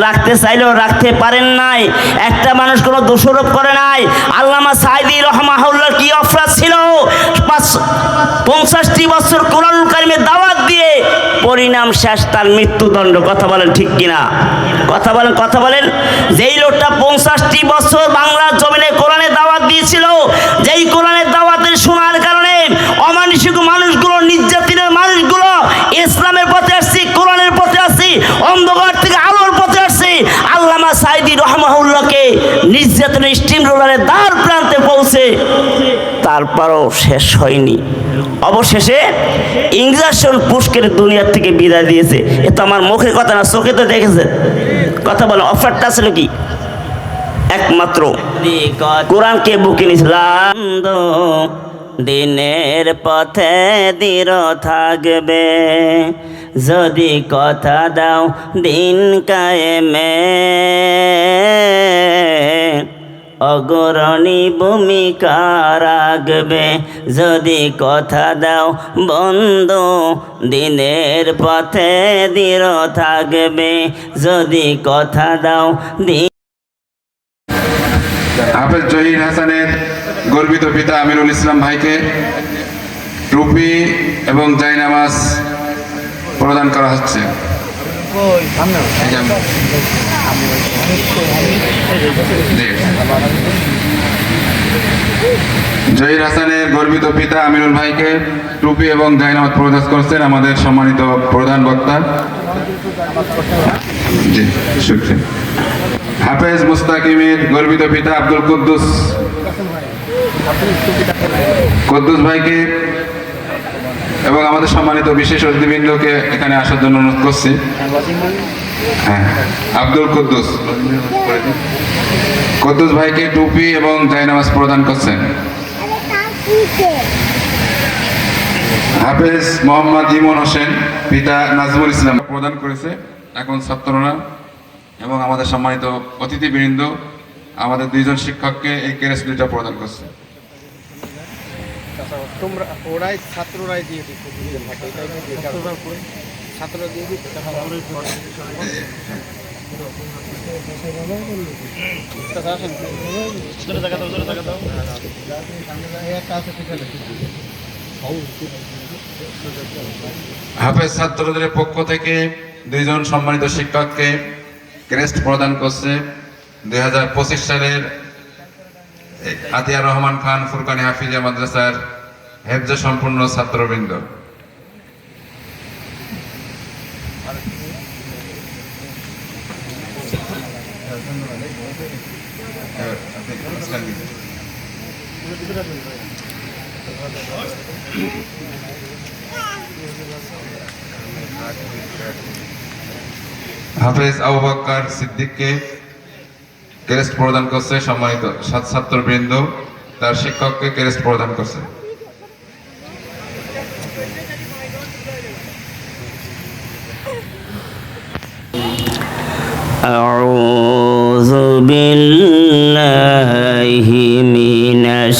রাখতে চাইলেও রাখতে পারেন নাই। একটা মানুষ কোনো দোষারোপ করে নাই। আল্লামা সাঈদী রাহমাহুল্লাহ কি অপরাধ ছিল? 50টি বছর কোরআনুল কারীমের দাওয়াত দিয়ে পরিণাম শেষ তার মৃত্যুদণ্ড। কথা বলেন ঠিক কিনা? কথা বলেন। যেই লোকটা 50টি বছর বাংলার জমিনে কোরআনের দাওয়াত দিয়েছিল, যেই কোরআনের দাওয়াতের শোনার কারণে অমানুষিক মানুষগুলো, নির্যাতনের মানুষগুলো ইসলামের পথে আসছে, কোরআনের পথে আসছে, অন্ধকার থেকে আলোর পথে আসছে, আল্লামা সাঈদী রাহমাহুল্লাহকে নির্যাতনের স্টিম রোলারের দ্বার প্রান্তে পৌঁছে তারপরও শেষ হয়নি। অবশেষে ইংরেজন পুষ্কের দুনিয়ার থেকে বিদায় দিয়েছে। এ তো আমার মুখের কথা না, চোখে তো দেখেছে। কথা বলে অফারটা ছিল কি? একমাত্র কোরআনকে বুকে নিয়েছিলাম। দিনের পথে দৃঢ় থাকবে, যদি কথা দাও দিন কায়েমে, অগ্রণী ভূমিকা রাখবে, যদি কথা দাও বন্ধু দিনের পথে দৃঢ় থাকবে, যদি কথা দাও দিন। হাফেজ জহির হাসানের গর্বিত পিতা আমিরুল ইসলাম ভাইকে টুপি এবং জায়নামাজ প্রদান করা হচ্ছে। জহির হাসানের গর্বিত পিতা আমিরুল ভাইকে টুপি এবং জায়নামাজ প্রদান করছেন আমাদের সম্মানিত প্রধান বক্তা। জি, শুকরিয়া। হাফেজ মুস্তাকিমের গর্বিত পিতা আব্দুল কুদ্দুস ভাইকে এবং আমাদের সম্মানিত বিশেষ অতিথিবৃন্দকে এখানে আসার জন্য অনুরোধ করছি। হ্যাঁ, আব্দুল কুদ্দুস ভাইকে টুপি এবং জায়নামাজ প্রদান করছেন। হাফেজ মোহাম্মদ ইমন হোসেন পিতা নাজমুল ইসলাম প্রদান করেছে। এখন ছাত্ররা এবং আমাদের সম্মানিত অতিথিবৃন্দ আমাদের দুইজন শিক্ষককে এই ক্রেস্ট দুইটা প্রদান করছে। ওরাই ছাত্ররাই দিয়ে দিচ্ছে, ছাত্ররা দিয়ে দিচ্ছে। হাফেজ ছাত্রদের পক্ষ থেকে দুইজন সম্মানিত শিক্ষককে ক্রেস্ট প্রদান করছে 2025 সালের আতিয়া রহমান খান ফুরকানি হাফিজিয়া মাদ্রাসার হেফজ সম্পূর্ণ ছাত্রবৃন্দ। হাফেজ আবু বকর সিদ্দিককে ক্রেস্ট প্রদান করছে সম্মানিত ছাত্রবৃন্দ, তার শিক্ষককে ক্রেস্ট প্রদান করছে। আউযু বিল্লাহি মিনাশ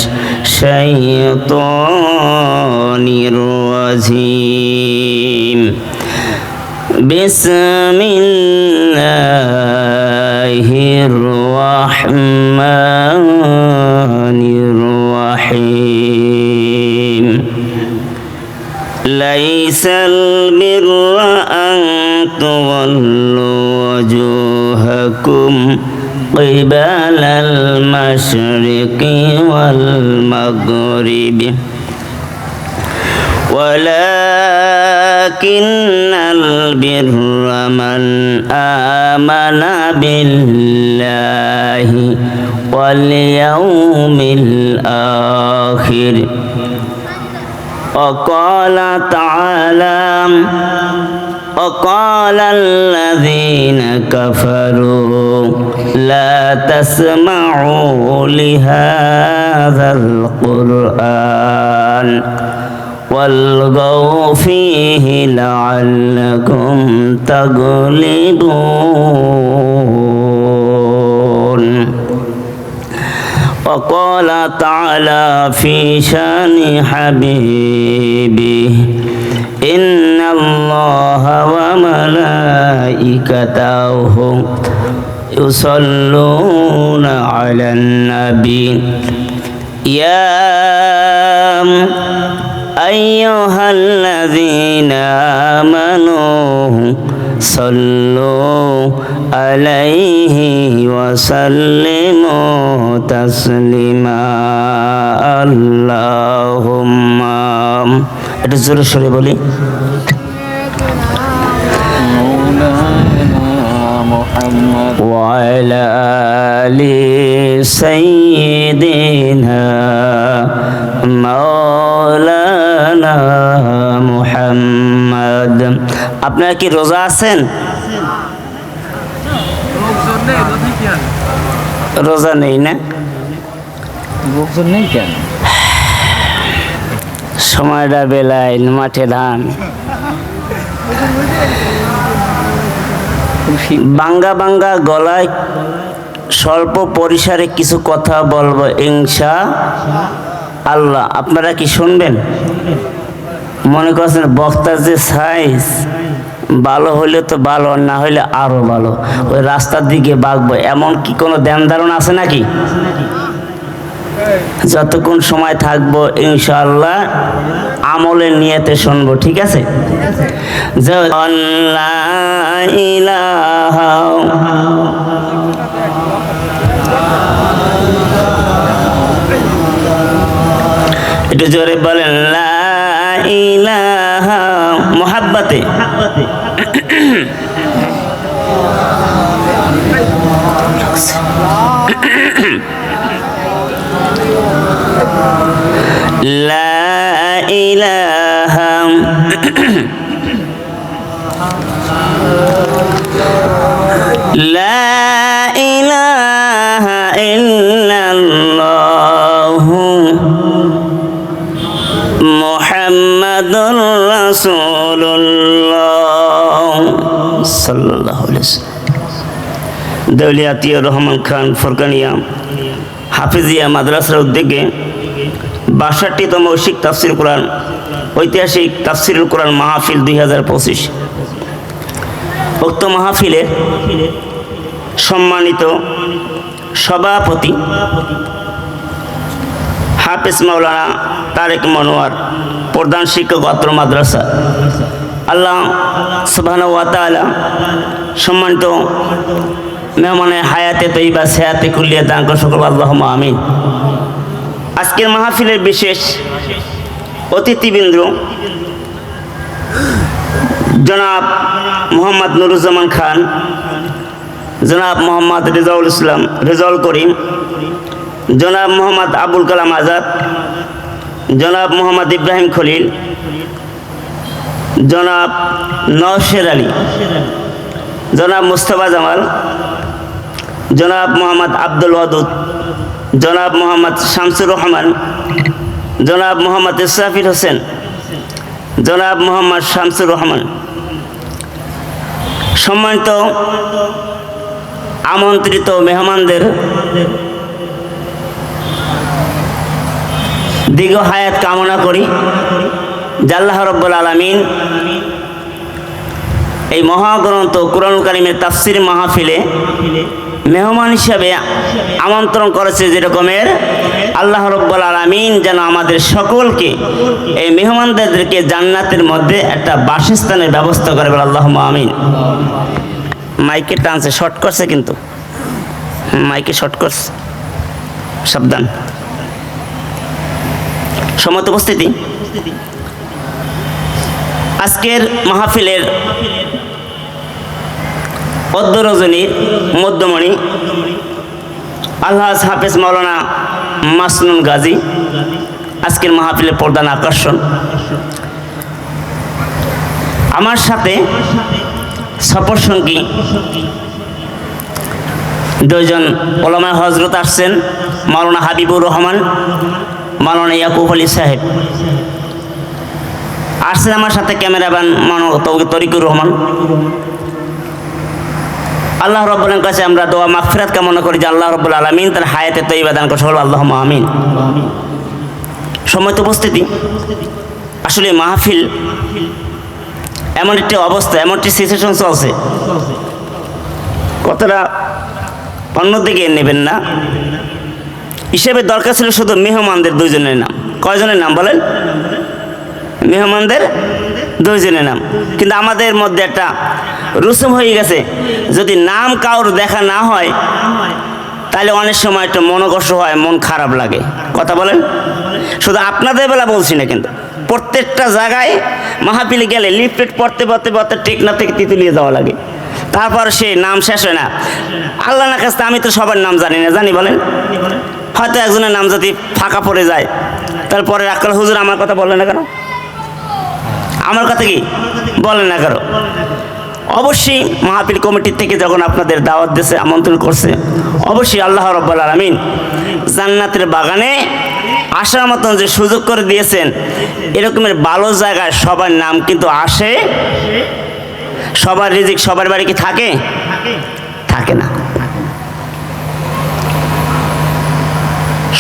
শাইতানির রাজিম। বিসমিল্লাহির রাহমানির রাহিম। লাইসাল বিররা আন তুওয়াল্লু ওয়াজুহাকুম কিবালাল মাশরিকি ওয়াল মাগরিবি ولكن البر من آمن بالله واليوم الآخر وقال تعالى وقال الذين كفروا لا تسمعوا لهذا القرآن والغوا فيه لعلكم تغلبون وقال تعالى في شان حبيبه إن الله وملائكته يصلون على النبي يا أيها الذين آمنوا صلوا عليه وسلموا تسليما اللهم এটা জোরে সরে বলি وعلى آل سيدنا مولانا محمد আপনারা কি রোজা আছেন? রোজা নেই না? লোকজন নেই কেন? সময়টা বেলায় মাঠে ধান বাঙ্গা বাঙ্গা গলায় স্বল্প পরিসরে কিছু কথা বলবো ইনশা আল্লাহ। আপনারা কি শুনবেন? মনে করছেন বক্তার যে সাইজ ভালো হইলে তো ভালো, না হইলে আরো ভালো, ওই রাস্তার দিকে বাগবো এমন কি কোনো ধ্যান ধারণা আছে নাকি? যতক্ষণ সময় থাকবো ইনশাআল্লাহ আমলের নিয়তে শুনবো, ঠিক আছে? একটু জোরে বলেন লা ইলাহা মোহাব্বতে লা ইলাহা লা ইলাহা ইল্লাল্লাহু মুহাম্মাদুর রাসূলুল্লাহ সাল্লাল্লাহু আলাইহি ওয়াসাল্লাম। দেওলিয়া আতিয়া রহমান খান ফরকানিয়া হাফিজিয়া মাদ্রাসার উদ্যোগে ৬২তম ঐশিক তাফসির কোরআন ঐতিহাসিক তাফসিরুল কোরআন মাহফিল ২০২৫। উক্ত মাহফিলের সম্মানিত সভাপতি হাফেজ মাওলানা তারেক মনোয়ার, প্রধান শিক্ষক অত্র মাদ্রাসা। আল্লাহ সুবহানাহু ওয়া তাআলা সম্মানিত মেহমানের হায়াতে তৈবা সেহাতে কুল্লিয়া দান করে সকল আল্লাহুম্মা আমিন। আজকের মাহফিলের বিশেষ অতিথিবৃন্দ জনাব মোহাম্মদ নুরুজ্জামান খান, জনাব মোহাম্মদ রেজাউল ইসলাম রেজাউল করিম, জনাব মোহাম্মদ আবুল কালাম আজাদ, জনাব মোহাম্মদ ইব্রাহিম খলিল, জনাব নওশের আলী, জনাব মুস্তাফা জামাল, জনাব মোহাম্মদ আব্দুল ওয়াদুদ, জনাব মোহাম্মদ শামসুর রহমান, জনাব মোহাম্মদ ইসরাফিল হোসেন, জনাব মোহাম্মদ শামসুর রহমান। সম্মানিত আমন্ত্রিত মেহমানদের দীর্ঘ হায়াত কামনা করি। আল্লাহ রাব্বুল আলামিন এই মহাগ্রন্থ কুরআনুল কারীমের তাফসীর মাহফিলে মেহমান হিসাবে আমন্ত্রণ করেছে, যেরকমের আল্লাহ রাব্বুল আলামিন যেন আমাদের সকলকে এই মেহমানদেরকে জান্নাতের মধ্যে একটা বাসস্থানের ব্যবস্থা করে বলে আল্লাহুম্মা আমিন। মাইকে টানছে, শর্ট করছে, কিন্তু মাইকে শর্ট করছে, সাবধান। সম্মত উপস্থিতি, আজকের মাহফিলের অদ্য রজনীর মধ্যমণি আল্লাহ হাফেজ মাওলানা মাসনুন গাজী আজকের মাহফিলের প্রধান আকর্ষণ। আমার সাথে সফর সঙ্গী দুইজন ওলামা হজরত আসছেন, মাওলানা হাবিবুর রহমান, মাওলানা ইয়াকুব আলী সাহেব আসছেন। আমার সাথে ক্যামেরাম্যান মাওলানা তরিকুর রহমান। আল্লাহ রাব্বুল আলামিনের কাছে আমরা দোয়া মাগফিরাত কামনা করি যে আল্লাহ রাব্বুল আলামিন তার হায়াতে তয়্যিবা দান করে, সকল আল্লাহুম্মা আমিন। সম্মানিত উপস্থিতি, আসলে মাহফিল এমন একটি অবস্থা, এমন একটি সিচুয়েশন চলছে, কতটা অন্যদিকে নেবেন না। হিসেবে দরকার ছিল শুধু মেহমানদের দুইজনের নাম। কয়জনের নাম বলেন? মেহমানদের দুইজনের নাম। কিন্তু আমাদের মধ্যে একটা রুসুম হয়ে গেছে, যদি নাম কারোর দেখা না হয় তাহলে অনেক সময় একটু মনোকষ্ট হয়, মন খারাপ লাগে। কথা বলেন? শুধু আপনাদের বেলা বলছি না, কিন্তু প্রত্যেকটা জায়গায় মাহফিলে গেলে লিফলেট পড়তে পড়তে পড়তে টেকনা থেকে তিতুলিয়ে যাওয়া লাগে, তারপর সে নাম শেষ হয় না। আল্লাহ না কাছে আমি তো সবার নাম জানি না, জানি বলেন? হয়তো একজনের নাম যদি ফাঁকা পড়ে যায়, তারপরে রাখাল হুজুর আমার কথা বলেন না কেন, আমার কথা কি বলেন না কেন? অবশ্যই মাহফিল কমিটির থেকে যখন আপনাদের দাওয়াত দিয়েছে, আমন্ত্রণ করছে, অবশ্যই আল্লাহ রাব্বুল আলামিন জান্নাতের বাগানে আসার মতন যে সুযোগ করে দিয়েছেন, এরকমের ভালো জায়গায় সবার নাম কিন্তু আসে। সবার রিজিক সবার বাড়ি কি থাকে? থাকে না।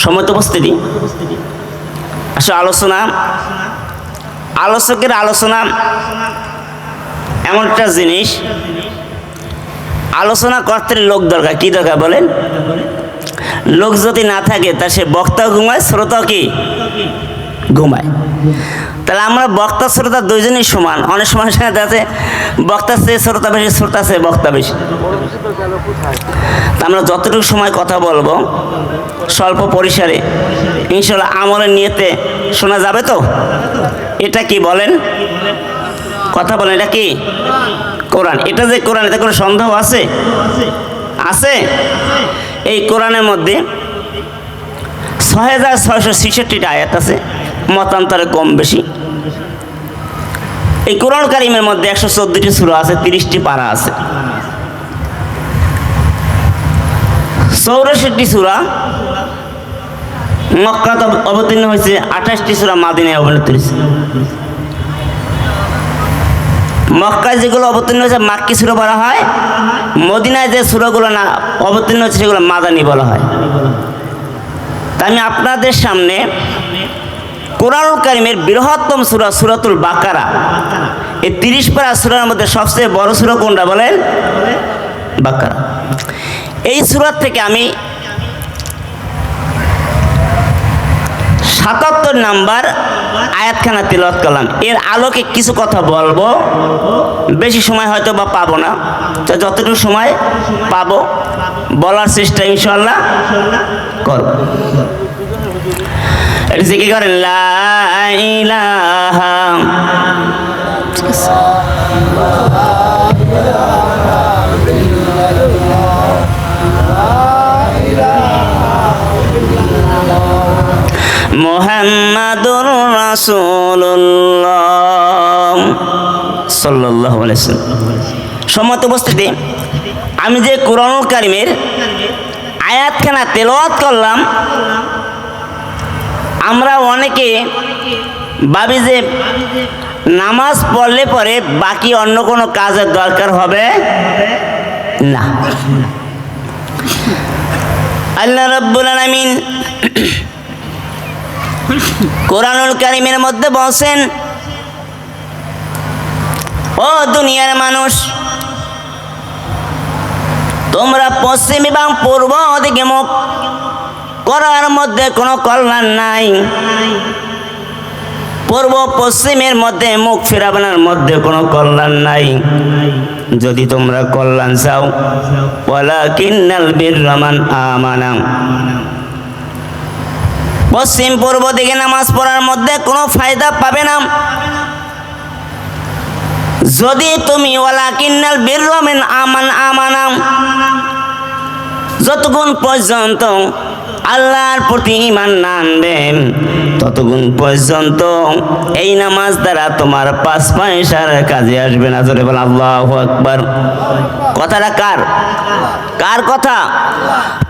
সময় তো উপস্থিতি, আসলে আলোচকের আলোচনা এমন একটা জিনিস, আলোচনা করতে লোক দরকার। কি দরকার বলেন? লোক যদি না থাকে তা সে বক্তা ঘুমায়, শ্রোতা কি ঘুমায়। তাহলে আমরা বক্তা শ্রোতা দুইজনই সমান। অনেক সময় দেখা যাচ্ছে বক্তার চেয়ে শ্রোতা বেশি, শ্রোতা চেয়ে বক্তা বেশি। তা আমরা যতটুকু সময় কথা বলবো স্বল্প পরিসরে, ইনশাল্লাহ আমলের নিয়তে শোনা যাবে তো? এটা কি বলেন? কথা বলেন, এটা কি কোরআন? এটা যে কোরআন, এতে কোনো সন্দেহ আছে? আছে। এই কোরআনের মধ্যে 6666টা আয়াত আছে, মতান্তরে কম বেশি। এই কোরআন কারিমের মধ্যে 114টি সূরা আছে, 30টি পারা আছে। 64টি সূরা মক্কাতে অবতীর্ণ হয়েছে, 28টি সূরা মাদিনায় অবতীর্ণ হয়েছে। মক্কায় যেগুলো অবতীর্ণ হয়েছে মাক্কি সূরা বলা হয়, মদিনায় যে সূরাগুলো না অবতীর্ণ হয়েছে সেগুলো মাদানী বলা হয়। তাই আমি আপনাদের সামনে কোরআনুল কারীমের বৃহত্তম সূরা সূরাতুল বাকারা, এই 30 পারা সূরার মধ্যে সবচেয়ে বড় সূরা কোনটা বলেন? বাকারা। এই সূরা থেকে আমি 77 নাম্বার আয়াতখানা তিলাওয়াত করলাম। এর আলোকে কিছু কথা বলবো, বেশি সময় হয়তো বা পাবো না, তো যতটুকু সময় পাবো বলার চেষ্টা ইনশাআল্লাহ করব। এটা কি করেন? লা ইলাহা মুহাম্মাদুর রাসূলুল্লাহ সাল্লাল্লাহু আলাইহি ওয়াসাল্লাম। সম্মানিত উপস্থিতি, আমি যে কোরআনুল কারীমের আয়াতখানা তেলাওয়াত করলাম, আমরা অনেকে ভাবি যে নামাজ পড়লে পরে বাকি অন্য কোনো কাজের দরকার হবে না। আল্লাহ রাব্বুল আলামিন কোরআনুল কারীমের মধ্যে বলছেন, ও দুনিয়ার মানুষ, তোমরা পশ্চিম এবং পূর্ব দিকে মুখ করার মধ্যে কোনো কল্যাণ নাই, পূর্ব পশ্চিমের মধ্যে মুখ ফেরাবার মধ্যে কোনো কল্যাণ নাই। যদি তোমরা কল্যাণ চাও, ওয়ালাকিন্নাল বিররা মান আমানা, পশ্চিম পূর্ব দিকে নামাজ পড়ার মধ্যে কোনো ফায়দা পাবে না। যদি তুমি ওয়ালাকিন্নাল বিররা মান আমানা, যতক্ষণ পর্যন্ত আল্লাহর প্রতি ঈমান না আনবেন, ততক্ষণ পর্যন্ত এই নামাজ দ্বারা তোমার 5 পয়সার কাজে আসবে না। জোরে বল আল্লাহু আকবার। কথাটা কার? কার কথা?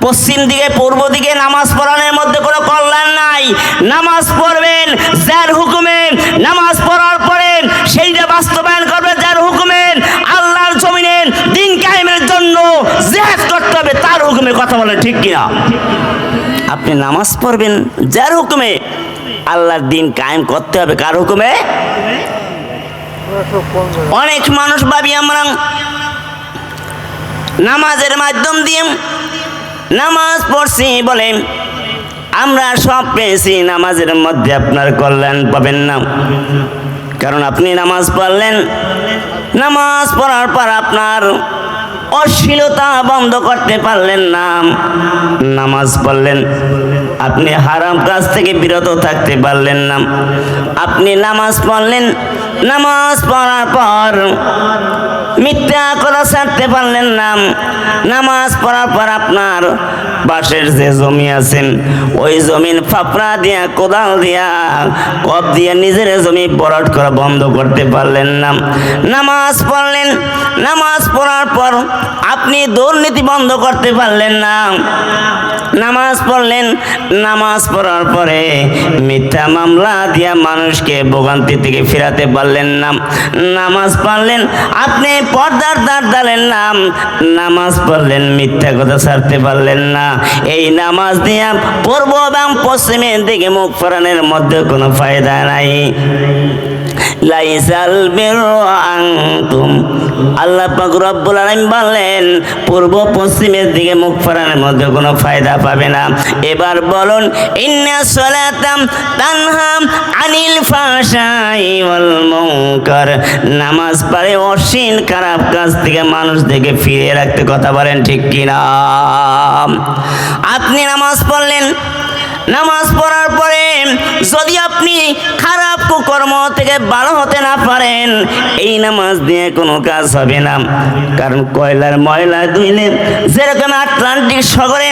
পশ্চিম দিকে পূর্ব দিকে নামাজ পড়ানোর মধ্যে কোনো কল্যাণ নাই। নামাজ পড়বেন যার হুকুমে, নামাজ পড়ার পরে সেইটা বাস্তবায়ন করবে যার হুকুমে। আল্লাহর জমিনে দিন কায়েমের জন্য জিহাদ করতে হবে তার হুকুমে। কথা বলে ঠিক কিনা? আপনি নামাজ পড়বেন যার হুকুমে, আল্লাহর দিন কায়েম করতে হবে কার হুকুমে? অনেক মানুষ ভাবি আমরা নামাজের মাধ্যম দিয়ে নামাজ পড়ছি বলে আমরা সব পেয়েছি, নামাজের মধ্যে আপনার কল্যাণ পাবেন না। কারণ আপনি নামাজ পড়লেন, নামাজ পড়ার পর আপনার অশ্লীলতা বন্ধ করতে পারলেন না। নামাজ পড়লেন, আপনি হারাম কাজ থেকে বিরত থাকতে পারলেন না। আপনি নামাজ পড়লেন, নামাজ পড়ার পর মিথ্যা কথা ছাড়তে পারলেন না। নামাজ পড়ার পর আপনার পাশের যে জমি আছেন ওই জমিন ফাপড়া দিয়া কোদাল দিয়া কপ দিয়া নিজের জমি ভরাট করা বন্ধ করতে পারলেন না। নামাজ পড়লেন, নামাজ পড়ার পর আপনি দুর্নীতি বন্ধ করতে পারলেন না। নামাজ পড়লেন, নামাজ পড়ার পরে মিথ্যা মামলা দিয়া মানুষকে ভোগান্তি থেকে ফেরাতে পারলেন না। নামাজ পড়লেন, আপনি পর্দার দ্বার দিলেন না। নামাজ পড়লেন, মিথ্যা কথা ছাড়তে পারলেন না। এই নামাজ দিয়া পূর্ব এবং পশ্চিমের দিকে মুখ ফেরানোর মধ্যে কোনো ফায়দা নাই। লাইসাল বিররু আনতুম, আল্লাহ পাক রব্বুল আলামিন বললেন পূর্ব পশ্চিমের দিকে মুখ ফেরানোর মধ্যে কোনো ফায়দা পাবে না। এবার বলুন, ইন্না সালাতাম তানহা আনিল ফাহশাই ওয়াল মুনকার, নামাজ পড়ে অশ্লীল খারাপ কাজ থেকে মানুষদেরকে ফিরিয়ে রাখতে, কথা বলেন ঠিক কিনা? আপনি নামাজ পড়লেন, নামাজ পড়ার পরে যদি আপনি খারাপ কুকর্ম থেকে ভালো হতে না পারেন, এই নামাজ দিয়ে কোনো কাজ হবে না। কারণ কয়লার ময়লা ধুইলেন, যেরকম আটলান্টিক সাগরে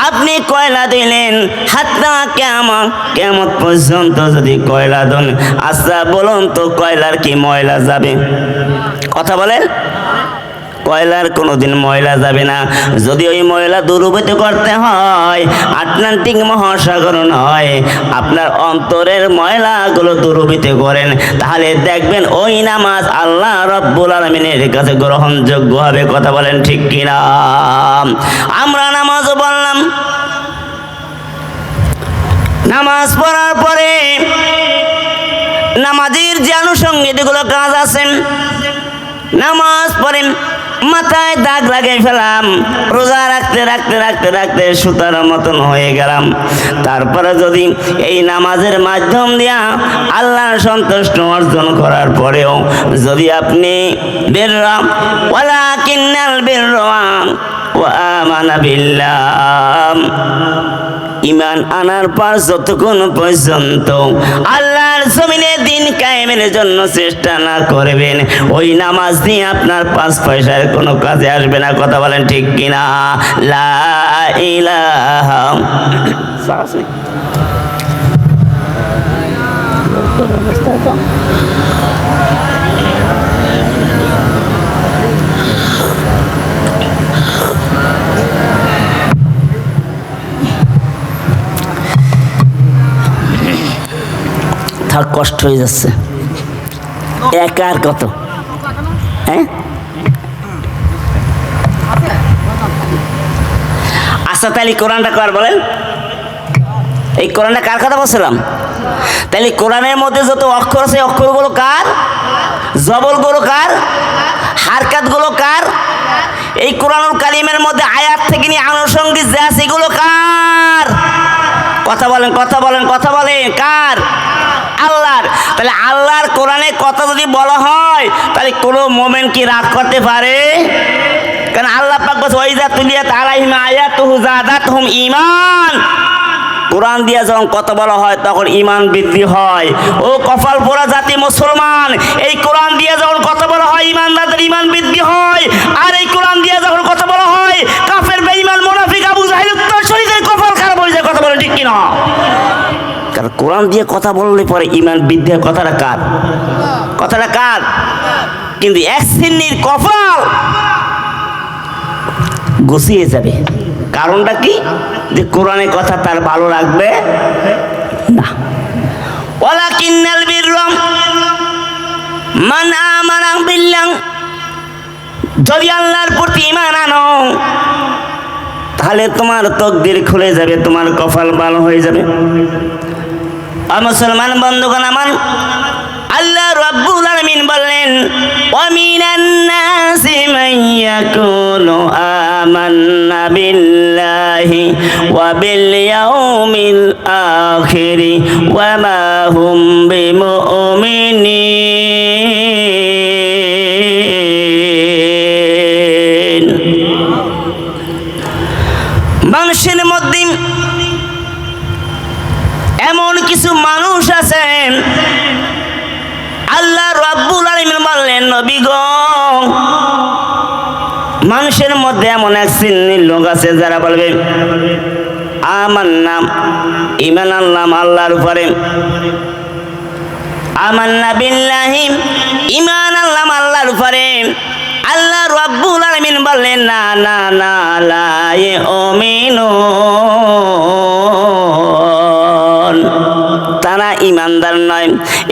আপনি কয়লা দিলেন, হাত্তা কিয়ামত পর্যন্ত যদি কয়লা দেন, আচ্ছা বলুন তো কয়লার কি ময়লা যাবে? কথা বলেন, কয়লার কোনোদিন ময়লা যাবে না। যদি ওই ময়লা দূরীভূত করতে হয় আটলান্টিক মহাসাগর নয়, আপনার অন্তরের ময়লাগুলো দূরীভূত করেন, তাহলে দেখবেন ওই নামাজ আল্লাহ রব্বুল আলামিনের কাছে গ্রহণযোগ্য হবে। কথা বলেন ঠিক কিনা? আমরা নামাজও বললাম, নামাজ পড়ার পরে নামাজের যে আনুষঙ্গিকগুলো কাজ আছেন, নামাজ পড়েন, মাথায় দাগ লাগিয়ে ফেলাম, রোজা রাখতে রাখতে রাখতে রাখতে সুতার মতন হয়ে গেলাম, তারপরে যদি এই নামাজের মাধ্যম দিয়া আল্লাহর সন্তুষ্ট অর্জন করার পরেও যদি আপনি বিররা ওয়ালাকিন্নাল বিররা ওয়া আমানা বিল্লাহ, ইমান আনার পর যতক্ষণ পর্যন্ত আল্লাহর জমিনে দিন কায়েমের জন্য চেষ্টা না করবেন, ওই নামাজ নিয়ে আপনার 5 পয়সার কোনো কাজে আসবে না। কথা বলেন ঠিক কিনা? লা ইলাহা থাক, কষ্ট হয়ে যাচ্ছে। একার কত? হ্যাঁ, আচ্ছা তাহলে কোরআনটা কার বলেন? এই কোরআনটা কার কথা বলছিলাম? তাহলে কোরআনের মধ্যে যত অক্ষর আছে অক্ষরগুলো কার? জবরগুলো কার? হারকাতগুলো কার? এই কোরআনুল কারীমের মধ্যে আয়াত থেকে নিয়ে আনুষঙ্গিক যা আছে এগুলো কার? কথা বলেন, কথা বলেন, কথা বলেন, কার? আল্লাহর। তাহলে আল্লাহর কোরআনে কথা যদি বলা হয় তাহলে কোনো মোমেন কি রাগ করতে পারে? কারণ আল্লাহ পাক বলছে ওয়াইজা তুলিয়াত আলাইহিম আয়াতুহু যাদাতহুম ঈমান, কোরআন দিয়ে যখন কথা বলা হয় তখন ঈমান বৃদ্ধি হয়। ও কপাল পোড়া জাতি মুসলমান, এই কোরআন দিয়ে যখন কথা বলা হয় ঈমানদারদের ঈমান বৃদ্ধি হয়, আর এই কোরআন দিয়ে যখন কথা বলা হয় কাফের বেঈমান মুনাফিক আবু জাহেল উত্তরসূরিদের কপাল খারাপ হয়ে যায়। কথা বলে ঠিক কিনা? কারণ কোরআন দিয়ে কথা বললে পরে ঈমান বৃদ্ধি হয়। কথাটা কার? কথাটা কার? কিন্তু এক শ্রেণীর কপাল গুছিয়ে যাবে। কারণটা কি? যে কোরআনের কথা তার ভালো লাগবে না। ওয়ালাকিন্নাল বিররা মান আমানা বিল্লাহ, যদি আল্লাহর প্রতি ঈমান আনো তাহলে তোমার তকদির খুলে যাবে, তোমার কপাল ভালো হয়ে যাবে। আর মুসলমান বন্ধুগণ আমার, আল্লাহ রাব্বুল আলামিন বললেন ওয়া মিনান নাসি মান ইয়াকুলু আমান্না বিল্লাহি ওয়া বিল ইয়াউমিল আখির ওয়া মা হুম বিমুমিনিন। মানুষের মধ্যে এমন কিছু মানুষ আছে আল্লাহ রাব্বুল আলামিন বললেন নবী গো, মানুষের মধ্যে এমন এক শ্রেণীর লোক আছে যারা বলবে আমান্না, ঈমান আনলাম আল্লাহর উপরে, আমান্না বিল্লাহি, ঈমান আনলাম আল্লাহর উপরে। আল্লাহ রাব্বুল আলামিন বললেন না না না লা ইউমিনুন, তারা ইমানদার নয়।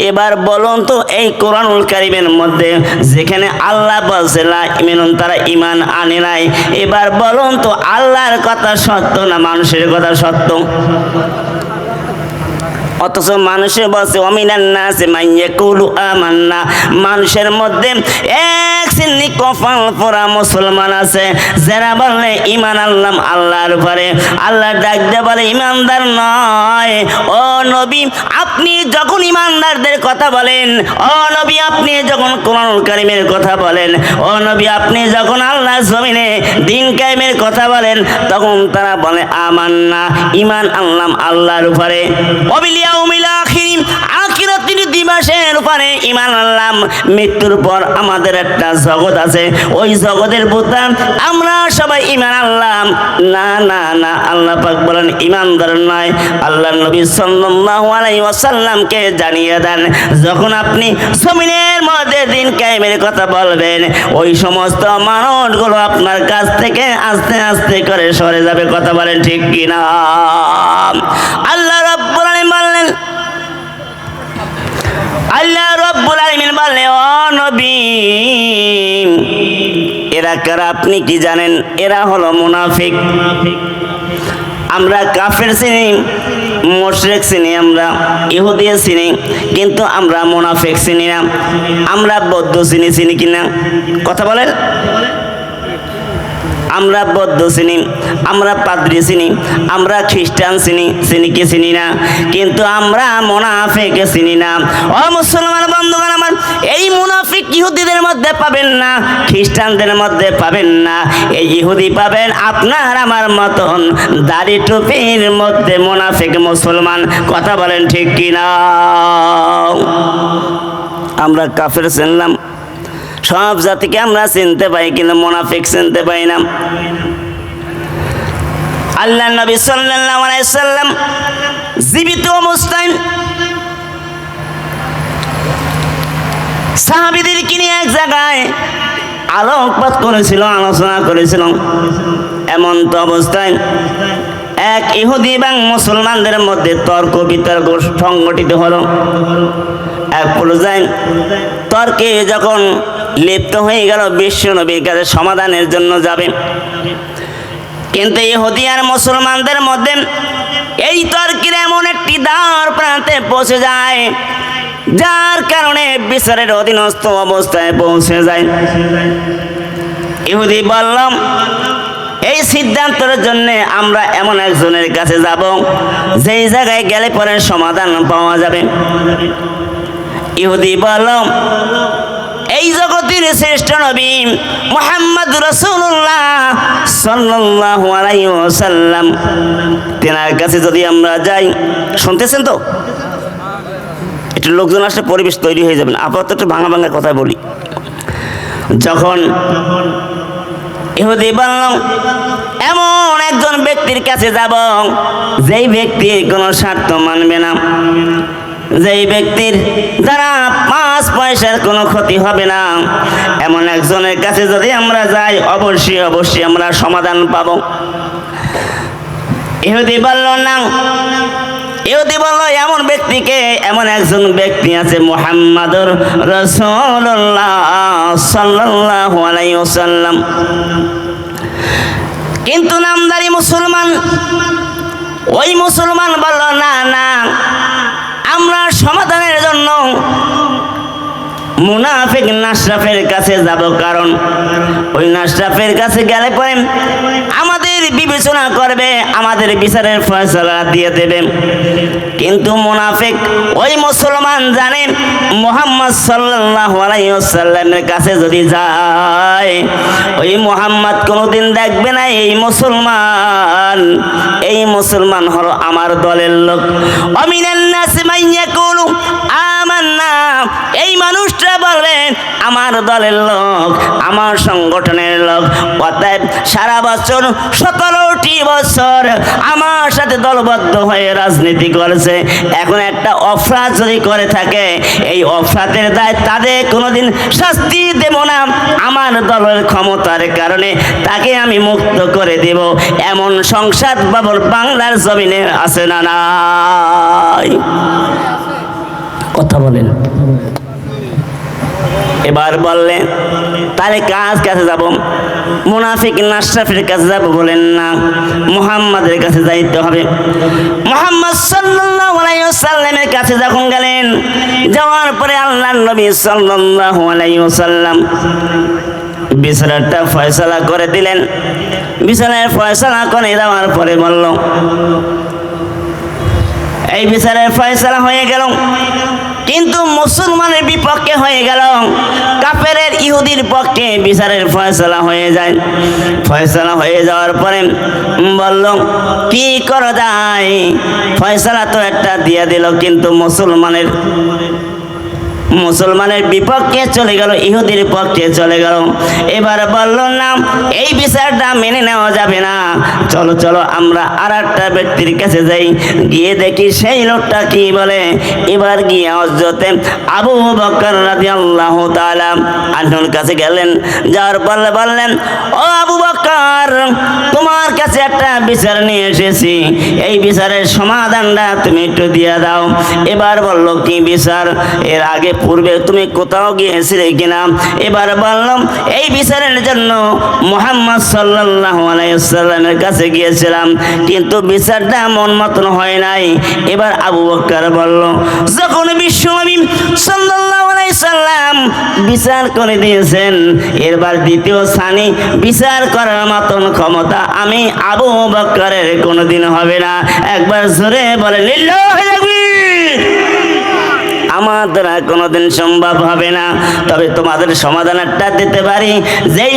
এবার বলুন তো এই কোরআনুল কারীমের মধ্যে যেখানে আল্লাহ বলছে লা ইউমিনুন, তারা ঈমান আনে নাই। এবার বলুন তো আল্লাহর কথা সত্য না মানুষের কথা সত্য? অথচ মানুষের বলছে অমিনান নাসি মান ইয়াকুলু আমান্না, মানুষের মধ্যে এক শ্রেণী কপাল পোড়া মুসলমান আছে যারা বলে ঈমান আনলাম আল্লাহর উপরে। আল্লাহ ডাক দিয়ে বলে ঈমানদার নয়। ও নবী, আপনি যখন ঈমানদারদের কথা বলেন, ও নবী আপনি যখন কোরআনুল কারীমের কথা বলেন, ও নবী আপনি যখন আল্লাহর জমিনে দ্বীন কায়েমের কথা বলেন, তখন তারা বলে আমান্না, ঈমান আনলাম আল্লাহর উপরে, ওয়াবিল ইয়াউমিল আখির, আখিরাতের দিবসের উপরে ঈমান আনলাম। মৃত্যুর পর আমাদের একটা জগৎ আছে, ওই জগতের ভূতা আমরা সবাই ঈমান আনলাম। না না না, আল্লাহ পাক বলেন ঈমানদার নয়। আল্লাহর নবী সাল্লাল্লাহু আলাইহি ওয়াসাল্লামকে জানিয়ে দেন যখন আপনি জমিনের মধ্যে দ্বীন কায়েমের কথা বলবেন, ওই সমস্ত মানুষগুলো আপনার কাছ থেকে আস্তে আস্তে করে সরে যাবে। কথা বলেন ঠিক কিনা? আল্লাহ রাব্বুল আলামিন বললেন, আল্লাহ রাব্বুল আলামিন বললেন ও নবী, এরা কারা আপনি কি জানেন? এরা হলো মুনাফিক। আমরা কাফের চিনি, মুশরিক চিনি, আমরা ইহুদি চিনি, কিন্তু আমরা মুনাফিক চিনি না। আমরা বৌদ্ধ চিনি কিনা? কথা বলেন। আমরা বৌদ্ধ চিনি, আমরা পাদ্রী চিনি, আমরা খ্রিস্টান চিনি কি চিনি না, কিন্তু আমরা মুনাফিক চিনি না। ও মুসলমান বন্ধুগণ আমার, এই মুনাফিক ইহুদিদের মধ্যে পাবেন না, খ্রিস্টানদের মধ্যে পাবেন না। এই ইহুদি পাবেন আপনার আমার মতন দাড়ি টুপির মধ্যে মুনাফিক মুসলমান। কথা বলেন ঠিক কিনা? আমরা কাফের চিনলাম, সব জাতিকে আমরা চিনতে পাই, কিন্তু মুনাফিক চিনতে পাই না। আল্লাহ নবী সাল্লাল্লাহু আলাইহি সাল্লাম জীবিত অবস্থায় সাহাবীদেরকে নিয়ে এক জায়গায় আলোকপাত করেছিল, আলোচনা করেছিল। এমন তো অবস্থায় এক ইহুদি এবং মুসলমানদের মধ্যে তর্ক বিতর্ক সংগঠিত হলো। এক পর্যায়ে তর্কে যখন লিপ্ত হয়ে গেল, বিশ্ব নবীর কাছে সমাধানের জন্য যাবে, কিন্তু ইহুদি আর মুসলমানদের মধ্যে এই তর্কের এমন একটি দ্বার প্রান্তে পৌঁছে যায়, যার কারণে বিচারের অধীনস্থ অবস্থায় পৌঁছে যায়। ইহুদি বললাম এই সিদ্ধান্তের জন্য আমরা এমন একজনের কাছে যাব যেই জায়গায় গেলে পরে সমাধান পাওয়া যাবে। ইহুদি বললাম এই জগতের শ্রেষ্ঠ নবী মুহাম্মদ রাসূলুল্লাহ সাল্লাল্লাহু আলাইহি ওয়াসাল্লাম, তেনার কাছে যদি আমরা যাই, শুনতেছেন তো? একটু লোকজন আসলে পরিবেশ তৈরি হয়ে যাবে না, আপাতত একটু ভাঙা ভাঙা কথা বলি। যখন ইহুদি বললাম এমন একজন ব্যক্তির কাছে যাব যেই ব্যক্তির কোনো স্বার্থ মানবে না, যেই ব্যক্তির দ্বারা 5 পয়সার কোনো ক্ষতি হবে না, এমন একজনের কাছে যদি আমরা যাই অবশ্যই অবশ্যই আমরা সমাধান পাব। ইহুদি বলল না, ইহুদি বলল এমন ব্যক্তিকে, এমন একজন ব্যক্তি আছে মুহাম্মাদুর রাসূলুল্লাহ সাল্লাল্লাহু আলাইহি ওয়াসাল্লাম, কিন্তু নামদারি মুসলমান। ওই মুসলমান বলল না না, আমরা সমাধানের জন্য মুনাফিক নাশরাফের কাছে যাব, কারণ ওই নাশরাফের কাছে গেলে পরে আমাদের বিবেচনা করবে, আমাদের বিচারের ফয়সালা দিয়ে দেবে। কিন্তু মুনাফিক ওই মুসলমান জানে মুহাম্মদ সাল্লাল্লাহু আলাইহি ওয়াসাল্লামের কাছে যদি যায়, ওই মুহাম্মদ কোনোদিন দেখবে না এই মুসলমান হলো আমার দলের লোক। আমিনান নাস মান ইয়াকুলু আমান্না, এই মানুষটা বলবেন আমার দলের লোক, আমার সংগঠনের লোক। অতএব সারা বছর 17টি বছর আমার সাথে দলবদ্ধ হয়ে রাজনীতি করেছে, এখন একটা অপরাধ যদি করে থাকে, এই অপরাধের দায় তাদের কোনোদিন শাস্তি দেব না, আমার দলের ক্ষমতার কারণে তাকে আমি মুক্ত করে দেব। এমন সংসদ বাবর বাংলার জমিনে আছে না নাই? কথা বলেন। এবার বললেন তাহলে কার কাছে যাব? মুনাফিক নাশরাফের কাছে যাব বলেন না, মুহাম্মাদের কাছে যাইতে হবে। মুহাম্মদ সাল্লাল্লাহু আলাইহি ওয়াসাল্লামের কাছে যখন গেলেন, যাওয়ার পরে আল্লাহর নবী সাল্লাল্লাহু আলাইহি ওয়াসাল্লাম বিচারটা ফয়সালা করে দিলেন। বিচারের ফয়সালা করে দেওয়ার পরে বলল, এই বিচারের ফয়সালা হয়ে গেল, কিন্তু মুসলমানের বিপক্ষে হয়ে গেল, কাফেরের ইহুদির পক্ষে বিচারের ফয়সালা হয়ে যায়। ফয়সালা হয়ে যাওয়ার পরে বলল কি করা যায়? ফয়সালা তো একটা দিয়ে দিল, কিন্তু মুসলমানের বিপক্ষে চলে গেল, ইহুদির পক্ষে চলে গেল। এবার বলল না, এই বিচারটা মেনে নেওয়া যাবে না, চলো চলো আমরা আর একটা ব্যক্তির কাছে যাই, গিয়ে দেখি সেই লোকটা কি বলে। এবার গিয়ে হযরতে আবু বকর রাদিয়াল্লাহু তাআলা আনহুর কাছে গেলেন। যাওয়ার পরে বললেন, ও আবু বকর, তোমার কাছে একটা বিচার নিয়ে এসেছি, এই বিচারের সমাধানটা তুমি একটু দিয়ে দাও। এবার বলল কি বিচার? এর আগে পূর্বে তুমি কোথাও গিয়েছিলে কিনা? এবার বললাম এই বিচারের জন্য মুহাম্মদ সাল্লাল্লাহু আলাইহি ওয়াসাল্লামের কাছে গিয়েছিলাম, কিন্তু বিচারটা মন মতন হয় নাই। এবার আবু বকর বলল, যখন বিশ্বনবী সাল্লাল্লাহু আলাইহি ওয়াসাল্লাম বিচার করে দিয়েছেন, এবার দ্বিতীয় স্থানে বিচার করার মতন ক্ষমতা আমি আবু বকরের কোনোদিন হবে না। একবার জোরে বলে লিল্লাহি তাকবীর। আমার দ্বারা কোনোদিন সম্ভব হবে না, তবে তোমাদের সমাধানটা দিতে পারি। যেই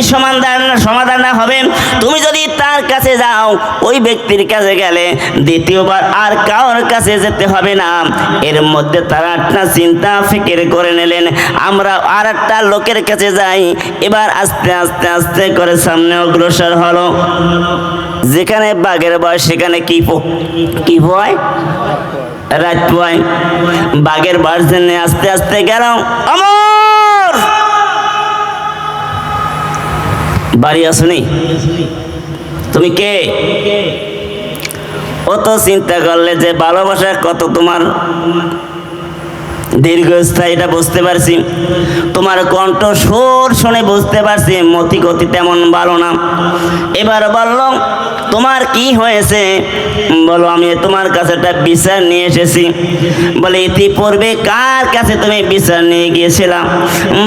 সমাধানটা হবে, তুমি যদি তার কাছে যাও, ওই ব্যক্তির কাছে গেলে দ্বিতীয়বার আর কারোর কাছে যেতে হবে না। এর মধ্যে তারা একটা চিন্তা ফিকির করে নিলেন, আমরা আর একটা লোকের কাছে যাই। এবার আস্তে আস্তে আস্তে করে সামনে অগ্রসর হলো। যেখানে বাঘের ভয় সেখানে কি ভয়? রাত ভয়। বাঘের ভয়ের জন্য আস্তে আস্তে গেল। অমর বাড়ি আসুনি, তুমি কে? ও তো চিন্তা করলে যে ভালোবাসা কত তোমার দীর্ঘস্থায়ী, এটা বুঝতে পারছি। তোমার কণ্ঠ সুর শুনে বুঝতে পারছি মতি গতি তেমন ভালো না। এবার বলল, তোমার কি হয়েছে? বলো, আমি তোমার কাছে একটা বিচার নিয়ে এসেছি। বলে, ইতিপূর্বে কার কাছে তুমি বিচার নিয়ে গিয়েছিলাম?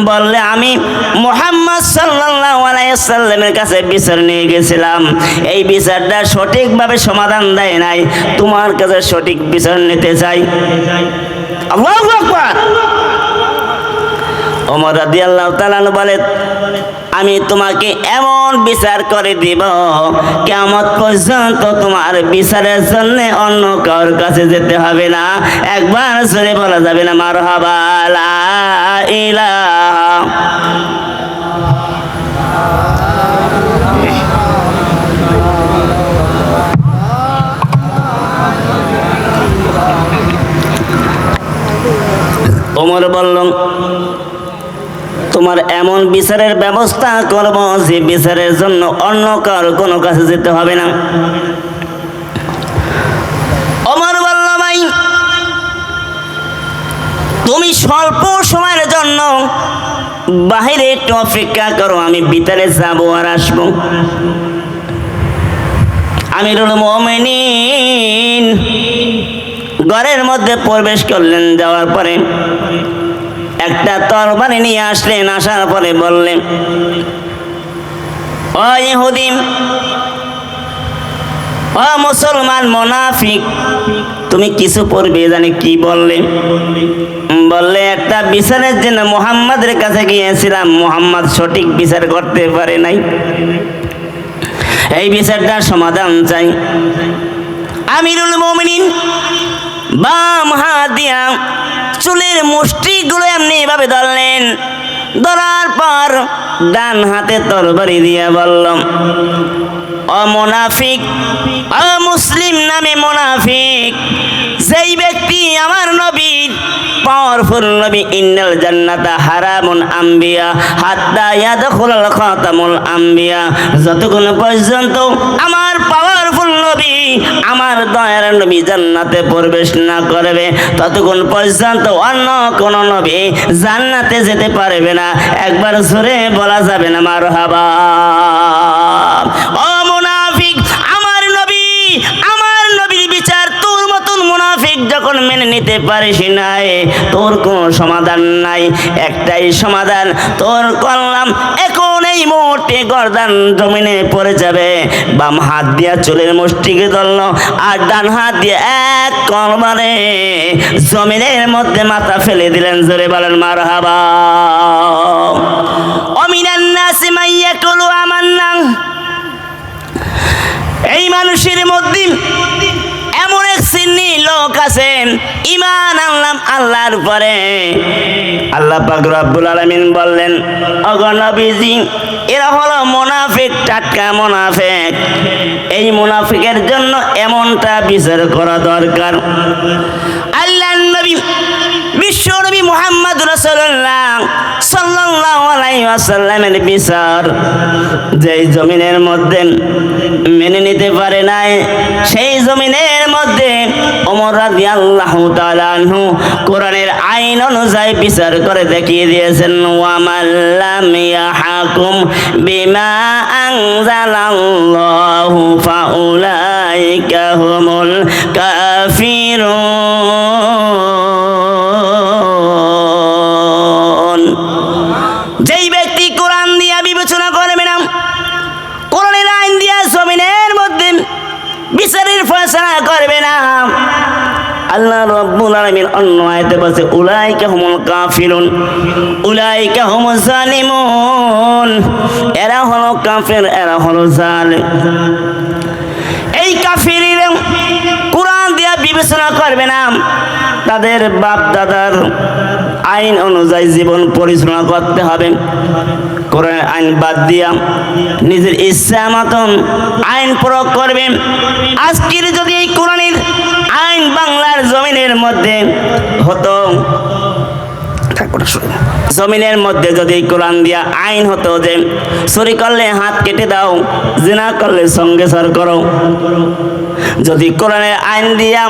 বললে, আমি মুহাম্মদ সাল্লাল্লাহু আলাইহি ওয়াসাল্লামের কাছে বিচার নিয়ে গেছিলাম, এই বিচারটা সঠিকভাবে সমাধান দেয় নাই, তোমার কাছে সঠিক বিচার নিতে চাই। আল্লাহু আকবার। ওমর রাদিয়াল্লাহু তাআলা বলে, আমি তোমাকে এমন বিচার করে দিব, কিয়ামত পর্যন্ত তোমার বিচারের জন্য অন্য কারোর কাছে যেতে হবে না। একবার জোরে বলা যাবে না মারহাবা লা ইলাহা। ওমর বলল, তোমার এমন বিচারের ব্যবস্থা করব যে বিচারের জন্য অন্য কারো কোনো কাছে যেতে হবে না। ওমর বলল, ভাই তুমি স্বল্প সময়ের জন্য বাহিরে একটু অপেক্ষা করো, আমি ভিতরে যাবো আর আসবো। আমিরুল মুমিনিন ঘরের মধ্যে প্রবেশ করলেন। যাওয়ার পরে একটা তরবারি নিয়ে আসলেন। আসার পরে বললেন, ও ইহুদি, ও মুসলমান মুনাফিক, তুমি কিছু পড়বে জানি কি বললে? বললে, একটা বিচারের জন্য মুহাম্মাদের কাছে গিয়েছিলাম, মুহাম্মদ সঠিক বিচার করতে পারে নাই, এই বিচারটার সমাধান চাই। আমিরুল মুমিনিন বাম হাত দিয়া চুলের মুষ্টিগুলো এমনি ভাবে ধরলেন। ধরার পর ডান হাতে তরবারি দিয়া বললাম, ও মুনাফিক, ও মুসলিম নামে মুনাফিক, যেই ব্যক্তি আমার নবীর পাওয়ারফুল নবী ইন্নাল জান্নাতা হারামুন আম্বিয়া হাত্তা ইয়াদখুলুল খাতামুল আম্বিয়া, যতক্ষণ পর্যন্ত আমার পাওয়ারফুল নবী, আমার দয়ার নবী জান্নাতে প্রবেশ না করবে, ততক্ষণ পর্যন্ত অন্য কোন নবী জান্নাতে যেতে পারবে না। একবার জোরে বলা যাবে না মারহাবা? ও মুনাফিক, আমার নবীর বিচার তোর মতন মুনাফিক যখন মেনে নিতে পারিস নাই, তোর কোনো সমাধান নাই। একটাই সমাধান তোর করলাম, এখন এই মুহূর্তে গর্দান জমিনে পড়ে যাবে। বাম হাত দিয়া চুলের মুষ্টিকে ধরল, আর ডান হাত দিয়ে এক কলমারে জমিনের মধ্যে মাথা ফেলে দিলেন। জোরে বলেন মারহাবা? অমিনান নাসি মাইয়াকুলু আমান্না, এই মানুষের মধ্যে এমন এক শ্রেণী লোক আছেন, ঈমান আনলাম আল্লাহর উপরে। আল্লাহ পাক রব্বুল আলামিন বললেন, ওগো নবীজি, এরা হলো মুনাফিক, টাটকা মুনাফিক। এই মুনাফিকের জন্য এমনটা বিচার করা দরকার। আল্লাহর নবী বিশ্ব নবী মুহাম্মদ রাসূলুল্লাহ সাল্লাল্লাহু আলাইহি ওয়াসাল্লামের বিচার যেই জমিনের মধ্যে মেনে নিতে পারে নাই, সেই জমিনের মধ্যে ওমর রাদিয়াল্লাহু তাআলা আনহু কোরআনের আইন অনুযায়ী বিচার করে দেখিয়ে দিয়েছেন, ওয়া মাল্লাম ইয়াহকুম বিমা আনজালাল্লাহু ফাউলাইকা হুমুল কাফিরুন। যেই ব্যক্তি কোরআন দিয়া বিবেচনা করবে না, কোরআনের আইন দিয়া জমিনের মধ্যে বিচারের ফয়সালা করবে না, আল্লাহ রাব্বুল আলামিন অন্য আয়াতে বলছে, উলাইকা হুমুল কাফিরুন, উলাইকা হুমুজ জালিমুন, এরা হলো কাফের, এরা হলো জালিম। এই কাফিররা কোরআন দিয়া বিবেচনা করবে না, তাদের বাপ দাদার আইন অনুযায়ী জীবন পরিচালনা করতে হবে। কোরআনের আইন বাদ দিয়া নিজের ইচ্ছা মতন আইন প্রয়োগ করবে। আজকের যদি এই কোরআনের আইন বাংলার জমিনের মধ্যে হতো, জমিনের মধ্যে যদি কোরআন দিয়া আইন হতো যে চুরি করলে হাত কেটে দাও, জিনা করলে সঙ্গে সর করো, যদি কোরআনের আইন দিয়া,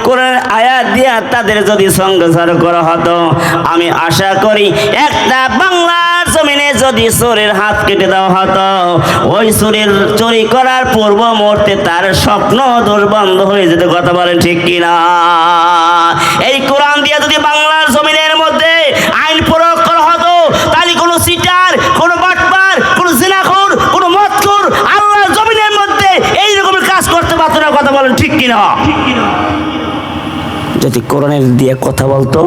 কোরআনের আয়াত দিয়া তাদের যদি সঙ্গে সর করা হতো, আমি আশা করি একটা বাংলার জমিনে যদি চোরের হাত কেটে দেওয়া হতো, ওই চোরের চুরি করার পূর্ব মুহূর্তে তার স্বপ্ন দোষ বন্ধ হয়ে যেত। কথা বলেন ঠিক কিনা? এই কোরআন দিয়া যদি বাংলার জমিনের মধ্যে আইন প্রয়োগ করা হতো, তাহলে কোনো সিটার, কোনো বাটপার, কোনো জিনাখোর, কোনো মদখোর আল্লাহর জমিনের মধ্যে এই রকমের কাজ করতে পারতো না। কথা বলেন ঠিক কিনা? যদি কোরআনের দিয়ে কথা বলতো,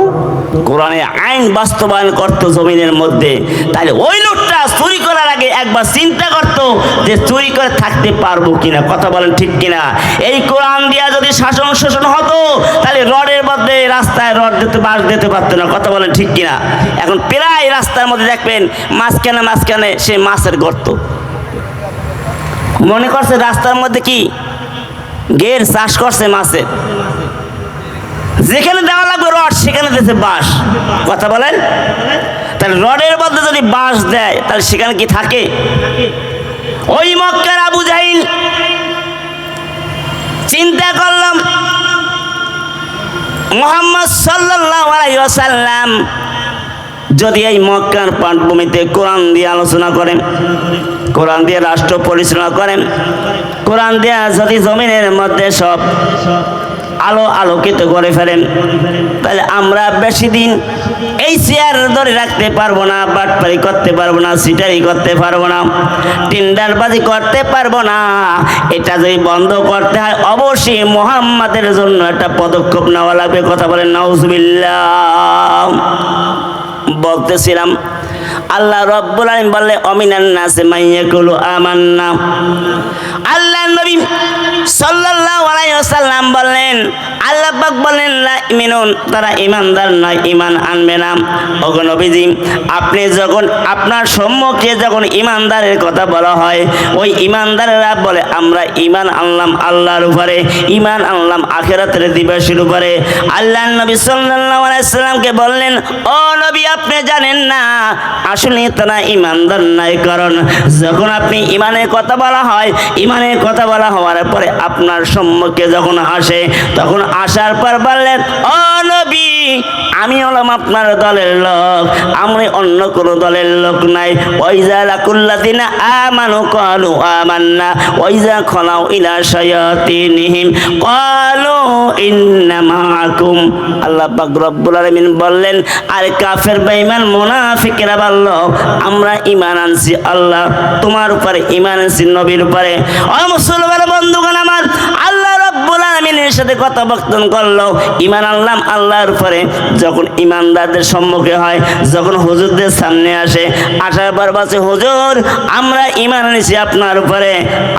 কোরআনের আইন বাস্তবায়ন করতো জমিনের মধ্যে, তাহলে ওই লোকটা চুরি করার আগে একবার চিন্তা করতো যে চুরি করে থাকতে পারবো কিনা। কথা বলেন ঠিক কিনা? এই কোরআন দিয়া যদি শাসন শোষণ হতো, তাহলে রডের মধ্যে রাস্তায় রড দিতে, বাঁশ দিতে পারতো না। কথা বলেন ঠিক কিনা? এখন প্রায় রাস্তার মধ্যে দেখবেন মাঝখানে মাঝখানে সে মাছের গর্ত, মনে করছে রাস্তার মধ্যে কি গের চাষ করছে মাছের, যেখানে দেওয়া লাগবে রড সেখানে দিয়েছে বাঁশ। কথা বলেন? তাহলে রডের মধ্যে যদি বাঁশ দেয়, তাহলে সেখানে কি থাকে? ওই মক্কার আবু জাহিল চিন্তা করলাম, মুহাম্মদ সাল্লাল্লাহু আলাইহি ওয়াসাল্লাম যদি এই মক্কার পাটভূমিতে কোরআন দিয়ে আলোচনা করেন, কোরআন দিয়ে রাষ্ট্র পরিচালনা করেন, কোরআন দিয়ে যদি জমিনের মধ্যে সব আলোকিত করে ফেলেন। তাহলে আমরা বেশি দিন এই চেয়ার ধরে রাখতে পারবো না, বাটপারি করতে পারবো না, সিটারি করতে পারবো না, টিন্ডারবাজি করতে পারবো না। এটা যদি বন্ধ করতে হয় অবশ্যই মুহাম্মাদের জন্য একটা পদক্ষেপ নেওয়া লাগবে। কথা বলেন নাউজুবিল্লাহ। বলতেছিলাম আল্লাহ রাব্বুল আলামিন বললেন অমিনান নাসে মাইয়াকুলু আমান্না। আল্লাহ নবী সাল্লাল্লাহু আলাইহি ওয়াসাল্লাম বললেন, আল্লাহ পাক বলেন লা ইমিনুন, তারা ঈমানদার নয়, ঈমান আনবে না। ওগো নবীজি, আপনি যখন আপনার সম্মুখে যখন ঈমানদারের কথা বলা হয়, ওই ঈমানদারেরা বলে আমরা ঈমান আনলাম আল্লাহর উপরে, ঈমান আনলাম আখিরাতের দিবসের উপরে। আল্লাহর নবী সাল্লাল্লাহু আলাইহি ওয়াসাল্লামকে বললেন, ও নবী আপনি জানেন না আসলে তারা ঈমানদার নাই। কারণ যখন আপনি ঈমানের কথা বলা হয়, ঈমানের কথা বলা হওয়ার পরে আপনার সম্মুখে যখন আসে, তখন আসার পর বললেন, ও নবী আমি হলাম আপনার দলের লোক, আমি অন্য কোনো দলের লোক নাই। ওয়াইজা লাকুল্লাযিনা আমানু ক্বালু আমান্না ওয়াইজা খালাউ ইলা শায়াতিনহিম ক্বালু ইন্না মাআকুম। আল্লাহ পাক রব্বুল আলামিন বললেন, আর কাফের বেঈমান মুনাফিকরা বলল আমরা ঈমান আনছি আল্লাহ তোমার উপরে, ঈমান আনছি নবীর উপরে। ও মুসলমান বন্ধুগণ আমার, আল্লাহ রাব্বুল আলামিনের সাথে কথোপকথন করলো, ঈমান আনলাম আল্লাহর উপরে। যখন ঈমানদারদের সম্মুখে হয়, যখন হুজুরদের সামনে আসে, আসার পর বলছে হুজুর আমরা ঈমান আনছি আপনার উপরে।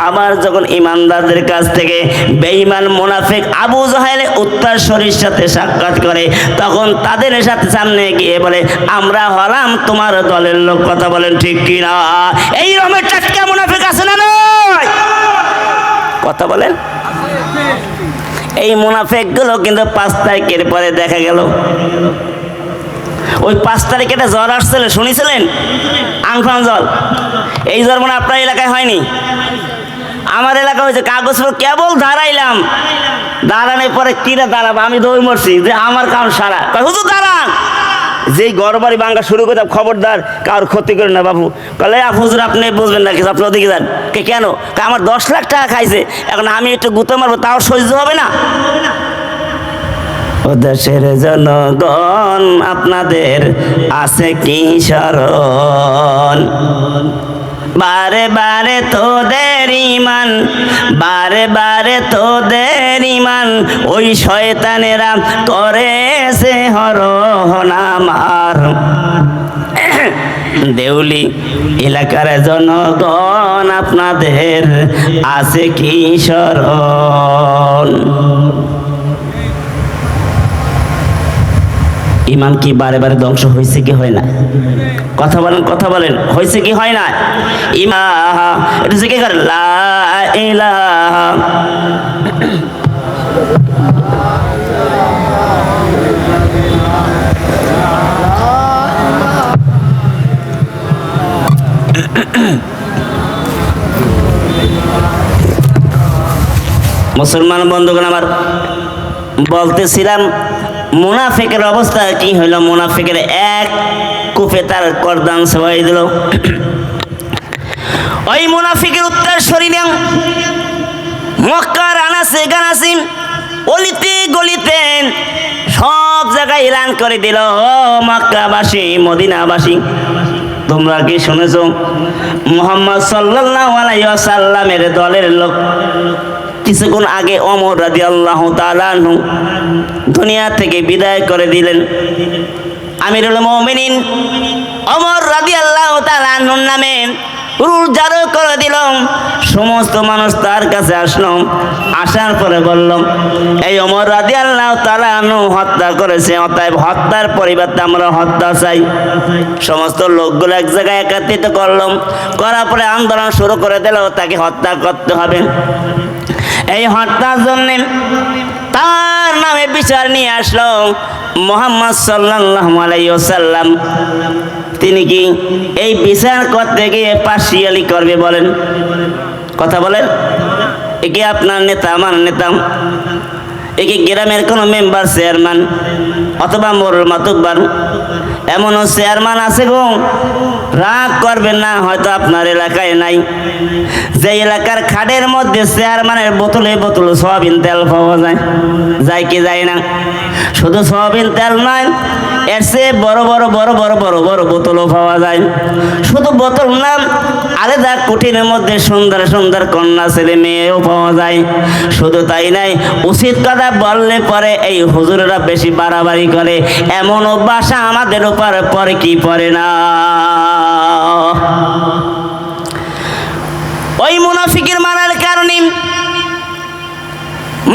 আবার যখন ঈমানদারদের কাছ থেকে বেঈমান মুনাফিক আবু জাহেল উত্তরসূরির সাথে সাক্ষাৎ করে, তখন তাদের সাথে সামনে গিয়ে বলে আমরা হলাম তোমার দলের লোক। কথা বলেন ঠিক কিনা? এই রকমের টাটকা মুনাফিক আছে না নয়? কথা বলেন। এই মুনাফিকগুলো কিন্তু 5 তারিখের পরে দেখা গেল, ওই 5 তারিখে একটা জ্বর আসছিল শুনেছিলেন, আমফান জ্বর। এই জ্বর মানে আপনার এলাকায় হয়নি, আমার এলাকা হয়েছে। কাগজ কেবল দাঁড়াইলাম, দাঁড়ানোর পরে কিরা দাঁড়াবো, আমি দৌড় মরছি যে আমার কারণ সারা হুজুর দাঁড়ান, যেই গড়বাড়ি ভাঙ্গা শুরু করে খবরদার কারোর ক্ষতি করে না বাবু। বলে হুজুর আপনি বুঝবেন না কিছু, আপনি ওদিকে যান। কেন? আমার 10 লাখ টাকা খাইছে, এখন আমি একটু গুঁতো মারবো তাও সহ্য হবে না। ও দেশের জনগণ আপনাদের আছে কি স্মরণ, বারে বারে তোদের ঈমান, বারে বারে তোদের ঈমান ওই শয়তানেরা করেছে হরণ আমার। দেউলি এলাকার জনগণ আপনাদের আছে কি স্মরণ। ঈমান কি বারে বারে ধ্বংস হয়েছে কি হয় না? কথা বলেন, কথা বলেন, হয়েছে কি হয় না? ইলাহা এটা জিকির করেন, লা ইলাহা। মুসলমান বন্ধুগণ আমার, বলতেছিলাম মুনাফিকের অবস্থা কি হইল। মুনাফিকের এক কুফে তার করদান সবাই দিল। ওই মুনাফিকের উত্তর শরীরে মক্কার আনাসে গানাসি অলিতে গলিতে সব জায়গায় এলান করে দিল, ও মক্কাবাসী মদিনাবাসী তোমরা কি শুনেছো মুহাম্মদ সাল্লাল্লাহু আলাইহি ওয়াসাল্লামের দলের লোক কিছুক্ষণ আগে ওমর রাদিয়াল্লাহু তাআলা আনহু দুনিয়া থেকে বিদায় করে দিলেন। আমিরুল মুমিনিন ওমর রাদিয়াল্লাহু তাআলা আনহুর নামে রুল জারি করে দিল। সমস্ত মানুষ তার কাছে আসলো, আসার পরে বলল এই ওমর রাদিয়াল্লাহু তাআলা আনহু হত্যা করেছে, অতএব হত্যার পরিবর্তে আমরা হত্যা চাই। সমস্ত লোকগুলো এক জায়গায় একত্রিত করলাম, করার পরে আন্দোলন শুরু করে দিল তাকে হত্যা করতে হবে। এই হত্যার জন্য তার নামে বিচার নিয়ে আসলো মুহাম্মদ সাল্লাল্লাহু আলাইহি ওয়াসাল্লাম। তিনি কি এই বিচার করতে গিয়ে পার্সিয়ালি করবে বলেন? কথা বলেন। একে আপনার নেতা, আমার নেতা, একে গ্রামের কোনো মেম্বার চেয়ারম্যান অথবা মোর মাতুব্বার, এমনও চেয়ারম্যান আছে গো, রাগ করবেন না, হয়তো আপনার এলাকায় নাই, যে এলাকার খাটের মধ্যে চেয়ারম্যানের বোতলে বোতলে সয়াবিন তেল পাওয়া যায়, যায় কি যায় না? শুধু সয়াবিন তেল নয়, এর চেয়ে বড় বড় বড় বড় বড় বড় বোতলও পাওয়া যায়। শুধু বোতল না, আলাদা কুটিরের মধ্যে সুন্দর সুন্দর কন্যা ছেলে মেয়েও পাওয়া যায়। শুধু তাই নাই, উচিত কথা বললে পরে এই হুজুরেরা বেশি বাড়াবাড়ি করে, এমনও বাসা আমাদের উপর পরে কি পড়ে না। ওই মুনাফিকের মারার কারণে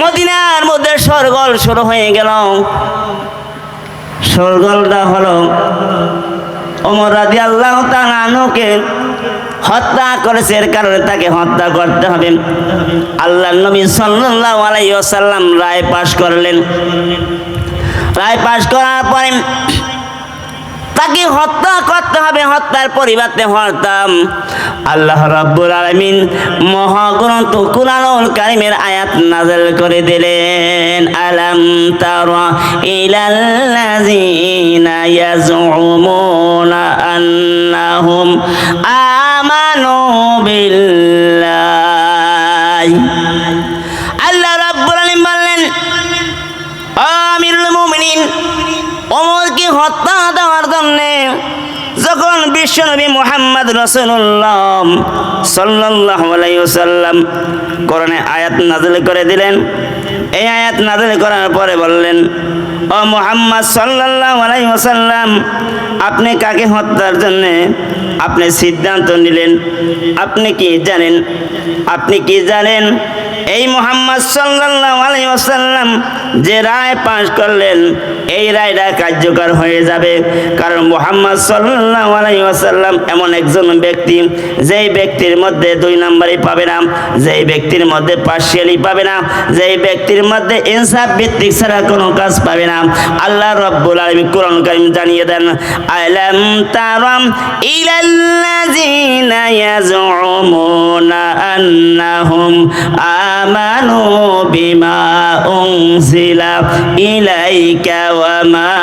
মদিনার মধ্যে সরগোল শুরু হয়ে গেল। সরগোলটা হলো ওমর রাদিয়াল্লাহু তাআলা আনহুকে হত্যা করেছে, এর কারণে তাকে হত্যা করতে হবে। আল্লাহর নবী সাল্লাল্লাহু আলাইহি ওয়াসাল্লাম রায় পাশ করলেন। রায় পাশ করার পরে তাকে হত্যা করতে হবে, হত্যার পরিবর্তে হরতাম। আল্লাহ রাব্বুল আলামিন মহাগ্রন্থ কুরআনুল কারীমের আয়াত নাযিল করে দিলেন, আলাম তারা ইলাল্লাযীনা ইয়াজউমুনা আন্নাহুম আমানু বিল্লাহি। আল্লাহ রাব্বুল আলামিন বললেন, আমিরুল মুমিনিন ওমরকে হত্যা দেওয়ার জন্যে যখন বিশ্বনবী মুহাম্মদ রাসূলুল্লাহ সাল্লাল্লাহু আলাইহি ওয়াসাল্লাম কোরআনে আয়াত নাযিল করে দিলেন, এই আয়াত নাযিল করার পরে বললেন, ও মুহাম্মদ সাল্লাল্লাহু আলাইহি ওয়াসাল্লাম, আপনি কাকে হত্যার জন্য আপনি সিদ্ধান্ত নিলেন? আপনি কি জানেন? আপনি কি জানেন এই মুহাম্মদ সাল্লাল্লাহু আলাইহি ওয়াসাল্লাম যে রায় পাশ করলেন, এই রায়টা কার্যকর হয়ে যাবে। কারণ মুহাম্মদ সাল্লাল্লাহু আলাইহি ওয়াসাল্লাম এমন একজন ব্যক্তি, যেই ব্যক্তির মধ্যে দুই নাম্বারই পাবে না, যেই ব্যক্তির মধ্যে পার্সিয়ালি পাবে না, যেই ব্যক্তির মধ্যে ইনসাফ ভিত্তিক ছাড়া কোনো কাজ পাবে না। আল্লাহ রাব্বুল আলামিন কোরআন কারীম জানিয়ে দেন, আলাম তারাম ইলাল্লাযীনা ইয়াজউমুনা আন্নাহুম আমানু বিমা উনজিলা ইলাইকা ওয়া মা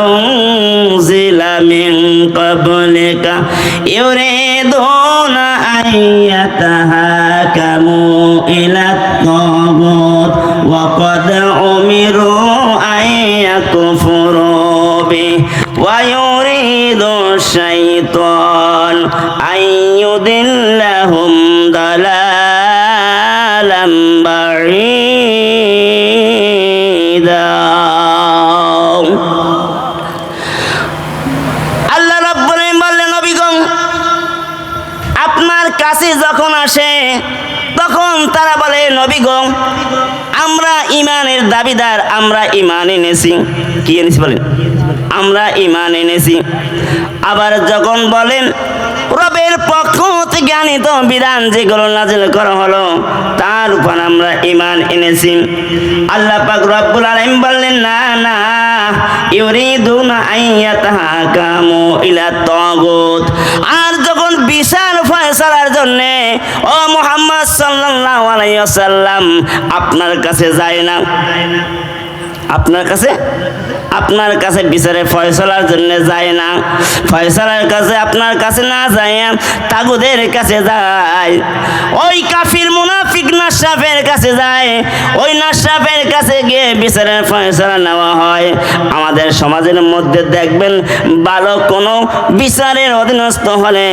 উনজিলা মিন ক্বাবলিকা ইউরিদুনা আন ইয়াতাহাকামু ইলাত তাগুত ওয়া ক্বাদ উমিরু আন ইয়াকফুরু বিহি ওয়া ইউরিদু শাইতান আন ইউদিল্লাহুম দালালাম বাঈদা। আল্লাহ রাব্বুল আলামিন বললেন, নবীগণ আপনার কাছে যখন আসে তখন তারা বলে, নবীগণ আমরা ঈমানের দাবিদার, আমরা ঈমান এনেছি। কি এনেছি বলেন? আমরা ঈমান এনেছি। আবার যখন বলেন রবের পক্ষ থেকে আনিত বিধান যেগুলো নাযিল করা হলো তার উপর আমরা ঈমান এনেছি, আল্লাহ পাক রব্বুল আলামিন বললেন, না না, ইউরিদুনা আন ইয়াতাহাকামু ইলা তাগুত। আর যখন বিচার ফয়সালার জন্য ও মুহাম্মদ সাল্লাল্লাহু আলাইহি ওয়াসাল্লাম আপনার কাছে যায় না, আপনার কাছে বিচারে ফয়সালার জন্য যায় না, ফয়সালার কাছে আপনার কাছে না যায়, তাগুদের কাছে যায়, ওই কাফির মুনাফিক নাশরাফের কাছে যায়। ওই নাশরাফের কাছে গিয়ে বিচারের ফয়সালা নেওয়া হয়। আমাদের সমাজের মধ্যে দেখবেন ভালো কোনো বিচারের অধীনস্থ হলে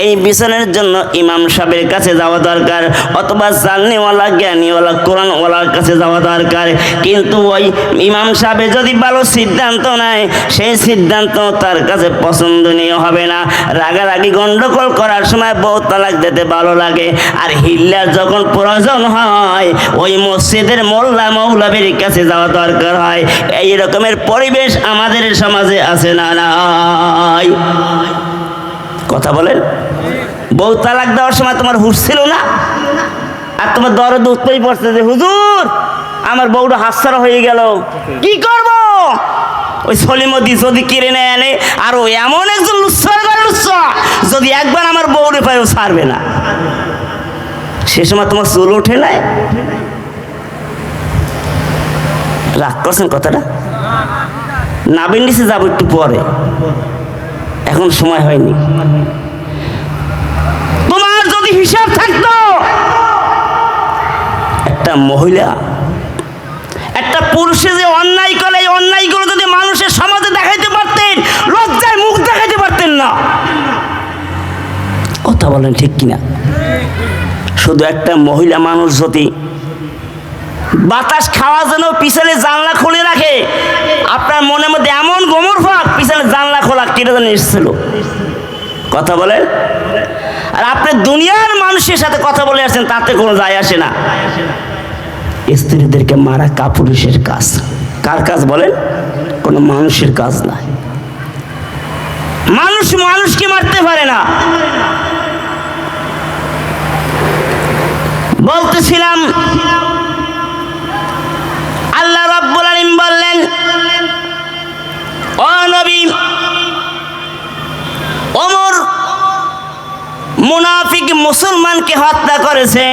এই বিচারের জন্য ইমাম সাহেবের কাছে যাওয়া দরকার, অথবা জাননিওয়ালা জ্ঞানীওয়ালা কোরআনওয়ালার কাছে যাওয়া দরকার। কিন্তু ওই ইমাম সাহেব যদি ভালো সিদ্ধান্ত নেয়, সেই সিদ্ধান্ত তার কাছে পছন্দনীয় হবে না। রাগারাগি গন্ডগোল করার সময় বউ তালাক দিতে ভালো লাগে, আর হিল্লার যখন প্রয়োজন হয় ওই মসজিদের মোল্লা মৌলবীর কাছে যাওয়া দরকার হয়। এই রকমের পরিবেশ আমাদের সমাজে আছে না নাই? কথা বলেন। বউ তালাক দেওয়ার সময় তোমার হুঁশ ছিল না, আর তোমার দরদ উঠতেই পড়ছে যে হুজুর আমার বউটা হাতছাড়া হয়ে গেল, কি করব? ওই সলিমদি যদি কিনে নেয় আনে, আর ও এমন একজন লুচ্ছার ঘরে লুচ্ছা, যদি একবার আমার বউরে পায় ও ছাড়বে না। সে সময় তোমার চুল ওঠে নাই? রাগ করছেন কথাটা? নাবির নিচে যাবো একটু পরে। এখন সময় হয়নি। তোমার যদি হিসাব থাকতো, একটা মহিলা একটা পুরুষে যে অন্যায় করে, এই অন্যায়গুলো যদি মানুষের সমাজে দেখাইতে পারতেন, লজ্জায় মুখ দেখাইতে পারতেন না। কথা বলেন ঠিক কিনা? শুধু একটা মহিলা মানুষ যদি বাতাস খাওয়ার জন্য পিছনে জানলা খুলে রাখে, আপনার মনের মধ্যে এমন গোমর ফাঁক, পিছনে জানলা খোলা কেটে যেন এসেছিল। কথা বলেন। আর আপনি দুনিয়ার মানুষের সাথে কথা বলে আসছেন, তাতে কোনো যায় আসে না। স্ত্রীদেরকে মারা কাপুরুষের কাজ। কার কাজ বলেন? কোনো মানুষের কাজ না। মানুষ মানুষকে মারতে পারে না। বলতেছিলাম, আল্লাহ রাব্বুল আলামিন বললেন, ও নবী, ওমর মুনাফিক মুসলমানকে হত্যা করেছে,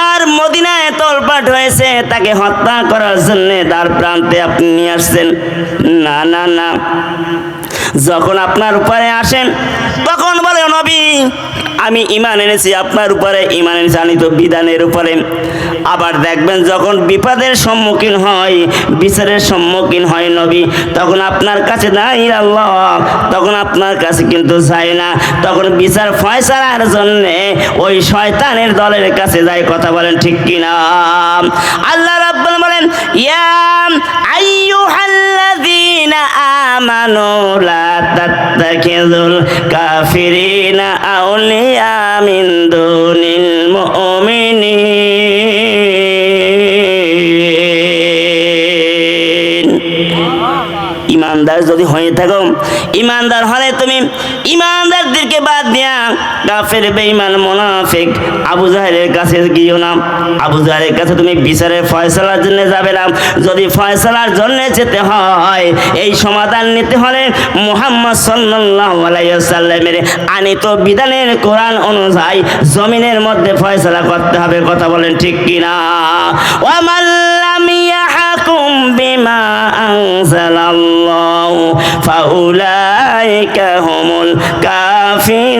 আর মদিনায় তোলপাট হয়েছে, তাকে হত্যা করার জন্য দ্বার প্রান্তে আপনি নিয়ে আসছেন। না না না, যখন আপনার উপরে আসেন তখন বলে, নবী আমি ঈমান এনেছি, আপনার উপরে ঈমান এনেছি, আমি তো বিধানের উপরে। আবার দেখবেন যখন বিপদের সম্মুখীন হয়, বিচারের সম্মুখীন হয় নবী, তখন আপনার কাছে নাই আল্লাহ, তখন আপনার কাছে কিন্তু যায় না, তখন বিচার ফয়সালার জন্য ওই শয়তানের দলের কাছে যায়। কথা বলেন ঠিক কিনা? আল্লাহ রাব্বুল বলেন, ইয়া আইয়ুহাল্লাযীনা আমানু লা তাত্তাখিযুল কাফিরিনা আউলিয়া মিন দুনিল মুমিনিন। ইমানদার যদি হয়ে থাকো, ইমানদার হলে তুমি ইমানদারদেরকে বাদ দিয়া কাফের বেঈমান মুনাফিক আবু জাহেলের কাছে গিয়েও না। আবু জাহেলের কাছে তুমি বিচারের ফয়সালার জন্য যাবে না। যদি ফয়সালার জন্য যেতে হয়, এই সমাধান নিতে হলে মুহাম্মদ সাল্লাল্লাহু আলাইহি ওয়াসাল্লামের আনিত বিধানের কোরআন অনুযায়ী জমিনের মধ্যে ফয়সালা করতে হবে। কথা বলেন ঠিক কিনা? ওয়া মান লাম ইয়াহকুম বিমা আনজালাল্লাহু ফাউলাইকা হুমুল কাফিরুন।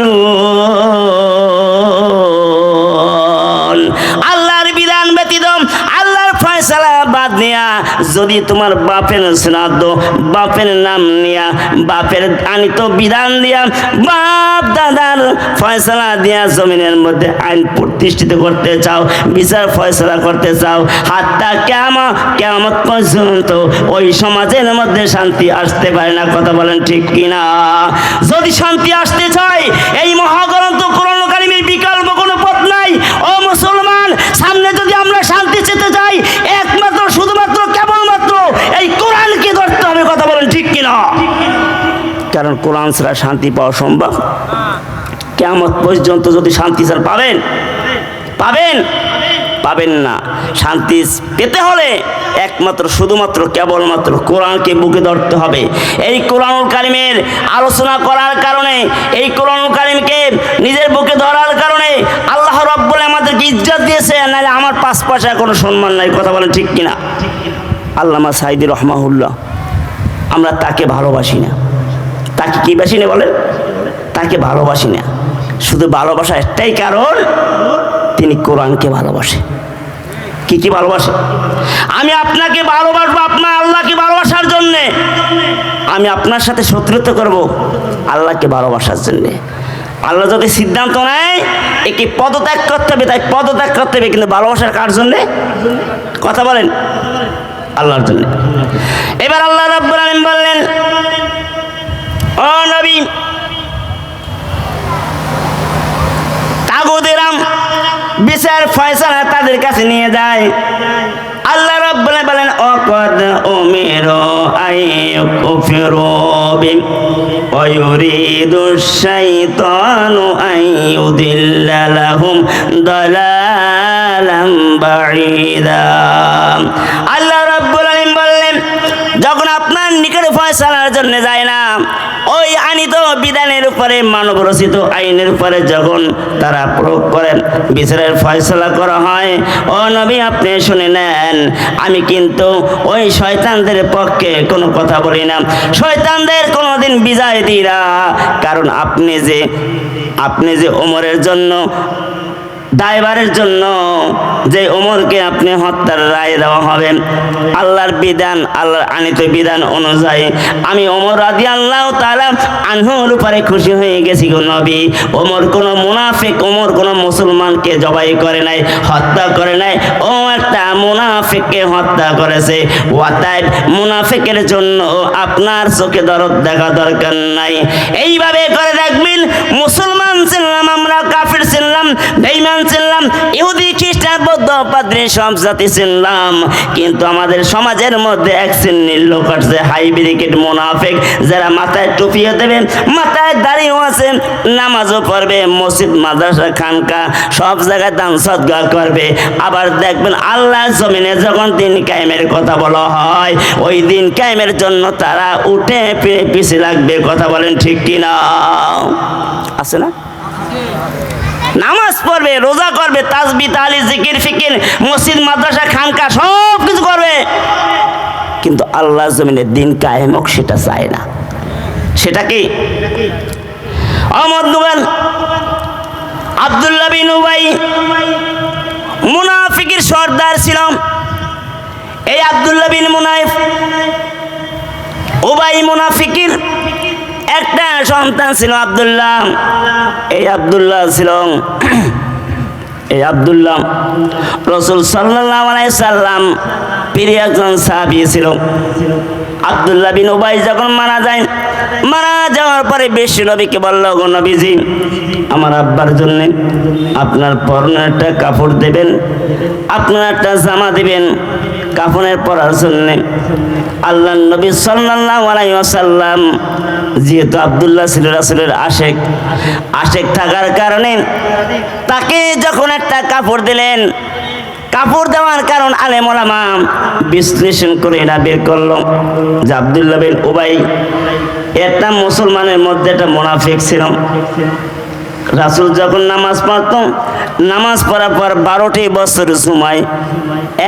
আল্লাহর বিধান ব্যতীত, আল্লাহর ফয়সালা বাদ নিয়া যদি তোমার বাপের শ্রাদ্ধ, বাপের নাম নিয়া, বাপের আনিত বিধান দিয়া, বাপ দাদার ফয়সালা দিয়া জমিনের মধ্যে আইন প্রতিষ্ঠিত করতে চাও, বিচার ফয়সালা করতে চাও, হাত্তা কিয়ামত পর্যন্ত ওই সমাজের মধ্যে শান্তি আসতে পারে না। কথা বলেন ঠিক কিনা? যদি শান্তি আসতে চায়, এই মহাগ্রন্থ কোরআন কারীমের বিকল্প কোনো পথ নাই। ও মুসলমান, সামনে যদি আমরা শান্তি চেতে যাই, একমাত্র শুধুমাত্র কেবলমাত্র এই কোরআনকে ধরতে হবে। কথা বলেন ঠিক কিনা? কারণ কোরআন ছাড়া শান্তি পাওয়া সম্ভব। কিয়ামত পর্যন্ত যদি শান্তি ছাড়া পাবেন পাবেন না। শান্তি পেতে হলে একমাত্র শুধুমাত্র কেবলমাত্র কোরআনকে বুকে ধরতে হবে। এই কোরআনুল কারীমের আলোচনা করার কারণে, এই কোরআনুল কারীমকে নিজের বুকে ধরার কারণে আল্লাহ রাব্বুল আমাদেরকে ইজ্জত দিয়েছে, নাহলে আমার 5 পয়সার কোনো সম্মান নাই। কথা বলেন ঠিক কিনা? আল্লামা সাঈদী রহমাহুল্লাহ, আমরা তাকে ভালোবাসি না। তাকে কি বাসি না বলেন? তাকে ভালোবাসি না। শুধু ভালোবাসা একটাই কারণ, তিনি কোরআনকে ভালোবাসে। কি ভালোবাসে? আমি আপনাকে ভালোবাসবো আপনার আল্লাহকে ভালোবাসার জন্যে। আমি আপনার সাথে শত্রুতা করব আল্লাহকে ভালোবাসার জন্যে। আল্লাহ যদি সিদ্ধান্ত নেয় একে পদত্যাগ করতে হবে, তাই পদত্যাগ করতে হবে। কিন্তু ভালোবাসার কার জন্যে? কথা বলেন, আল্লাহর জন্য। এবার আল্লাহ রাব্বুল আলামিন বললেন, ও নবী, তাগুদেরাম বিচার ফয়সালা তাদের কাছে নিয়ে যায়। আল্লাহ রাব্বুল আলামিন বলেন, ওয়াকাদ উমিরু আইয়ুকফিরু বি ওয়া ইউরিদু শাইতানু আইয়ুদিল্লা লাহুম দালালাম বাঈদা। আল্লাহ রাব্বুল আলামিন বললেন, যখন আপনার নিকটে ফয়সালার জন্য যায় না, ওই আনিত বিধানের উপরে মানব রচিত আইনের উপরে যখন তারা প্রয়োগ করেন, বিচারের ফয়সালা করা হয়, ও নবী আপনি শুনে নেন, আমি কিন্তু ওই শয়তানদের পক্ষে কোনো কথা বলি না, শয়তানদের কোনোদিন বিজয় দিই না। কারণ আপনি যে ওমরের জন্য দায়বারের জন্য যে ওমরকে আপনি হত্যার রায় দেওয়া হবে, আল্লাহর বিধান, আল্লাহর আনিত বিধান অনুযায়ী আমি ওমর রাদিয়াল্লাহু তাআলা আনহুর উপরে খুশি হয়ে গেছি গো নবী। ওমর কোনো মুনাফিক, ওমর কোনো মুসলমানকে জবাই করে নাই, হত্যা করে নাই, ও একটা মুনাফিককে হত্যা করেছে। অতএব মুনাফিকের জন্য আপনার চোখে দরদ দেখা দরকার নাই। এইভাবে করে দেখবেন, মুসলমান ছিলাম আমরা, কাফির ছিলাম, বেঈমান ছিলাম, ইহুদি খ্রিস্টান বৌদ্ধ পাদ্রী সব জাতি ছিলাম, কিন্তু আমাদের সমাজের মধ্যে এক শ্রেণীর লোক আছে হাইব্রিকেট মুনাফিক, যারা মাথায় টুপিও দেবে, মাথায় দাড়িও আছে, নামাজও পড়বে, মসজিদ মাদ্রাসা খানকা সব জায়গায় দান সদকা করবে। আবার দেখবেন আল্লাহর জমিনে যখন দিন কায়েমের কথা বলা হয়, ওই দিন কায়েমের জন্য তারা উঠে পিছিয়ে লাগবে। কথা বলেন ঠিক কিনা? আছে না? নামাজ পড়বে, রোজা করবে, তাসবিহ তাহলিল জিকির ফিকির মসজিদ মাদ্রাসা খানকা সব কিছু করবে, কিন্তু আল্লাহর জমিনে দিন কায়েম হোক সেটা চায় না। সেটা কি? আব্দুল্লাহ বিন উবাই মুনাফিকের সর্দার ছিল। এই আব্দুল্লাহ বিন উবাই মুনাফিকের একটা সন্তান ছিল আব্দুল্লাহ। এই আব্দুল্লাহ রাসূল সাল্লাল্লাহু আলাইহি সাল্লাম প্রিয় একজন সাহাবী ছিল। আব্দুল্লাহ বিন উবাই যখন মারা যাওয়ার পরে বিশ্ব নবীকে বলল, গো নবীজি, আমার আব্বার জন্য আপনার পরনের একটা কাপড় দেবেন, আপনার একটা জামা দিবেন কাফনের পরার জন্য। আল্লাহ নবী সাল্লাল্লাহু আলাইহি ওয়াসাল্লাম যেহেতু আব্দুল্লাহ ছিল রাসূলের আশেক থাকার কারণে তাকে যখন একটা কাপড় দিলেন, কাপড় দেওয়ার কারণ আলেম ওলামা বিশ্লেষণ করে এটা বের করলো যে আব্দুল্লাহ বিন উবাই একটা মুসলমানের মধ্যে একটা মুনাফিক ছিল। রাসূল যখন নামাজ পড়ত, নামাজ পড়ার পর 12টি বছর সময়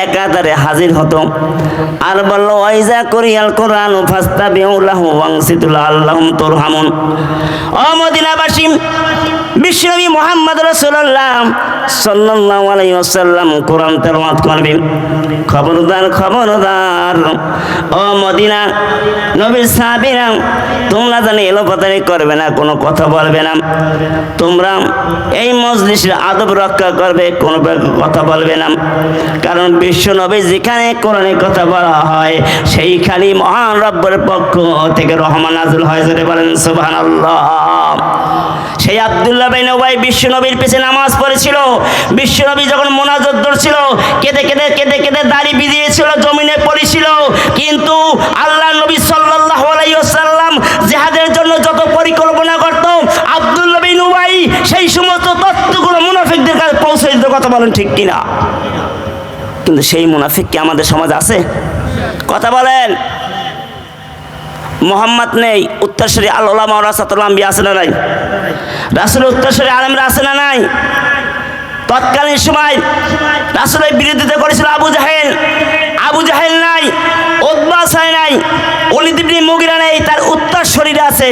একাধারে হাজির হতো আর বলল, ওয়াইজা করিয়াল কোরআন ফাস্তাবিউ লাহু ওয়ানসিতু লাআল্লাহুম তুরহামুন। ও মদিনাবাসী, বিশ্বনবী মুহাম্মদ রাসূলুল্লাহ সাল্লাল্লাহু আলাইহি ওয়াসাল্লাম কোরআন তেলাওয়াত করবেন। খবরদার ও মদিনা নবীর সাহাবীরা, তোমরা জানি এলোপাতাড়ি করবে না, কোনো কথা বলবে না, তোমরা এই মজলিসের আদব রক্ষা করবে, কোনো কথা বলবে না। কারণ বিশ্ব নবী যেখানে কোরআনে কথা বলা হয় সেইখানে মহান রব্বের পক্ষ থেকে রহমান নাযিল হয়। যদি বলেন সুবহানাল্লাহ। সেই আব্দুল্লাহ বিন উবাই বিশ্ব নবীর পিছে নামাজ পড়েছিল। বিশ্ব নবী যখন মোনাজাত ধরছিল, কেঁদে কেঁদে দাড়ি ভিজিয়েছিল, জমিনে পড়েছিল, কিন্তু আল্লাহ নবী সাল্লাল্লাহু আলাইহি ওয়াসাল্লাম জিহাদের জন্য যত পরিকল্পনা করত, আব্দুল্লাহ বিন উবাই সেই সমস্ত তথ্যগুলো মুনাফিকদের কাছে পৌঁছে দিত। কথা বলেন ঠিক কিনা? কিন্তু সেই মুনাফিক কি আমাদের সমাজ আছে? কথা বলেন। মোহাম্মদ নেই, উত্তরসূরি আল উলামা ওয়ারাসাতুল আম্বিয়া আছে না নাই? রাসূলের উত্তরসূরি আলেমরা আছে না নাই? তৎকালীন সময় রাসূলের বিরোধিতা করেছিল আবু জাহেল নাই, উতবা নাই, ওলীদ ইবনে মুগিরা নেই, তার উত্তরসূরিরা আছে।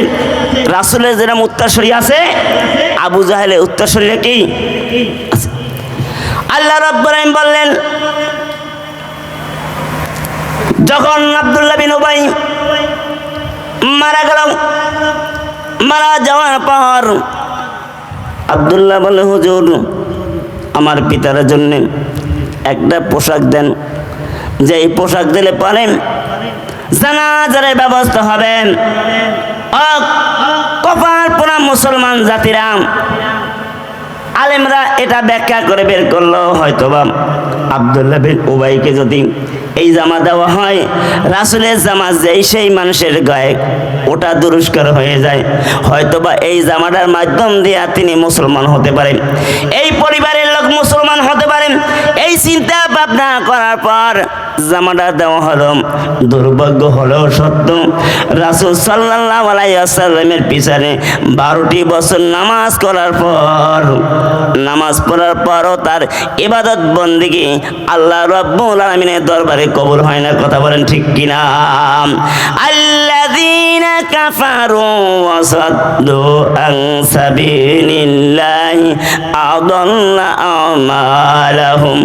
রাসূলের যেরকম উত্তরসূরি আছে, আবু জাহেলের উত্তরসূরিরা কি আছে? আল্লাহ রাব্বুল আলামিন বললেন, যখন আব্দুল্লাহ বিন উবাই মারা গেল, মারা যাওয়ার পর আব্দুল্লাহ বলে, হুজুর আমার পিতার জন্য একটা পোশাক দেন, যে এই পোশাক দিলে পারেন জানাজার ব্যবস্থা হবে। কপাল পোড়া মুসলমান জাতিরা, আলেমরা এটা ব্যাখ্যা করে বের করলো, হয়তোবা আব্দুল্লাহ বিন উবাইকে যদি এই জামা দেওয়া হয়, রাসূলের জামা যেই সেই মানুষের গায়ে ওটা দুরস্কার হয়ে যায়, হয়তোবা এই জামাটার মাধ্যম দিয়ে তিনি মুসলমান হতে পারেন, এই পরিবারের লোক মুসলমান হতে পারেন। এই চিন্তা ভাবনা করার পর জামাটা দেওয়া হলো। দুর্ভাগ্য হলেও সত্য, রাসূল সাল্লাল্লাহু আলাইহি ওয়াসাল্লামের পিছনে 12টি বছর নামাজ করার পর, নামাজ পড়ার পরও তার ইবাদত বন্দেগী আল্লাহ রাব্বুল আলামিনের দরবারে কবুল হয় না। কথা বলেন ঠিক কিনা? আল্লাযীনা কাফারু ওয়া সাদ্দু আন সাবিলিল্লাহি আদাল্লা আমালাহুম।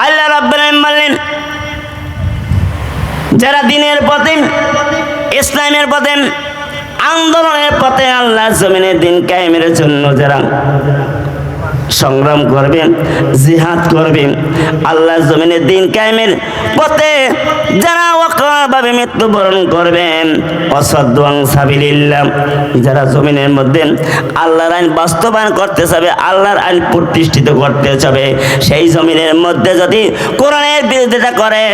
আল্লাহ রাব্বুল আলামিন বলেন, যারা দিনের পথে, ইসলামের পথে, আন্দোলনের পথে আল্লাহর জমিনে দিন কায়েমের জন্য যারা সংগ্রাম করবেন, জিহাদ করবেন, আল্লাহর জমিনে দিন কায়েমের পথে যারা ওয়াকাভাবে মৃত্যুবরণ করবেন, অসাদ্দু আন সাবিলিল্লাহ, যারা জমিনের মধ্যে আল্লাহর আইন বাস্তবায়ন করতে চাবে, আল্লাহর আইন প্রতিষ্ঠিত করতে চাবে, সেই জমিনের মধ্যে যদি কোরআনের বিরোধিতা করে,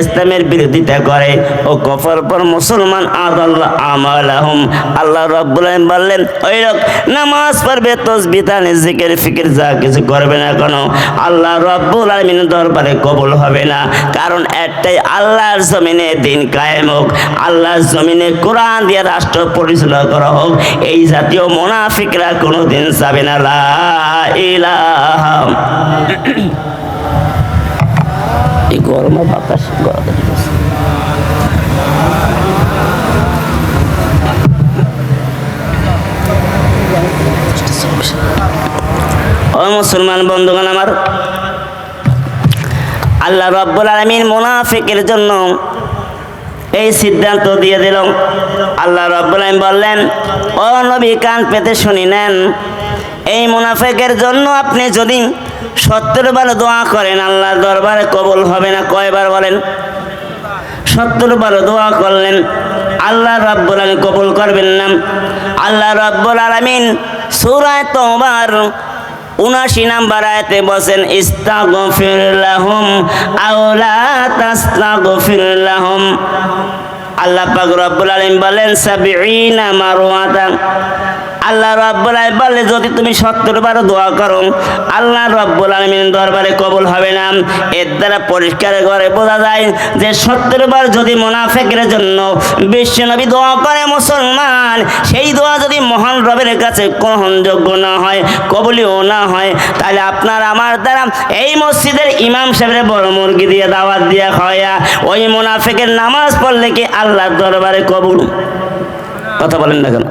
ইসলামের বিরোধিতা করে, ও কফার পর মুসলমান আদাল্লা আমালাহুম। আল্লাহ রাব্বুল আলামিন বললেন, ওই লোক নামাজ পড়বে, তাসবিহ তাহলিল জিকির ফিকির যা কিছু করবে না কেন, আল্লাহ রাব্বুল আলামিনের দরবারে কবুল হবে না। কারণ একটাই, আল্লাহর জমিনে দিন কায়েম হোক, আল্লাহর জমিনে কোরআন দিয়ে রাষ্ট্র পরিচালনা করা হোক, এই জাতীয় মুনাফিকরা কোনোদিন যাবে না। লা ইলাহা। এই গরমে বাতাস গরম। ও মুসলমান বন্ধুগণ আমার, আল্লাহ রাব্বুল আলামিন মুনাফিকের জন্য এই সিদ্ধান্ত দিয়ে দিল। আল্লাহ রাব্বুল আলামিন বললেন, ও নবী কান পেতে শুনি নেন, এই মুনাফিকের জন্য আপনি যদি 70 বার দোয়া করেন, আল্লাহর দরবারে কবুল হবে না। কয়বার বলেন? 70 বার দোয়া করলেন, আল্লাহ রাব্বুল আলামিন কবুল করবেন না। আল্লাহ রাব্বুল আলামিন সূরা তাওবার 79 নম্বর আয়াতে বলেন, ইস্তাগফির লাহুম আও লা তাস্তাগফির লাহুম। আল্লাহ পাক রব্বুল আলামিন বলেন 70 মারওয়াতান। আল্লাহ রাব্বুল আলামিন বলে, যদি তুমি 70 বার দোয়া করো, আল্লাহ রাব্বুল আলামিনের দরবারে কবুল হবে না। এর দ্বারা পরিষ্কার করে বোঝা যায় যে 70 বার যদি মুনাফিকের জন্য বিশ্বনবী দোয়া করে মুসলমান, সেই দোয়া যদি মহান রবের কাছে গ্রহণযোগ্য না হয়, কবুলিও না হয়, তাহলে আপনার আমার দ্বারা এই মসজিদের ইমাম সাহেবের বড় মুরগি দিয়ে দাওয়াত দিয়ে খাওয়া ওই মুনাফিকের নামাজ পড়লে কি আল্লাহর দরবারে কবুল? কথা বলেন না কেন?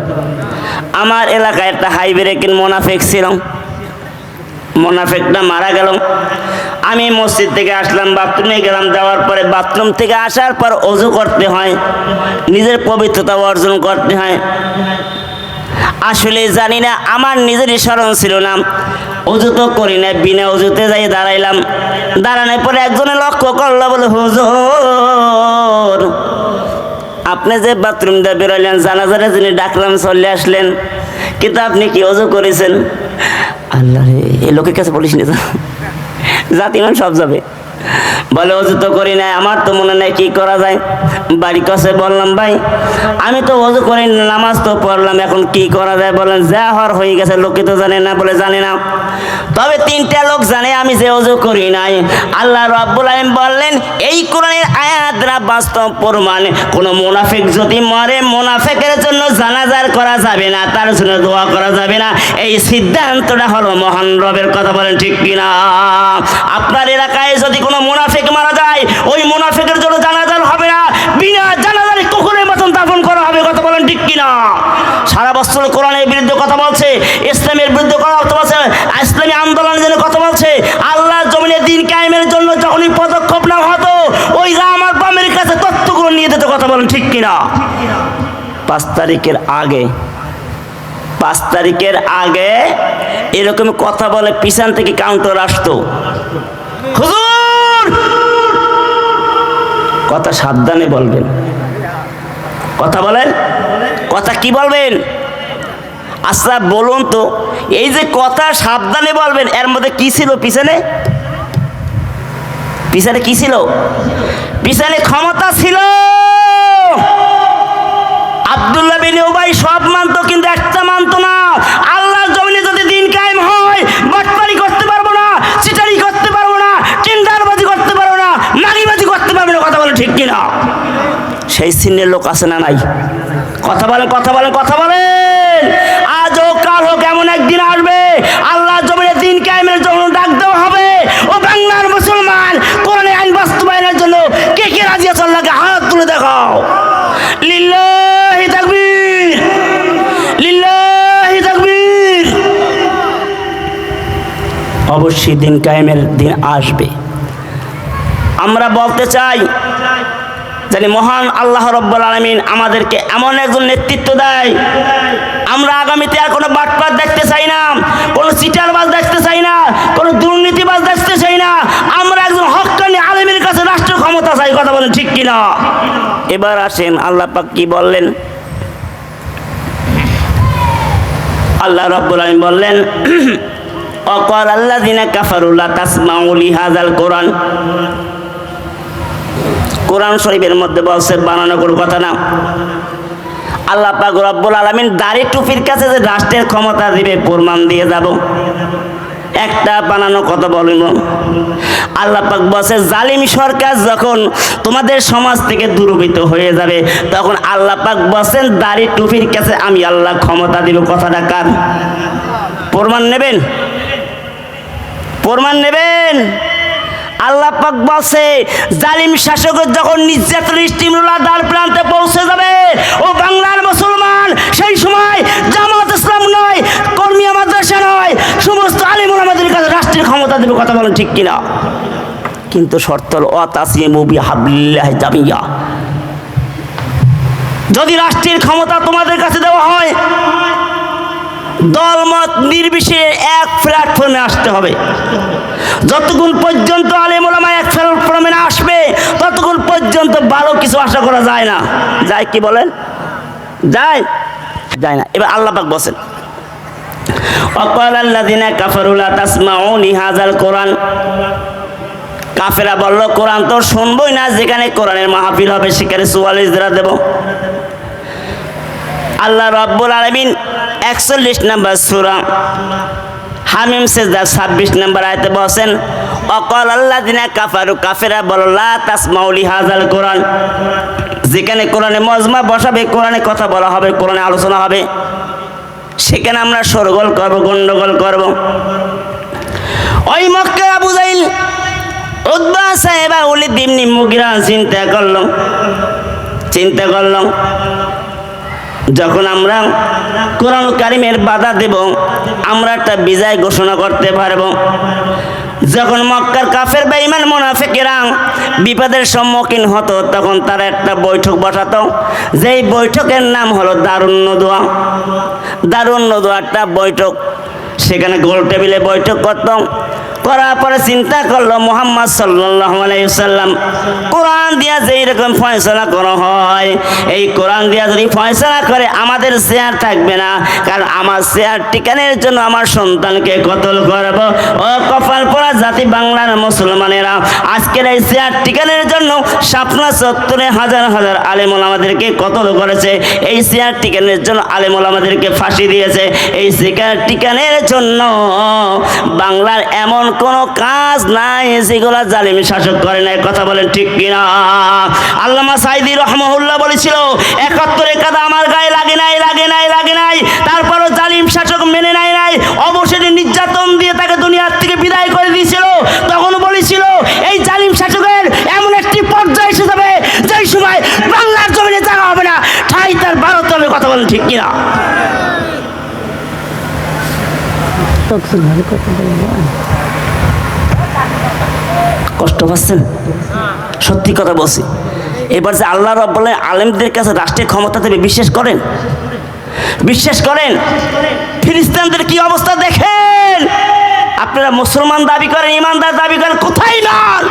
আমার এলাকায় একটা হাই ব্রেকিং মুনাফিক ছিল, মুনাফিকটা মারা গেল। আমি মসজিদ থেকে আসলাম, বাথরুমে গেলাম, যাওয়ার পরে বাথরুম থেকে আসার পর ওযু করতে হয়, নিজের পবিত্রতা অর্জন করতে হয়। আসলে জানি না, আমার নিজেরই স্মরণ ছিল না, ওযু তো করি না, বিনা ওযুতে যাই দাঁড়াইলাম। দাঁড়ানোর পরে একজনে লক্ষ্য করলো, বলে, হুজুর আপনি যে বাথরুম দিয়ে বেরোলেন, জানাজারে যিনি ডাকলাম চলে আসলেন, কিন্তু আপনি কি ওযু করেছেন? আল্লাহ রে, এই লোকের কাছে বলিস না, জাতিমান সব যাবে। বলে, ওযু তো করি নাই, আমার তো মনে নাই কি করা যায়। বাড়ির কাছে বললাম, ভাই আমি তো ওযু করি, নামাজ তো পড়লাম, এখন কি করা যায় বলেন? যা হওয়ার হয়ে গেছে, লোকে তো জানে না। বলে, জানে না, তবে 3টা লোক জানে আমি যে ওযু করি নাই। আল্লাহ রাব্বুল আলামিন বললেন, এই কোরআনের আয়াতরা বাস্তব প্রমাণ। কোন মুনাফিক যদি মরে, মুনাফিকের জন্য জানাজার করা যাবে না, তার জন্য দোয়া করা যাবে না। এই সিদ্ধান্তটা হলো মহান রবের। কথা বলেন ঠিক কিনা? আপনার এলাকায় যদি কোনো মুনাফিক মারা যায়, ওই মুনাফিকের জন্য জানাজার হবে না, বিনা জানাজারে কুকুরের মতন দাফন করা হবে। কথা বলেন ঠিক কিনা? সারা বছর কোরআনের বিরুদ্ধে কথা বলছে, ইসলামের বিরুদ্ধে কথা বলছে, ইসলামী আন্দোলনের জন্য কথা বলছে, আল্লাহর জমিনে দিন কায়েমের জন্য যখনই পদক্ষেপ না হতো, ওই আমার বামের কাছে তথ্যগুলো নিয়ে দিতে। কথা বলেন ঠিক কিনা? 5 তারিখের আগে, 5 তারিখের আগে এরকম কথা বলে পিছন থেকে কাউন্টার আসতো, হুজুর কথা সাবধানে বলবেন। কথা বলেন, কথা কি বলবেন? আচ্ছা বলুন তো, এই যে কথা সাবধানে বলবেন, এর মধ্যে কি ছিল পিছনে? পিছনে কি ছিল? পিছনে ক্ষমতা ছিল। আব্দুল্লাহ বিন উবাই সব মানতো, কিন্তু একটা মানতো না। আল্লাহর জমিনে যদি দিন কায়েম হয়, বাটপারি করতে পারবো না, চিটারি করতে পারবো না, টেন্ডারবাজি করতে পারবো না, সেই চিহ্নের লোক আছে না নাই? কথা বলেন, কথা বলেন, কথা বলেন। আজ হোক কাল হোক এমন একদিন আসবে আল্লাহ জমিনে দিন কায়েমের জন্য ডাক দেওয়া হবে। ও বাংলার মুসলমান, কোরআনের আইন বাস্তবায়নের জন্য কে কে রাজি আছে আল্লাহকে হাত তুলে দেখাও। লিল্লাহি তাকবীর, লিল্লাহি তাকবীর। অবশ্যই দিন কায়েমের দিন আসবে। আমরা বলতে চাই জানি মহান আল্লাহ রব্বুল আলামিন আমাদেরকে এমন একজন নেতৃত্ব দেয়, আমরা আগামীতে আর কোনো বাটপাত দেখতে চাই না, কোনো চিটারবাজ দেখতে চাই না, কোনো দুর্নীতিবাজ দেখতে চাই না। আমরা একজন হক্কানি আলেমের কাছে রাষ্ট্র ক্ষমতা চাই। কথা বলেন ঠিক কিনা? এবার আসেন আল্লাহ পাক কি বললেন। আল্লাহ রব্বুল আলামিন বললেন ওয়াকাল আল্লাযিনা কাফারু লা তাসমাউ লিহাযাল কোরআন। কোরআন শরীফের মধ্যে বলছে বানানো কোনো কথা না। আল্লাহ পাক রব্বুল আলামিন দাড়ি টুপির কাছে যে রাষ্ট্রের ক্ষমতা দিবে প্রমাণ দিয়ে যাব। একটা বানানো কথা বলিব। আল্লাহ পাক বলছে জালিম সরকার যখন তোমাদের সমাজ থেকে দূরীভূত হয়ে যাবে তখন আল্লাহ পাক বলছেন দাড়ি টুপির কাছে আমি আল্লাহ ক্ষমতা দিব। কথাটা কার? প্রমাণ নেবেন? প্রমাণ নেবেন? আল্লাহ পাক বলছে জালিম শাসকের যখন নির্যাতন স্টিমুলা দ্বার প্রান্তে পৌঁছে যাবে ও বাংলার মুসলমান, সেই সময় জামাত ইসলাম নয়, কর্মী মাদ্রাসা নয়, সমস্ত আলেম ওলামাদের কাছে রাষ্ট্রের ক্ষমতা দেবে। কথা বলেন ঠিক কিনা? কিন্তু শর্ত হল ওয়াতাসিমু বিহাবলিল্লাহি জামিয়া। যদি রাষ্ট্রের ক্ষমতা তোমাদের কাছে দেওয়া হয় দলমত নির্বিশেষে এক প্ল্যাটফর্মে আসতে হবে। যতক্ষণ পর্যন্ত আলেম ওলামা এক প্ল্যাটফর্মে না আসবে ততক্ষণ পর্যন্ত ভালো কিছু আশা করা যায় না। যায় কি বলেন? যায়? যায় না। এবার আল্লাহ পাক বলেন ওয়াকাল আল্লাযিনা কাফারু লা তাসমাউ লিহাযাল কোরআন। কাফেরা বলল কোরআন তো শুনবই না, যেখানে কোরআনের মাহফিল হবে সেখানে ৪৪ দ্বারা দেব। আল্লাহ রাব্বুল আলামিন ৪১ নম্বর সূরা হামিম সেজদা ২৬ নম্বর আয়াতে বলেন ওয়াকাল আল্লাযিনা কাফারু, কাফেরা বলল লা তাসমাউ লিহাযাল কোরআন। যেখানে কোরআনে মজমা বসাবে, কোরআনে কথা বলা হবে, কোরআনে আলোচনা হবে, সেখানে আমরা শোরগোল করব, গন্ডগোল করব। ওই মক্কা আবু জাইল উতবা সাহেবা ওয়ালিদ ইবনে মুগিরা চিন্তা করলাম যখন আমরা কোরআন কারিমের বাধা দেব আমরা একটা বিজয় ঘোষণা করতে পারব। যখন মক্কার কাফের বেঈমান মুনাফিকেরা বিপদের সম্মুখীন হতো তখন তারা একটা বৈঠক বসাতো, যেই বৈঠকের নাম হলো দারুন নদওয়া। দারুন নদওয়া একটা বৈঠক, সেখানে গোল টেবিলে বৈঠক করতাম। করার পরে চিন্তা করলো মুহাম্মদ সাল্লাল্লাহু আলাইহি ওয়াসাল্লাম কোরআন দিয়া যেই রকম ফয়সালা করা হয়, এই কোরআন দিয়া যদি ফয়সালা করে আমাদের শেয়ার থাকবে না, কারণ আমার শেয়ার টিকানোর জন্য আমার সন্তানকে কতল করব। ও কপাল পোড়া জাতি বাংলার মুসলমানেরা, আজকের এই শেয়ার টিকানোর জন্য শাপলা চত্বরে হাজার হাজার আলেম ওলামাদেরকে কতল করেছে, এই শেয়ার টিকানোর জন্য আলেম ওলামাদেরকে ফাঁসি দিয়েছে। এই শেয়ার টিকানোর জন্য বাংলার এমন কোনো কাজ নাই যেগুলো জালিম শাসক করে নাই। কথা বলেন ঠিক কিনা? আল্লামা সাইদি রহমাহুল্লাহ বলেছিল ৭১ কাদা আমার গায়ে লাগে নাই, তারপরও জালিম শাসক মেনে নাই, অবশেষে নির্যাতন দিয়ে তাকে দুনিয়ার থেকে বিদায় করে দিয়েছিল। তখন বলেছিল এই জালিম শাসকের এমন একটি পর্যায়ে এসে যাবে যেই সময় বাংলার জমিনে জায়গা হবে না, ঠাই তার ভারত হবে। কথা বলেন ঠিক কিনা? কষ্ট পাচ্ছেন? সত্যি কথা বলছি। এবার যে আল্লাহ রাব্বুল আলামিন আলেমদের কাছে রাষ্ট্রের ক্ষমতা দেবে বিশ্বাস করেন? বিশ্বাস করেন? ফিলিস্তিনদের কি অবস্থা দেখেন। আপনারা মুসলমান দাবি করেন, ইমানদার দাবি করেন, কোথায় নন?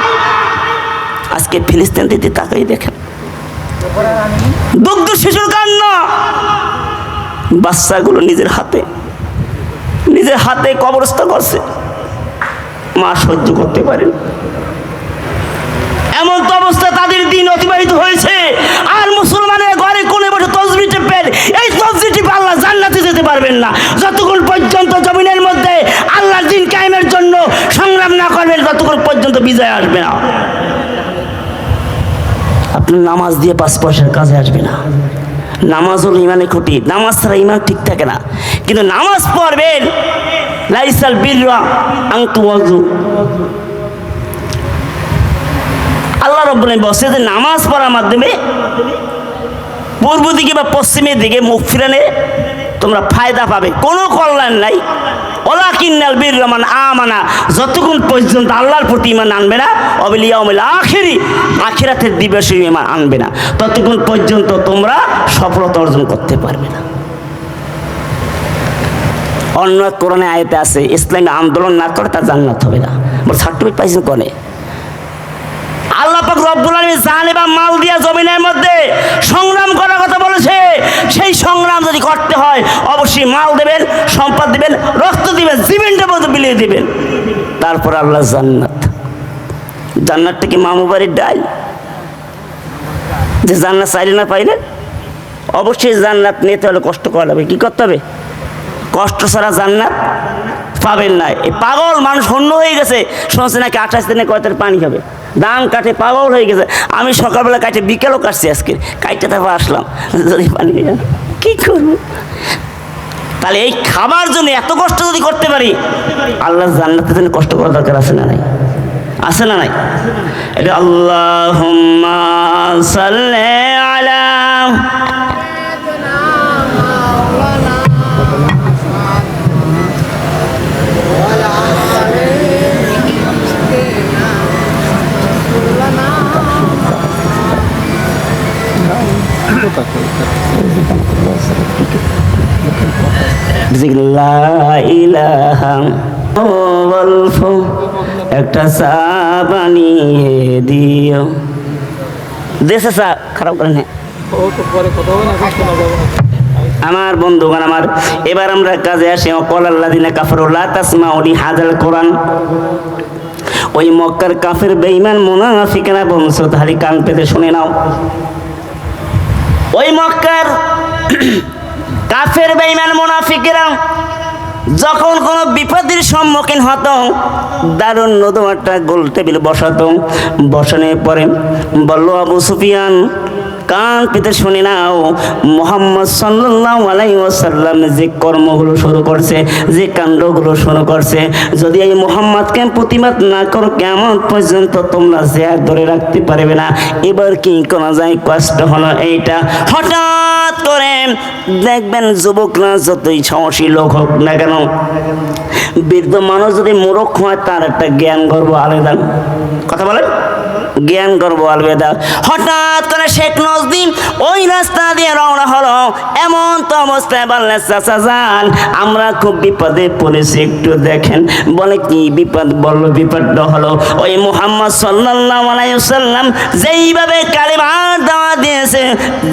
আজকে ফিলিস্তিনদের দিকে তাকাই দেখেন, দুগ্ধ শিশুর কান্না, বাচ্চাগুলো নিজের হাতে কবরস্থ করছে, মা সহ্য করতে পারেন। এমন তো অবস্থা তাদের দিন অতিবাহিত হয়েছে। আর মুসলমানের ঘরে কোণে বসে তসবিহ টেপেন, এই তসবিহ টেপে আল্লাহ জান্নাতে যেতে পারবেন না। যতক্ষণ পর্যন্ত জমিনের মধ্যে আল্লাহর দ্বীন কায়েমের জন্য সংগ্রাম না করবেন ততক্ষণ পর্যন্ত বিজয় আসবে না। আপনার নামাজ দিয়ে 5 পয়সার কাজে আসবে না। নামাজ হলো ইমানের খুঁটি, নামাজ ছাড়া ইমান ঠিক থাকে না। কিন্তু নামাজ পড়বেন, লাইসাল বিররা আন তুওয়াজ্জু, আল্লাহ রাব্বুল আলামিন বলছে যে নামাজ পড়ার মাধ্যমে পূর্ব দিকে বা পশ্চিমের দিকে মুখ ফিরানে তোমরা ফায়দা পাবে, কোনো কল্যাণ নাই। ওয়ালাকিন্নাল বিররা মান আমানা, যতক্ষণ পর্যন্ত আল্লাহর প্রতি ঈমান আনবে না, ওয়াবিল ইয়াউমিল আখিরি, আখিরাতের দিবসে ঈমান আনবে না, ততক্ষণ পর্যন্ত তোমরা সফলতা অর্জন করতে পারবে না। অন্য কোরআনে আয়াতে আছে ইসলামী আন্দোলন না করে তার জান্নাত হবে না। সার্টিফিকেট পাইছেন কোনে? আল্লাহ পাক রব্বুল আলামিন জান এবং মাল দিয়া জমিনের মধ্যে সংগ্রাম করার কথা বলেছে। সেই সংগ্রাম যদি করতে হয় অবশ্যই মাল দেবেন, সম্পদ দেবেন, রক্ত দিবেন, জীবনটা মধ্যে বিলিয়ে দিবেন, তারপর আল্লাহ জান্নাত। জান্নাতটা কি মামু বাড়ির ডাল যে জান্নাত চাইলে না পাইলে? অবশ্যই জান্নাত নিতে হলে কষ্ট করা লাগবে। কি করতে হবে? কষ্ট ছাড়া জান্নাত পাবেন না। এই পাগল মানুষ হন্য হয়ে গেছে, শুনছে নাকি 28 দিনে কয়টার পানি হবে, দাম কাটে পাগল হয়ে গেছে। আমি সকালবেলা কাটে বিকেলও কাটছি, আজকে কাটতে তারপর আসলাম, যদি পানি কি করবো? তাহলে এই খাবার জন্য এত কষ্ট যদি করতে পারি, আল্লাহ জান্নাতের জন্য কষ্ট করার দরকার আছে না নাই? আছে না নাই? এটা আল্লাহুম্মা সাল্লি আলা একটা চা বানিয়ে দিও। দেশে চা খারাপ করে না আমার বন্ধুগণ আমার। এবার আমরা কাজে আসি। ওয়াকালাল্লাযিনা কাফারু লা তাসমাউ লিহাযাল কোরআন, ওই মক্কার কাফের বেঈমান মুনাফিকরা বলছে তাহলে কান পেতে শুনে নাও। ওই মক্কার কাফের বেঈমান মুনাফিকরা যখন কোনো বিপদের সম্মুখীন হতো, দারুণ নতুন একটা গোল টেবিল বসাতো, বসানোর পরে বলল আবু সুফিয়ান কান পেতে শুনে নাও, মুহাম্মদ সাল্লাল্লাহু আলাইহি ওয়াসাল্লাম যে কর্মগুলো শুরু করছে, যে কাণ্ডগুলো শুরু করছে, যদি এই মুহাম্মদকে প্রতিবাদ না করো কিয়ামত পর্যন্ত তোমরা জিয়াদ ধরে রাখতে পারবে না। এবার কি করা যায়? কষ্ট হলো এইটা, হঠাৎ করে দেখবেন যুবকরা যতই সাহসী লোক হোক না কেন, বৃদ্ধ মানুষ যদি মূর্খ হয় তার একটা জ্ঞান গর্ব আলাদা। কথা বলেন, জ্ঞান গর্ব আলবেদা। হঠাৎ করে শেখ নজদিম ওই রাস্তা দিয়ে রওনা হলো। এমন তো অবস্থায় বললেন চাচা যান আমরা খুব বিপদে পড়েছি, একটু দেখেন। বলে কি বিপদ? বললো বিপদটা হলো ওই মুহাম্মদ সাল্লাল্লাহু আলাইহি ওয়াসাল্লাম যেইভাবে কালিমার দাওয়াত দিয়েছে,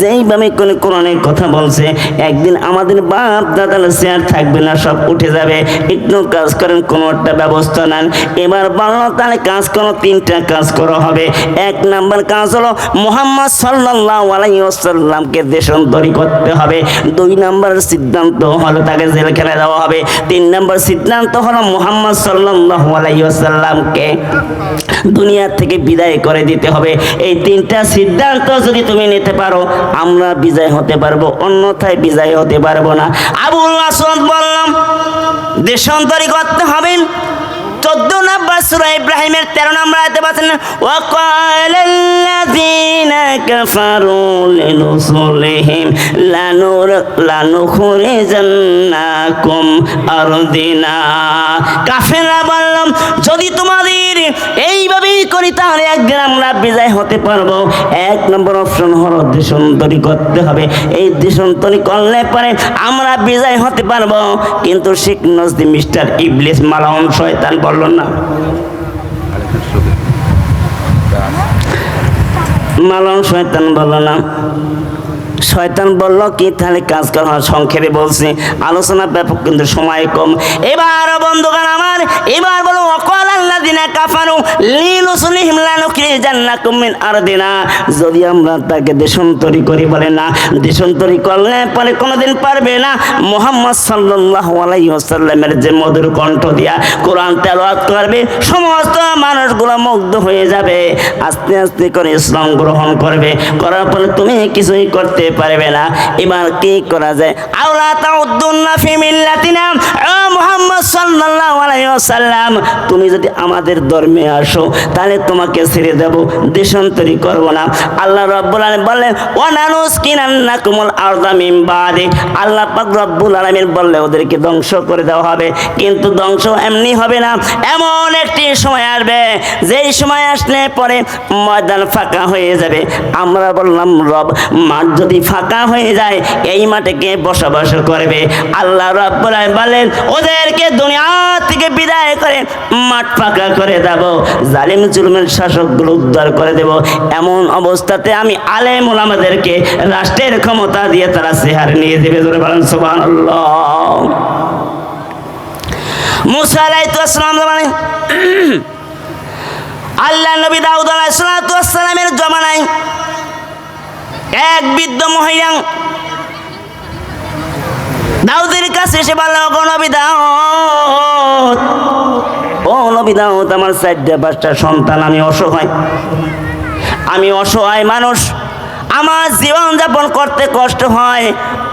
যেইভাবে কোন কোরআনের কথা বলছে, একদিন আমাদের বাপ দাদার চেয়ার থাকবে না, সব উঠে যাবে। একটু কাজ করেন, কোনো একটা ব্যবস্থা নেন। এবার বললো তাহলে কাজ করো, 3টা কাজ করা হবে। 1 নাম্বার কাজ হলো মুহাম্মদ সাল্লাল্লাহু আলাইহি ওয়াসাল্লামকে দেশান্তরী করতে হবে। 2 নাম্বার সিদ্ধান্ত হলো তাকে জেলখানায় দেওয়া হবে। 3 নাম্বার সিদ্ধান্ত হলো মুহাম্মদ সাল্লাল্লাহু আলাইহি ওয়াসাল্লামকে দুনিয়া থেকে বিদায় করে দিতে হবে। এই 3টা সিদ্ধান্ত যদি তুমি নিতে পারো আমরা বিজয় হতে পারবো, অন্যথায় বিজয় হতে পারবো না। আবুল আসওয়াদ বললাম দেশান্তরী করতে হবে। 14 নম্বর সূরা ইব্রাহিমের 13 নম্বর আয়াতে বলেন ওয়াকালাল্লাযীনা কাফারু লিরুসুলিহিম লানুখরিজান্নাকুম আরদিনা। কাফেররা বললাম যদি তোমাদের এইভাবেই করি তাহলে একদিন আমরা বিজয় হতে পারবো। 1 নম্বর অপশন হলো দেশান্তরী করতে হবে। এই দেশান্তরী করলে পরে আমরা বিজয় হতে পারবো। কিন্তু শেখ নজদি মিস্টার ইবলিস মালাউন শয়তান বলল না, মালাউন শয়তান বলল না শয়তান বলল কি তাহলে কাজ করা হয়, সংক্ষেপে বলছি, আলোচনা ব্যাপক কিন্তু সময় কম। এবার বন্ধুগণ আমার, এবার বলো ওয়াকাল আল্লাযিনা কাফারু লিরুসুলিহিম লানুখরিজান্নাকুম মিন আরদিনা, যদি আমরা তাকে দেশান্তরী করি, বলে না, দেশান্তরী করলে পরে কোনোদিন পারবে না। মুহাম্মদ সাল্লাল্লাহু আলাইহি ওয়াসাল্লামের যে মধুর কণ্ঠ দিয়া কোরআন তেলাওয়াত করবে, সমস্ত মানুষগুলো মুগ্ধ হয়ে যাবে, আস্তে আস্তে করে ইসলাম গ্রহণ করবে, করার পরে তুমি কিছুই করতে পারবে না। এবার কি করা যায়? আওলা তাউদ্দুন্না ফি মিল্লাতিনা, ও মুহাম্মদ সাল্লাল্লাহু আলাইহি ওয়াসাল্লাম, তুমি যদি আমাদের ধর্মে আসো তাহলে তোমাকে ছেড়ে দেব, দেশান্তরী করব না। আল্লাহ রাব্বুল আলামিন বললেন ওয়া নানুসকিনান্নাকুমুল আরদা মিন বাদি, আল্লাহ পাক রব্বুল আলামিন বললে ওদেরকে ধ্বংস করে দেওয়া হবে, কিন্তু ধ্বংস এমনি হবে না, এমন একটি সময় আসবে যেই সময় আসলে পরে ময়দান ফাঁকা হয়ে যাবে। আমরা বললাম রব, মাঠ যদি ফাঁকা হয়ে যায় এই মাঠে কে বসবাস করবে? আল্লাহ রাব্বুল আলামিন বলেন ওদেরকে দুনিয়া থেকে বিদায় করে মাঠ ফাঁকা করে দেব, জালিম জুলুমের শাসকগুলো উদ্ধার করে দেব। এমন অবস্থাতে আমি আলেম ওলামাদেরকে রাষ্ট্রের ক্ষমতা দিয়ে তারা চেহার নিয়ে দেবে। ধরে বলেন সুবহানাল্লাহ। মুসা আলাইহিস সালাম জামানায়, আল্লাহ নবী দাউদ আলাইহিস সালামের জামানায় এক বৃদ্ধ মহিলা দাউদের কাছে এসে বলল, ও নবী দাউদ, ও নবী দাউদ, আমার 4-5টা সন্তান, আমি অসহায় মানুষ, আমার জীবন যাপন করতে কষ্ট হয়।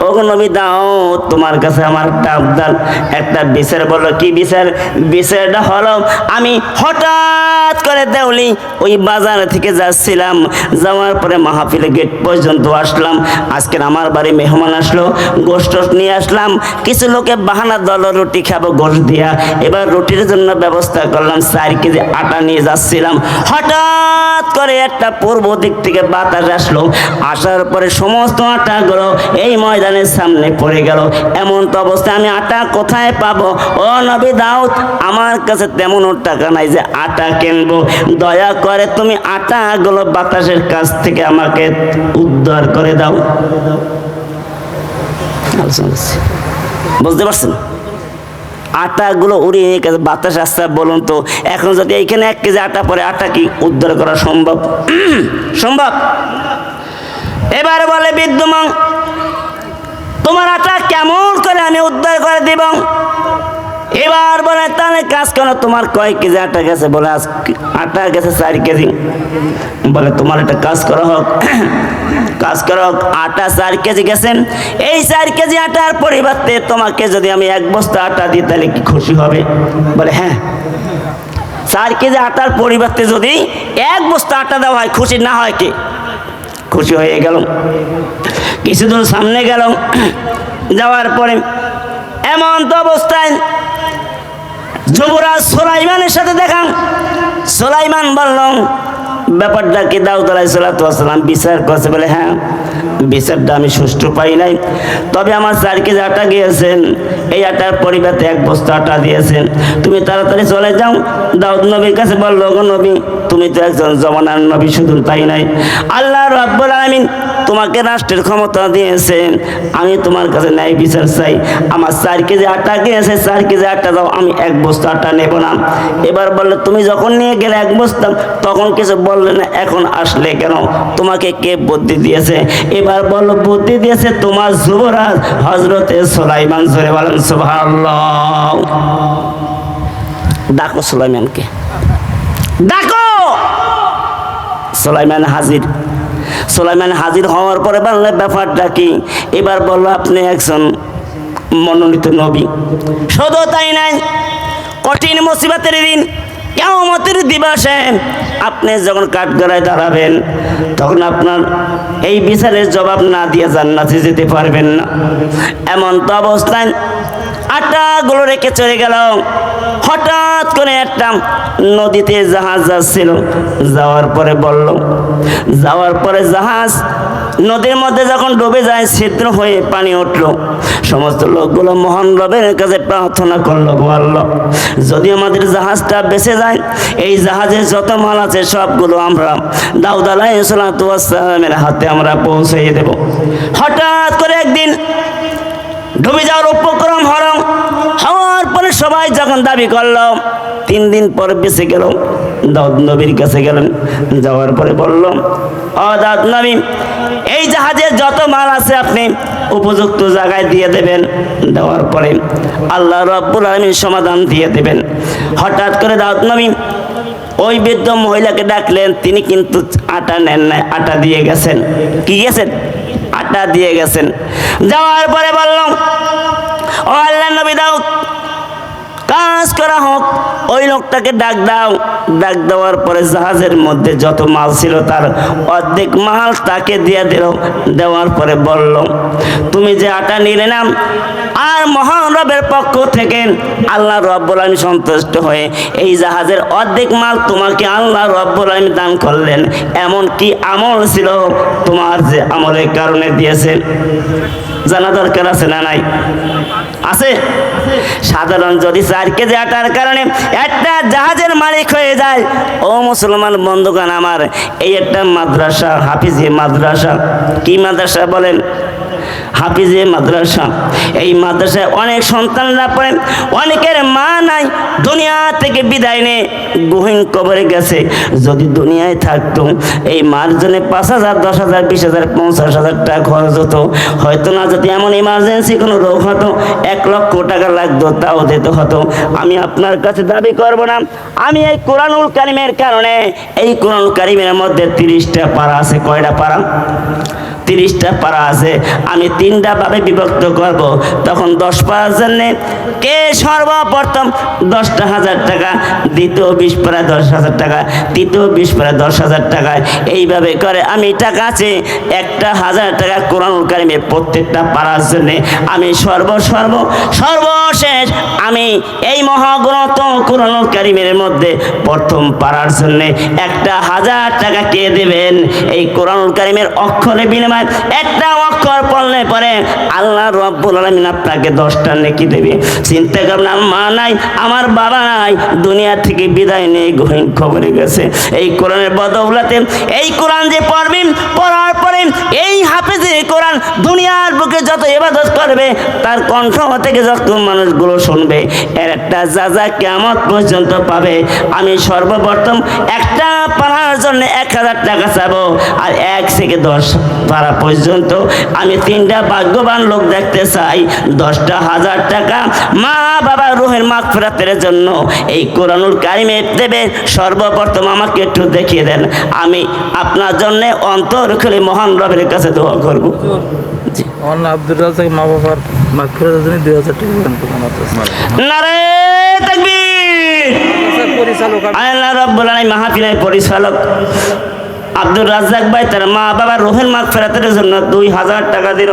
ও নবী দাউদ, তোমার কাছে আমার একটা আবদার, একটা বিচার। বলল কি বিচার? বিচারটা হলো আমি হঠাৎ করে দেউলি ওই বাজার থেকে যাচ্ছিলাম, যাওয়ার পরে মাহফিলে গেট পর্যন্ত আসলাম, আজকের আমার বাড়ি মেহমান আসলো, গোশত নিয়ে আসলাম, কিছু লোকে বাহানা দল রুটি খাবো গোশত দিয়া, এবার রুটির জন্য ব্যবস্থা করলাম, 4 কেজি আটা নিয়ে যাচ্ছিলাম, হঠাৎ করে একটা পূর্ব দিক থেকে বাতাস আসলো, আসার পরে সমস্ত আটাগুলো এই ময়দানের সামনে পড়ে গেল। এমন তো অবস্থায় আমি আটা কোথায় পাবো? ও নবী দাউদ, আমার কাছে তেমন টাকা নাই যে আটা কিনবো, দয়া করে তুমি আটাগুলো বাতাসের কাছ থেকে আমাকে উদ্ধার করে দাও। বুঝতে পারছেন? আটাগুলো উড়িয়ে নিয়ে গেছে, বাতাস আসছে। বলুন তো এখন যদি এইখানে 1 কেজি আটা পরে, আটা কি উদ্ধার করা সম্ভব? সম্ভব? এবার বলে বিদ্যমান, তোমার আটা কেমন করে আমি উদ্ধার করে দিব? এবার বলে তাহলে কাজ করো, তোমার কয় কেজি আটা গেছে? বলে আটা গেছে 4 কেজি। বলে তোমার একটা কাজ করা হোক, আটা 4 কেজি গেছেন, এই 4 কেজি আটার পরিবর্তে তোমাকে যদি আমি 1 বস্তা আটা দিই তাহলে কি খুশি হবে? বলে হ্যাঁ। 4 কেজি আটার পরিবর্তে যদি 1 বস্তা আটা দেওয়া হয়, খুশি না হয় কি? খুশি হয়ে গেল। কিছুদূর সামনে গেল, যাওয়ার পরে এমন তো অবস্থায় যুবরাজ সুলাইমানের সাথে দেখা। সুলাইমান বলল ব্যাপারটা কি? দাউদ আলাইহিস সালাম বিচার করছে। বলে হ্যাঁ, বিচারটা আমি সুষ্ঠু পাই নাই, তবে আমার 4 কেজি আটা গিয়েছেন, এই আটার পরিবর্তে 1 বস্তা আটা দিয়েছেন, তুমি তাড়াতাড়ি চলে যাও। দাউদ নবীর কাছে বলল, গো নবী, তুমি তো একজন জমানার নবী, শুধু তাই নাই, আল্লাহ রাব্বুল আলামিন তোমাকে রাষ্ট্রের ক্ষমতা দিয়েছেন, আমি তোমার কাছে ন্যায় বিচার চাই। আমার 4 কেজি আটা গিয়েছে, 4 কেজি আটা দাও, আমি 1 বস্তা আটা নেব না। এবার বললো, তুমি যখন নিয়ে গেলে 1 বস্তা, তখন কিছু বললে না, এখন আসলে কেন? তোমাকে কে বুদ্ধি দিয়েছে? এবার বললো, বুদ্ধি দিয়েছে তোমার যুবরাজ হযরতে সুলাইমান। জোরে বলেন সুবহানাল্লাহ। ডাকো সুলাইমানকে, ডাকো। সুলাইমান হাজির। সুলাইমান হাজির হওয়ার পরে বললে ব্যাপারটা কি? এবার বললো, আপনি একজন মনোনীত নবী। শুধু তাই নাই, কঠিন মুসিবতের দিন, কিয়ামতের দিবসে আপনি যখন কাঠগড়ায় দাঁড়াবেন, তখন আপনার এই বিচারের জবাব না দিয়ে জান্নাতে যেতে পারবেন না। এমন তো অবস্থায় আটাগুলো রেখে চলে গেল। হঠাৎ করে একটা নদীতে জাহাজ যাচ্ছিল, যাওয়ার পরে জাহাজ নদীর মধ্যে যখন ডুবে যায়, ছিদ্র হয়ে পানি উঠলো, সমস্ত লোকগুলো মহান রবের কাছে প্রার্থনা করলো, বলল যদি আমাদের জাহাজটা বেঁচে যায়, এই জাহাজে যত মাল আছে সবগুলো আমরা দাউদ আলাইহিস সালাতু ওয়াস সালামের হাতে আমরা পৌঁছে দেব। হঠাৎ করে একদিন ডুবে যাওয়ার উপক্রম হওয়ার পরে সবাই যখন দাবি করলো, 3 দিন পর বেঁচে গেল, দাউদ নবীর কাছে গেলেন, যাওয়ার পরে বলল, ও দাউদ নবী, এই জাহাজের যত মাল আছে আপনি উপযুক্ত জায়গায় দিয়ে দেবেন, দেওয়ার পরে আল্লাহ রাব্বুল আলামিন সমাধান দিয়ে দেবেন। হঠাৎ করে দাউদ নবী ওই বৃদ্ধ মহিলাকে ডাকলেন, তিনি কিন্তু আটা নেন নাই, আটা দিয়ে গেছেন। কি গেছেন? আটা দিয়ে গেছেন। যাওয়ার পরে বললাম, ও আল্লাহ নবী দাউদ, কাজ করা হোক, ওই লোকটাকে ডাক দাও। ডাক দেওয়ার পরে জাহাজের মধ্যে যত মাল ছিল তার অর্ধেক মাল তাকে দিয়ে দিল। দেওয়ার পরে বলল, তুমি যে আটা নিলে না, আর মহান রবের পক্ষ থেকে আল্লাহ রব্বুল আলামিন সন্তুষ্ট হয়ে এই জাহাজের অর্ধেক মাল তোমাকে আল্লাহ রব্বুল আলামিন দান করলেন। এমন কি আমল ছিল তোমার যে আমলের কারণে দিয়েছেন? জানা দরকার আছে না নাই? আছে। সাধারণ যদি 4 কেজি আটার কারণে একটা জাহাজের মালিক হয়ে যায়, ও মুসলমান বন্ধুগণ আমার, এই একটা মাদ্রাসা, হাফিজি মাদ্রাসা, কি মাদ্রাসা বলেন? হাফিজে মাদ্রাসা। এই মাদ্রাসায় অনেক সন্তানরা পড়েন, অনেকের মা নাই, দুনিয়া থেকে বিদায় নিয়ে গহীন কবরে গেছে। যদি দুনিয়ায় থাকতো, এই মার জন্য 5,000, 10,000, 20,000, 50,000 টাকা খরচ হতো। হয়তো না, যদি এমন ইমার্জেন্সি কোনো রোগ হতো 1 লক্ষ টাকা লাগতো, তাও দিতে হতো। আমি আপনার কাছে দাবি করব না, আমি এই কোরআনুল কারিমের কারণে, এই কোরআনুল কারিমের মধ্যে 30টা পারা আছে। কয়টা পারা? 30টা পারা আছে। আমি 3টা ভাবে বিভক্ত করব। তখন 10 পারার জন্যে কে সর্বপ্রথম 10,000 টাকা, দ্বিতীয় 20 পারা 10,000 টাকা, তৃতীয় 20 পারা 10,000 টাকা, এইভাবে করে আমি টাকা আছে 1,000 টাকা কোরআনুল কারিমের প্রত্যেকটা পারার জন্যে আমি সর্বশেষ আমি এই মহাগ্রন্থ কোরআনুল কারিমের মধ্যে প্রথম পারার জন্যে 1,000 টাকা কে দেবেন? এই কোরআনুল কারিমের অক্ষরে বিনিময় একটা অক্ষর পড়লে পরে আল্লাহ রাব্বুল আলামিন আপনাকে 10টা নেকি দেবে। চিন্তা করুন, আমার মা নাই, আমার বাবা নাই, দুনিয়া থেকে বিদায় নিয়ে গহীন কবরে গেছে। এই কোরআনের বদৌলতে এই কোরআন যে পড়বেন, পড়ার পরে এই হাফেজে কোরআন দুনিয়ার বুকে যত ইবাদত করবে, তার কণ্ঠ থেকে যত মানুষগুলো শুনবে, এর একটা যাজা কিয়ামত পর্যন্ত পাবে। আমি সর্বপ্রথম একটা পারার জন্য 1,000 টাকা চাবো, আর 1 থেকে 10 পারা পর্যন্ত আমি 3টা ভাগ্যবান লোক দেখতে চাই। 10,000 টাকা মা বাবা রুহের মাগফিরাতের জন্য এই কোরআনুল কারিমে দেবে। সর্বপ্রথম আমাকে একটু দেখিয়ে দেন, আমি আপনার জন্য অন্তর খুলে মহান রবের কাছে দোয়া করব। অন্য আব্দুর রাজ্জাক মা বাবার মাগফিরাতের জন্য 2,000 টাকা দান করবেন। নারে তাকবীর। পরিচালক আল্লাহ রাব্বুল আলামিন মাহফিলের পরিচালক আব্দুর রাজ্জাক ভাই তার মা বাবার রুহের মাগফিরাতের জন্য 2,000 টাকা দিল।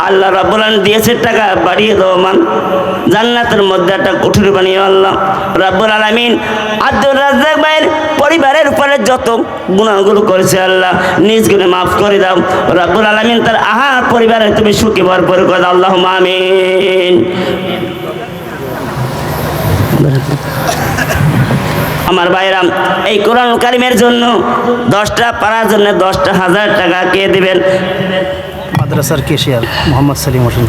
আল্লাহ রাব্বুল আলামিন দিয়েছে, টাকা বাড়িয়ে দাও মান, জান্নাতের মধ্যে একটা কুঠুর বানিয়ে আল্লাহ রাব্বুল আলামিন আব্দুর রাজ্জাক ভাইয়ের পরিবারের উপরে যত গুনাহগুলো করেছে আল্লাহ নিজ গুণে মাফ করে দাও। রাব্বুল আলামিন তার আহার পরিবারে তুমি সুখী ভরপুর করে দাও, আল্লাহুম্মা আমিন। আমার ভাইরা, এই কোরআন কারিমের জন্য 10টা পারার জন্য 10,000 টাকা কে দিবেন? মাদ্রাসার কেশিয়ার মোহাম্মদ সালিম হোসেন।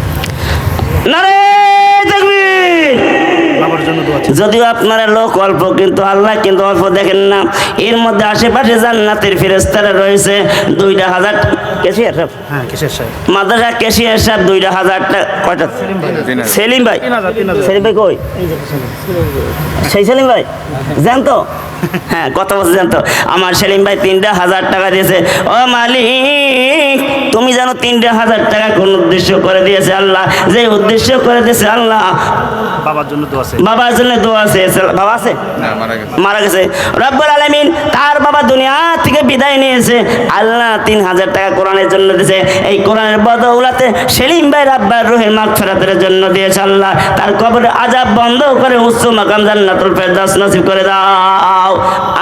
নারে তাকবীর। বাবার জন্য দোয়া চাই। যদিও আপনারা লোক অল্প, কিন্তু আল্লাহ কিন্তু অল্প দেখেন না। এর মধ্যে আশেপাশে জান্নাতের ফেরেশতারা রয়েছে। 2,000 কেশিয়ার সাহেব, হ্যাঁ কেশিয়ার সাহেব। মাদ্রাসা কেশিয়ার সাহেব 2,000 টাকা। কয়টা? সেলিম ভাই। 3,000 সেলিম ভাই কই? সেই সেলিম ভাই জানতো? হ্যাঁ, কত বছর জানতো? আমার সেলিম ভাই 3,000 টাকা দিয়েছে। ও মালিক, তুমি জানো 3,000 টাকা কোন উদ্দেশ্য করে দিয়েছে আল্লাহ? যে উদ্দেশ্য করে দিয়েছে আল্লাহ, বাবার জন্য দোয়া চাই। বাবার জন্য দোয়া আছে। বাবা আছে? না, মারা গেছে। মারা গেছে। রব্বুল আলামিন তার বাবা দুনিয়া থেকে বিদায় বিদায় নিয়েছে, আল্লাহ 3000 টাকা কোরআনের জন্য দিয়েছে। এই কোরআনের বদৌলতে সেলিম ভাই রাব্বার রুহের মাগফিরাতের জন্য দিয়েছে আল্লাহ। তার কবরে আযাব বন্ধ করে উচ্চ মাকাম জান্নাতুল ফেরদাউস নসিব করে দাও।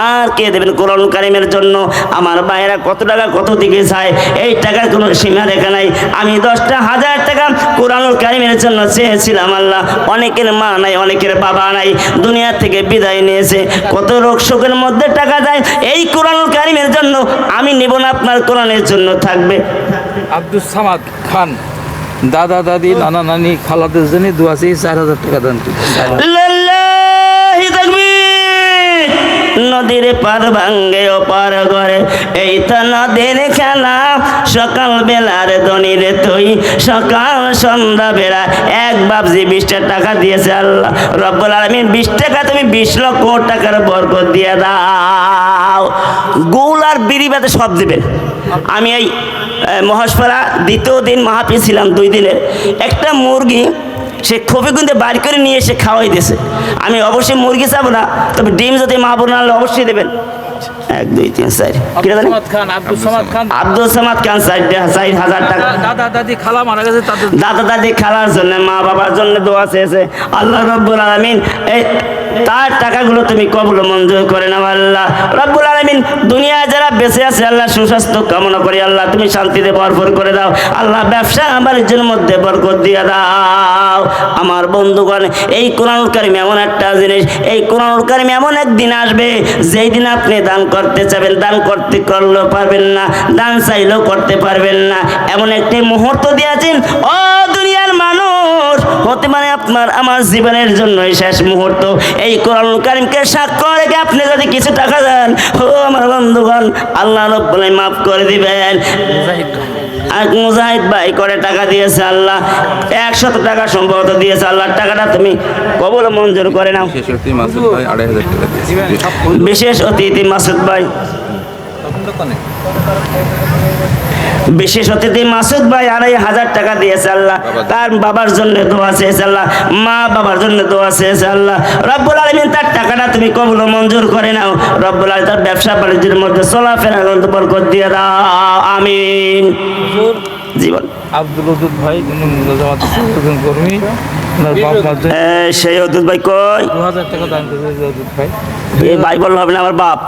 আর কে দেবেন কোরআন কারীমের জন্য? আমার ভাইয়েরা কত টাকা কত দিকে চায়, এই টাকার কোনো সীমা রেখা নাই। আমি 10টা 1000 টাকা কোরআনুল কারীমের জন্য চেয়েছিলাম আল্লাহ। অনেকের মা নাই, অনেকের বাবা নাই, দুনিয়া থেকে বিদায় নিয়েছে, কত রোগ শোকের মধ্যে টাকা যায় এই কোরআনুল কারীমের জন্য। আমি নেব না, আপনার কোরআনের জন্য থাকবে। আব্দুল সামাদ খান দাদা দাদি নানা নানি খালাদের জন্য দোয়া চেয়ে 4000 টাকা দান করেছে। লিল্লাহি তাকবীর। নদীর পার ভাঙ্গে ও পার ঘরে, এই তো নদীর খেলা। সকাল বেলার দনির তুই, সকাল সন্ধ্যা বেলা। এক বাবজি 20টা টাকা দিয়েছে আল্লাহ রব্বুল আলামিন। 20 টাকা তুমি 20 লক্ষ টাকার বরকত দিয়ে দাও। গুল আর বিড়ি বাদে সব দিবেন। আমি এই মহাসপাড়া দ্বিতীয় দিন মাহফিল ছিলাম 2 দিনের। একটা মুরগি সে খোপে কিন্তু বাড়ি করে নিয়ে এসে খাওয়াই দিয়েছে। আমি অবশ্যই মুরগি চাবো না, তবে ডিম যদি মাহবুব আনলে অবশ্যই দেবেন। 1 2 3 4 কি জানেন? আব্দুল সামাদ খান আব্দুল সামাদ খান 4000 টাকা। দাদা দাদি খালা মারা গেছে, তাদের দাদা দাদি খালার জন্য, মা বাবার জন্য দোয়া চেয়েছে আল্লাহ রব্বুল আলামিন। এই তার টাকাগুলো তুমি কবুল মঞ্জুর করে নাও আল্লাহ রব্বুল আলামিন। দুনিয়ায় যারা বেঁচে আছে আল্লাহ সুস্বাস্থ্য কামনা করি আল্লাহ, তুমি শান্তিতে ভরপুর করে দাও আল্লাহ। ব্যবসা বাণিজ্যের মধ্যে বরকত দিয়ে দাও। আমার বন্ধুগণ, এই কোরআনুল কারীম এমন একটা জিনিস, এই কোরআনুল কারীম এমন একদিন আসবে যেই দিন আপনি দান করতে চাবেন, দান করতে করলেও পারবেন না, দান চাইলেও করতে পারবেন না। এমন একটি মুহূর্ত দিয়েছেন ও দুনিয়ার মানুষ, হতে পারে আপনার আমার জীবনের জন্য শেষ মুহূর্ত। এই কোরআনুল কারীমকে সাক্ষ্য রেখে আপনি যদি কিছু টাকা দেন, ও আমার বন্ধুগণ, আল্লাহ রব্বুল আলামিন মাফ করে দিবেন। আর মুজাহিদ ভাই করে টাকা দিয়েছে আল্লাহ, 100 টাকা সম্ভবত দিয়েছে আল্লাহ। টাকাটা তুমি কবুল মঞ্জুর করে নাও। শেষ অতি মাসুদ ভাই 2500 টাকা দিয়েছে। বিশেষ অতিথি মাসুদ ভাই, বিশেষ অতিথি মাসুদ ভাই 2500 টাকা দিয়েছে আল্লাহ। তার বাবার জন্য দোয়া চেয়েছে আল্লাহ, মা বাবার জন্য দোয়া চেয়েছে আল্লাহ রব্বুল আলামিন। তার টাকাটা তুমি কবুল মঞ্জুর করে নাও রব্বুল আলামিন। তার ব্যবসা বাণিজ্যের মধ্যে চলাফেরা বরকত দিয়ে দাও, আমিন। জীবন আব্দুল ওদুদ ভাই জামাত কর্মী, ওনার বাপ মার জন্য সেই অদ্ভুত ভাই কই? 2000 টাকা দান করেছে ওদুদ ভাই। এই ভাই বললে হবে না, আমার বাপ।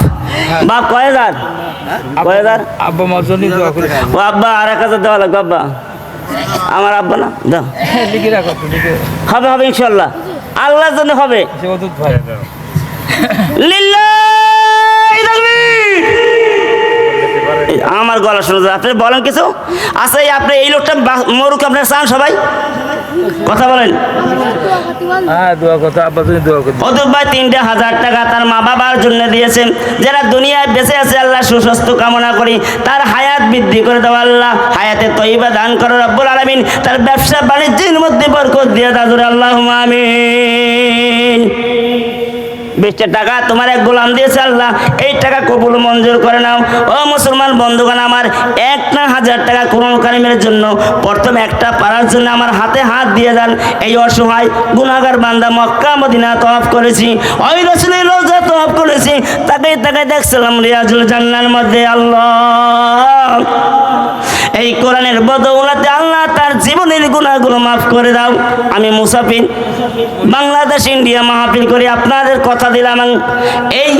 বাপ কয় হাজার? কয় হাজার? আব্বা মার জন্য দোয়া করে ও আব্বা, আর 1000 দেওয়া লাগবে আব্বা। আমার আব্বা না, দাও। লিখে রাখো, লিখে হবে হবে ইনশাল্লাহ, আল্লাহর জন্য হবে। সে ওদুদ ভাই লিল্লাহি তাকবীর। আমার গলা শুনে যায়, আপনি বলেন কিছু। আচ্ছা, আপনি এই লোকটা মরুক আপনার চান সবাই? কথা বলেন। হ্যাঁ, দোয়া কথা আব্বার জন্য দোয়া করতে। অদূর ভাই 3000 টাকা তার মা বাবার জন্য দিয়েছেন। যারা দুনিয়ায় বেঁচে আছে আল্লাহ সুস্বাস্থ্য কামনা করি, তার হায়াত বৃদ্ধি করে দাও আল্লাহ, হায়াতে তয়্যিবা দান করো রব্বুল আলামিন। তার ব্যবসা বাণিজ্যের মধ্যে বরকত দিয়ে দাও, আল্লাহুম্মা আমিন। 20 টাকা তোমার এক গোলাম দিয়েছে আল্লাহ, এই টাকা কবুল মঞ্জুর করে নাও। ও মুসলমান বন্ধুগণ, আমার 1000 টাকা কোরআন কারীমের জন্য, প্রথম একটা পারার জন্য আমার হাতে হাত দিয়ে দেন। এই অসহায় গুনাহগার বান্দা মক্কা মদিনা তওয়াফ করেছি, ওই রাসূলের রওজা তওয়াফ করেছি, তাকাই তাকাই দেখছিলাম রিয়াজুল জান্নার মধ্যে আল্লাহ এই কোরআনের বদৌলতে আল্লাহ তার জীবনের গুনাহগুলো মাফ করে দাও। আমি মুসাফির বাংলাদেশ ইন্ডিয়া মাহফিল করি, আপনাদের কথা দিলাম এই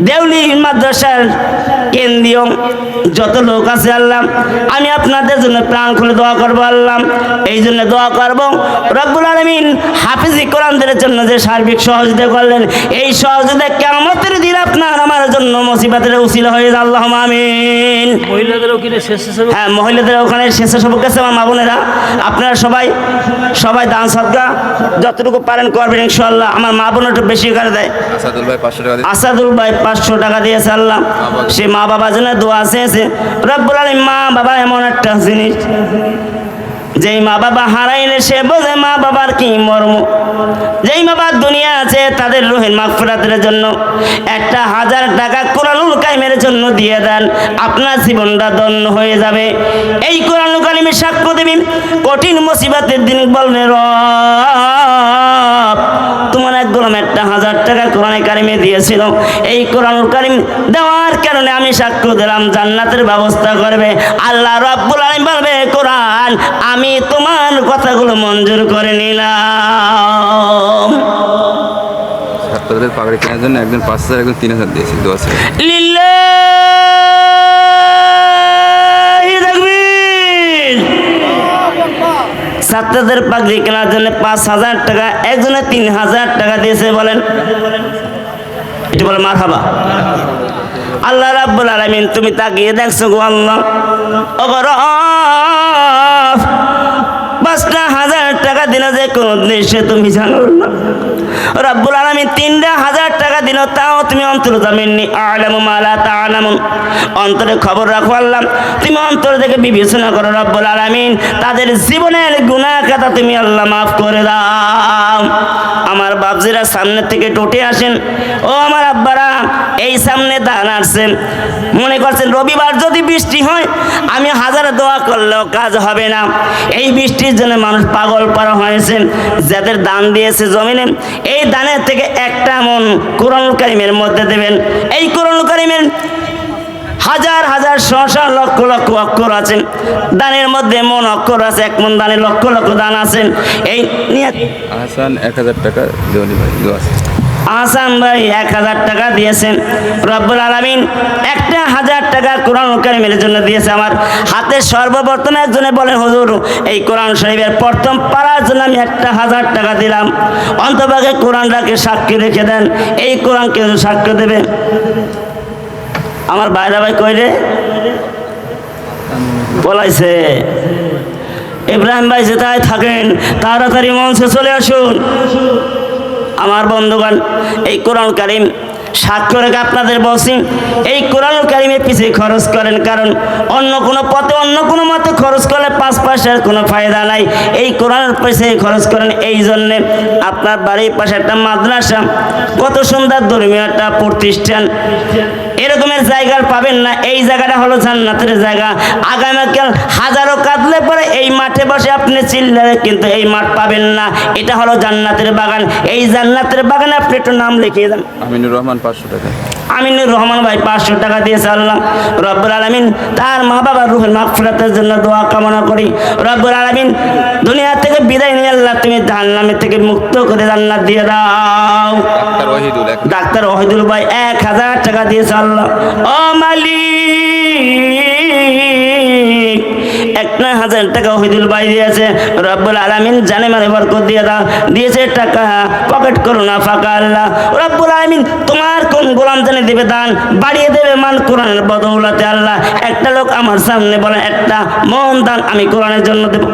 দেউলি মাদ্রাসার কেন্দ্রীয় যত লোক আছে আল্লাহ, আমি আপনাদের জন্য প্রাণ খুলে দোয়া করবো আল্লাহ। এই জন্য দোয়া করব রব্বুল আলামিন হাফিজি কোরআনদের জন্য যে সার্বিক সহযোগিতা করলেন, এই সহযোগিতা কিয়ামতের দিন আপনার আমার জন্য মুসিবতের উসিলা হয়ে যায়, আল্লাহুম্মা আমিন। মহিলাদের ওখানে স্বেচ্ছাসেবক, হ্যাঁ, মহিলাদের ওখানে স্বেচ্ছাসেবক আছে আমার মা বোনেরা, আপনারা সবাই দান সদকা যতটুকু পারেন করবেন ইনশাআল্লাহ। আমার মা বোন একটু বেশি করে দেয়। আসাদুল ভাই 500 টাকা দিয়েছে। আসাদুল ভাই 500 টাকা দিয়েছে আল্লাহ, সে মা বাবার জন্য দোয়া চেয়েছে রব্বুল আলামিন। মা বাবা এমন একটা জিনিস, যেই মা বাবা হারাইলে সে বোঝে মা বাবার কি মর্ম। যেই মা বাবা দুনিয়া আছে তাদের রুহের মাগফিরাতের জন্য 1000 টাকা কোরআনুল কারীমের জন্য দিয়ে দেন, আপনার জীবনটা ধন্য হয়ে যাবে। এই কোরআনুল কারীমের সাক্ষ্য দেবেন, কঠিন মুসিবতের দিন বলবে রব তোমার এক গোলাম 1000 টাকা কোরআনে কারিমে দিয়েছিল। এই কোরআনুল কারিম দেওয়ার কারণে আমি সাক্ষ্য দিলাম জান্নাতের ব্যবস্থা করবে আল্লাহ রাব্বুল আলামিন। বলবে কোরআন আমি তোমার কথাগুলো মঞ্জুর করে নিলাম। ছাত্রদের পাগড়ি কেনার জন্য একজন 5,000 একজন 3,000 দিয়েছে দোয়া ছিল। লিল্লাহি তাকবীর। ছাত্রদের পাগড়ি কেনার জন্য 5,000 টাকা, একজনে 3,000 টাকা দিয়েছে। বলেন এটা বলে মারহাবা। আল্লাহ রাব্বুল আলামিন তুমি তাকিয়ে দেখছো গো আল্লাহ, ওগো রব 5,000 টাকা দিল যে কোন উদ্দেশ্যে তুমি জানো না। রব্বুল আলামিন 3,000 টাকা দিল, তাও তুমি অন্তর্জামিনী আ'লামু মা লা তা'লামুন, অন্তরে খবর রাখো আল্লাহ, তুমি অন্তর থেকে বিবেচনা করো রব্বুল আলামিন, তাদের জীবনের গুনাহ খাতা তুমি আল্লাহ মাফ করে দাও। আমার বাপজিরা সামনে থেকে টোটে আসেন, ও আমার আব্বারা এই সামনে দান আসছেন, মনে করছেন রবিবার যদি বৃষ্টি হয় আমি হাজার দোয়া করলেও কাজ হবে না। এই বৃষ্টির জন্য মানুষ পাগল পারা হয়েছে। যাদের দান দিয়েছে জমিনে, এই দানের থেকে একটা মন কোরআনুল কারীমের মধ্যে দেবেন। এই কোরআনুল কারীমের হাজার হাজার শত লক্ষ লক্ষ অক্ষর আছেন, দানের মধ্যে মন অক্ষর আছে, এক মন দানে লক্ষ লক্ষ দান আছেন। এই নিয়ে আহসান 1,000 টাকা দেওয়ানি ভাই দোয়া আছে। আহসান ভাই 1,000 টাকা দিয়েছেন। রব্বুল আলামিন 1,000 টাকা কোরআনুল কারীমের জন্য দিয়েছে। আমার হাতে সর্বপ্রথম একজনে বলেন হুজুর এই কোরআন শরীফের প্রথম পারার জন্য আমি 1,000 টাকা দিলাম। অন্তভাগে কোরআনটাকে সাক্ষী রেখে দেন, এই কোরআনকে সাক্ষ্য দেবে। আমার বাইরা ভাই কই রে বলাইছে? ইব্রাহিম ভাই যেটাই থাকেন তাড়াতাড়ি মঞ্চে চলে আসুন। আমার বন্ধুগণ এই কোরআন কারীম সাক্ষ্য রেখে আপনাদের বলছি, এই কোরআন কারীমের পিছিয়ে খরচ করেন, কারণ অন্য কোনো পথে অন্য কোনো মতে খরচ করলে 5 পয়সার কোনো ফায়দা নাই। এই কোরআনের পিছিয়ে খরচ করেন। এই জন্যে আপনার বাড়ির পাশে একটা মাদ্রাসা, কত সুন্দর ধর্মীয় একটা প্রতিষ্ঠান, এরকমের জায়গা পাবেন না। এই জায়গাটা হলো জান্নাতের জায়গা। আগামীকাল হাজারো কাঁদলে পরে এই মাঠে বসে আপনি চিল্লাবে, কিন্তু এই মাঠ পাবেন না। এটা হলো জান্নাতের বাগান। এই জান্নাতের বাগানে আপনি একটু নাম লিখিয়ে দেন। আমিনুর রহমান 500 টাকা। আমিনুর রহমান ভাই 500 টাকা দিয়েছে। আল্লাহ রব্বুল আলামিন তার মা বাবার রূহের মাগফিরাতের জন্য দোয়া কামনা করি। রব্বুল আলামিন দুনিয়া থেকে বিদায় নিয়ে আল্লাহ তুমি জাহান্নামের থেকে মুক্ত করে জান্নাত দিয়ে দাও। ডাক্তার ওয়াহিদুল ভাই 1,000 টাকা দিয়েছে। আল্লাহ ও মালিক 1,000 টাকা ওয়াহিদুল ভাই দিয়েছে। রব্বুল আলামিন জানে মানে বরকত দিয়ে দাও। দিয়েছে টাকা, পকেট করো না ফাঁকা। আল্লাহ রব্বুল আলামিন তোমার কোন গোলাম জানে দেবে দান, বাড়িয়ে দেবে মান কোরআনের বদৌলতে। আল্লাহ একটা লোক আমার সামনে বলেন একটা মন দান আমি কোরআনের জন্য দেব।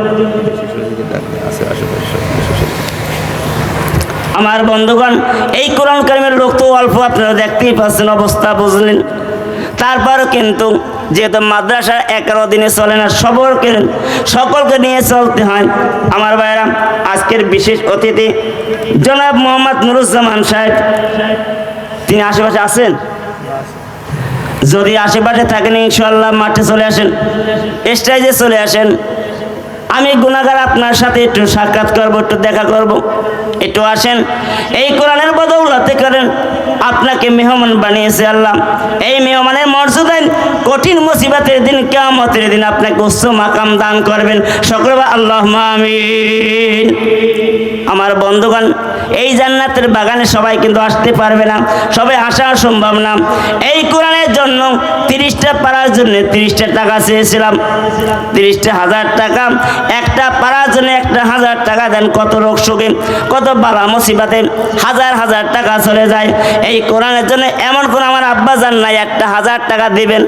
আমার বন্ধুগণ এই কোরআন কারীমের লোক তো অল্প, আপনারা দেখতেই পাচ্ছেন, অবস্থা বুঝলেন। তারপরও কিন্তু যেহেতু মাদ্রাসা 11 দিনে চলে না, সকলকে নিয়ে চলতে হয়। আমার ভাইরা আজকের বিশেষ অতিথি জনাব মোহাম্মদ নুরুজ্জামান সাহেব, তিনি আশেপাশে আছেন? যদি আশেপাশে থাকেন ইনশাআল্লাহ মাঠে চলে আসেন, স্টেজে চলে আসেন। আমি গুনাহগার আপনার সাথে একটু সাক্ষাৎ করব, একটু দেখা করব, একটু আসেন। এই কোরআনের বদৌলতে করেন আপনাকে মেহমান বানিয়েছে আল্লাহ। এই মেহমানের মর্যাদায় কঠিন মুসিবতের দিন, কিয়ামতের দিন আপনাকে উচ্চ মাকাম দান করবেন। সকলে আল্লাহুম্মা আমিন। আমার বন্ধুগণ এই জান্নাতের বাগানে সবাই কিন্তু আসতে পারবে না, সবাই আসা সম্ভব না। এই কোরআনের জন্য 30টা পারার জন্য 30টা টাকা চেয়েছিলাম, 30,000 টাকা। একটা পারার জন্য 1,000 টাকা দেন। কত রোগ শোকে, কত বালা মুসিবতে হাজার হাজার টাকা চলে যায়। এই কোরআনের জন্য এমন কোন আমার আব্বা জান নাই 1,000 টাকা দিবেন,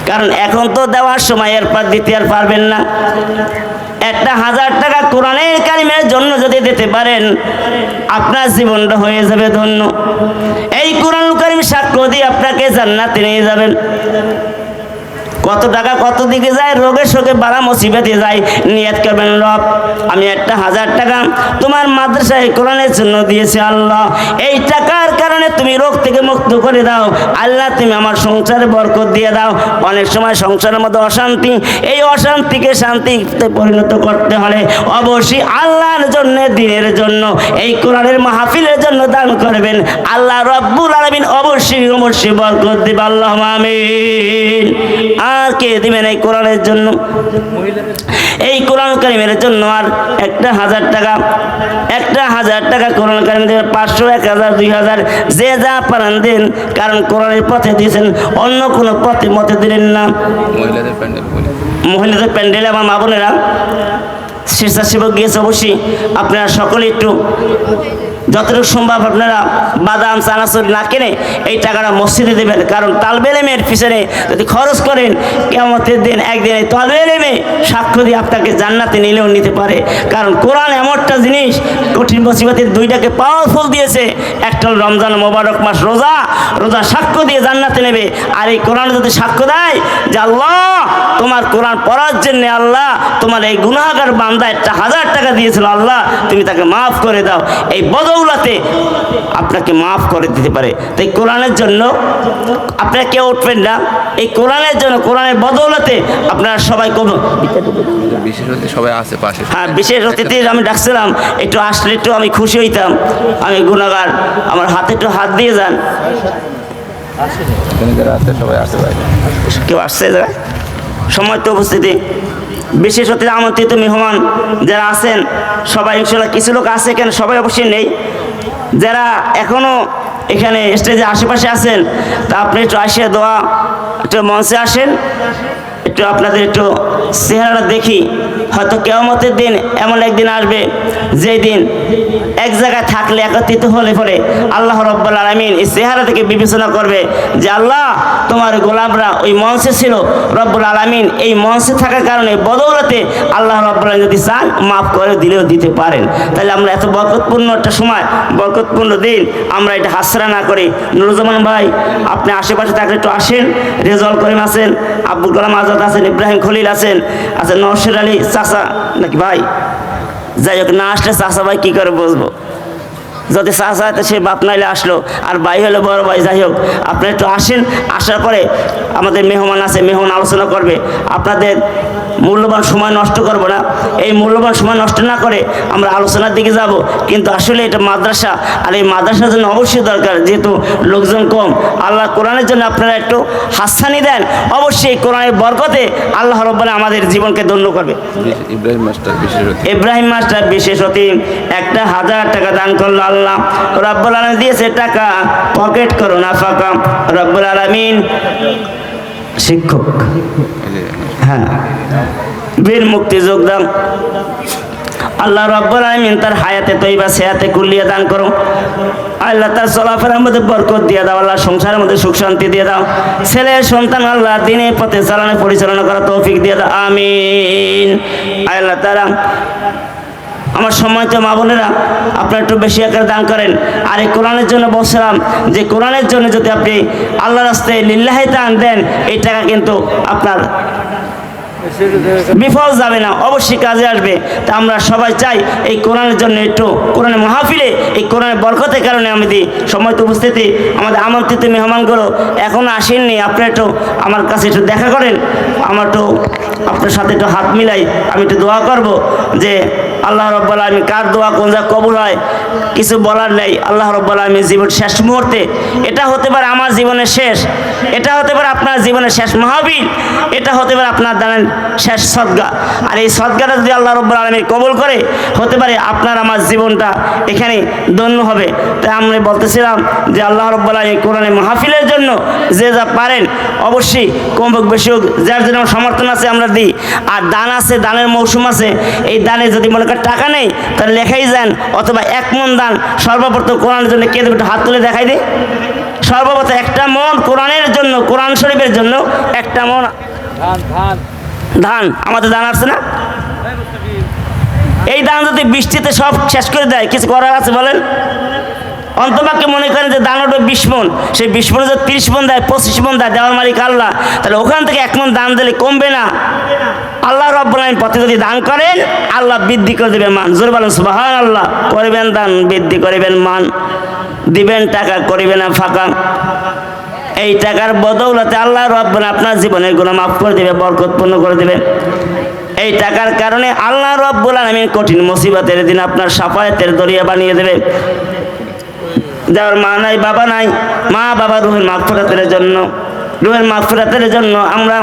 কারণ এখন তো দেওয়ার সময় এরপর দিতে আর পারবেন না। 1,000 টাকা কোরআনের কারিমের জন্য যদি দিতে পারেন আপনার জীবনটা হয়ে যাবে ধন্য। এই কোরআনুল কারীম সাক্ষ্য দিয়ে আপনাকে জান্নাতে নিয়ে যাবেন। কত টাকা কত দিকে যায়, রোগে শোকে বাড়া মুসিবতে যায়। নিয়ত করবেন, রব আমি একটা 1000 টাকা তোমার মাদ্রাসায় কোরআনের জন্য দিয়েছি আল্লাহ, এই টাকার কারণে তুমি রোগ থেকে মুক্ত করে দাও আল্লাহ, তুমি আমার সংসারে বরকত দিয়ে দাও। অনেক সময় সংসারের মধ্যে অশান্তি, এই অশান্তিকে শান্তিতে পরিণত করতে হলে অবশ্যই আল্লাহর জন্য, দিনের জন্য, এই কোরআনের মাহফিলের জন্য দান করবেন। আল্লাহ রব্বুল আলামিন অবশ্যই অবশ্যই বরকত দিবে, আল্লাহুম্মা আমিন। আর কে দিবেন এই কোরআনের জন্য, এই কোরআন কারিমের জন্য? আর একটা 1000 টাকা, একটা 1000 টাকা কোরআন কারিম দেবেন, 500, 1000, 2000 যে যা পারেন দেন, কারণ কোরআনের পথে দিয়েছেন, অন্য কোনো পথে মতে দিলেন না। মহিলাদের প্যান্ডেল বলি, মহিলাদের প্যান্ডেলে আমার মা বোনেরা স্বেচ্ছাসেবক গিয়েছে, অবশ্যই আপনারা সকলে একটু যতটুকু সম্ভব আপনারা বাদাম চানাচুর না কিনে এই টাকাটা মসজিদে দেবেন, কারণ তালবে এলেমের পিছনে যদি খরচ করেন কিয়ামতের দিন একদিন এই তালবে এলেমে সাক্ষ্য দিয়ে আপনাকে জান্নাতে নিলেও নিতে পারে। কারণ কোরআন এমন একটা জিনিস, কঠিন মুসিবতের দুইটাকে পাওয়ারফুল দিয়েছে। একটা হলো রমজান মোবারক মাস, রোজা, রোজা সাক্ষ্য দিয়ে জান্নাতে নেবে। আর এই কোরআন যদি সাক্ষ্য দেয় যে আল্লাহ তোমার কোরআন পড়ার জন্য আল্লাহ তোমার এই গুনাহগার বান্দা একটা 1000 টাকা দিয়েছিল, আল্লাহ তুমি তাকে মাফ করে দাও, এই বদৌলতে আপনাকে মাফ করে দিতে পারে। তাই কোরআনের জন্য আপনারা কেউ উঠবেন না, এই কোরআনের জন্য, কোরআনের বদৌলতে আপনারা সবাই বিশেষ অতিথি সবাই আছে পাশে। হ্যাঁ, বিশেষ অতিথি আমি ডাকছিলাম, একটু আসলে একটু আমি খুশি হইতাম। আমি গুনাহগার, আমার হাতে একটু হাত দিয়ে যান। এখানে যারা আছে সবাই আছে বাইরে। কেউ আসছে যারা সময় উপস্থিতি, বিশেষ অতিথি আমন্ত্রিত মেহমান যারা আছেন সবাই, ইনশাল্লাহ কিছু লোক আছে এখানে, সবাই অবশ্যই নেই। যারা এখনও এখানে স্টেজে আশেপাশে আছেন, তা আপনি একটু আসে দোয়া, একটু মঞ্চে আসেন, একটু আপনাদের একটু চেহারাটা দেখি। হয়তো কিয়ামতের দিন এমন একদিন আসবে যেই দিন এক জায়গায় থাকলে, একত্রিত হলে পরে আল্লাহ রাব্বুল আলামিন এই চেহারা থেকে বিবেচনা করবে যে আল্লাহ তোমার গোলামরা ওই মঞ্চে ছিল, রব্বুল আলামিন এই মঞ্চে থাকার কারণে বদৌলতে আল্লাহ রাব্বুল আলামিন যদি চান মাফ করে দিলেও দিতে পারেন। তাহলে আমরা এত বরকতপূর্ণ একটা সময়, বরকতপূর্ণ দিন, আমরা এটা হাসরা না করি। নুরুজ্জামান ভাই আপনি আশেপাশে থাকলে একটু আসেন, রেজাউল করিম আছেন, আব্দুল কালাম আজাদ আছেন, ইব্রাহিম খলিল আছেন, আচ্ছা নওশাদ আলী চাচা নাকি ভাই, যাই হোক না আসলে চাচা ভাই কী করে বুঝবো, যদি চাচা তো সে বাপ নাইলে আসলো, আর ভাই হলো বড় ভাই। যাই হোক আপনি একটু আসেন, আসার পরে আমাদের মেহমান আছে, মেহমান আলোচনা করবে। আপনাদের মূল্যবান সময় নষ্ট করব না, এই মূল্যবান সময় নষ্ট না করে আমরা আলোচনার দিকে যাব। কিন্তু আসলে এটা মাদ্রাসা, আর এই মাদ্রাসার জন্য অবশ্যই দরকার, যেহেতু লোকজন কম, আল্লাহ কোরআনের জন্য আপনারা একটু হাতছানি দেন, অবশ্যই কোরআনের বরকতে আল্লাহ রাব্বুল আমাদের জীবনকে ধন্য করবে। ইব্রাহিম মাস্টার বিশেষ অতিথি, ইব্রাহিম মাস্টার বিশেষ অতিথি একটা 1000 টাকা দান করলো, আল্লাহ রাব্বুল আলামিন দিয়েছে টাকা, পকেট করো না ফাঁকা। রাব্বুল আলামিন শিক্ষক, হ্যাঁ, বীর মুক্তি যোগদান, আল্লাহ রাব্বুল আলামিন তার হায়াতে তৈবা সেহাতে কুল্লিয়া দান করো। আল্লাহ তার চলাফেরার মধ্যে বরকত দিয়ে দাও, আল্লাহ সংসারের মধ্যে সুখ শান্তি দিয়ে দাও, ছেলে সন্তান আল্লাহ দিনের পথে চালানো পরিচালনা করার তৌফিক দিয়ে দাও, আমিন। আল্লাহ তারা আমার সময় তো মা বোনেরা আপনারা একটু বেশি আকারে দান করেন। আর এই কোরআনের জন্য বলছিলাম যে কোরআনের জন্য যদি আপনি আল্লাহ রাস্তায় লিল্লাহি দান দেন, এই টাকা কিন্তু আপনার বিফল যাবে না, অবশ্যই কাজে আসবে। তা আমরা সবাই চাই এই কোরআনের জন্য একটু কোরআনের মাহফিলে এই কোরআনের বরকতের কারণে আমি দিই। সময় তো উপস্থিতি আমাদের আমন্ত্রিত মেহমানগুলো এখনও আসেননি, আপনি একটু আমার কাছে একটু দেখা করেন, আমার একটু আপনার সাথে একটু হাত মিলাই, আমি একটু দোয়া করব যে আল্লাহ রাব্বুল আলামিন কার দোয়া কোন যা কবুল হয় কিছু বলার নেই। আল্লাহ রাব্বুল আলামিন জীবন শেষ মুহূর্তে, এটা হতে পারে আমার জীবনের শেষ, এটা হতে পারে আপনার জীবনের শেষ মাহফিল, এটা হতে পারে আপনার দানের শেষ সদকা। আর এই সদকাটা যদি আল্লাহ রাব্বুল আলামিন কবুল করে, হতে পারে আপনার আমার জীবনটা এখানে ধন্য হবে। তাই আমরা বলতেছিলাম যে আল্লাহ রাব্বুল আলামিন কোরআনের মাহফিলের জন্য যে যা পারেন অবশ্যই কম হোক বেশি হোক, যার জন্য সমর্থন আছে আমরা দিই। আর দান আছে, দানের মৌসুম আছে, এই দানে যদি মনে করেন টাকা নেই তাহলে লেখাই যান, অথবা 1 মন দান। সর্বপ্রথম কোরআনের জন্য কে দেবে, হাত তুলে দেখাই দে। সর্বপ্রথম 1টা মন কোরআনের জন্য, কোরআন শরীফের জন্য 1টা মন ধান, আমাদের দান আছে না? এই দান যদি বৃষ্টিতে সব শেষ করে দেয়, কিছু করার আছে বলেন? অন্তপাকে মনে করেন যে দান উঠবে 20 মণ, সেই 20 মণ যদি 30 মণ দেয়, 25 মণ দেয়, দেওয়ার মালিক আল্লাহ, তাহলে ওখান থেকে 1 মণ দান দিলে কমবে না? আল্লাহ রাব্বুল আলামিন পথে যদি দান করেন, আল্লাহ বৃদ্ধি করে দেবে মান। জোরে বলেন সুবহানাল্লাহ। করবেন দান, বৃদ্ধি করিবেন মান, দিবেন টাকা, করিবেন না ফাঁকা। এই টাকার বদৌলতে আল্লাহ রাব্বুল আপনার জীবনের গুনাহ মাফ করে দেবে, বরকতপূর্ণ করে দেবে। এই টাকার কারণে আল্লাহ রাব্বুল আলামিন কঠিন মুসিবতের দিন আপনার শাফায়াতের দরিয়া বানিয়ে দেবে। যার মা নাই, বাবা নাই, মা বাবা রুহের মাগফিরাতের জন্য, রুহের মাগফিরাতের জন্য আমরা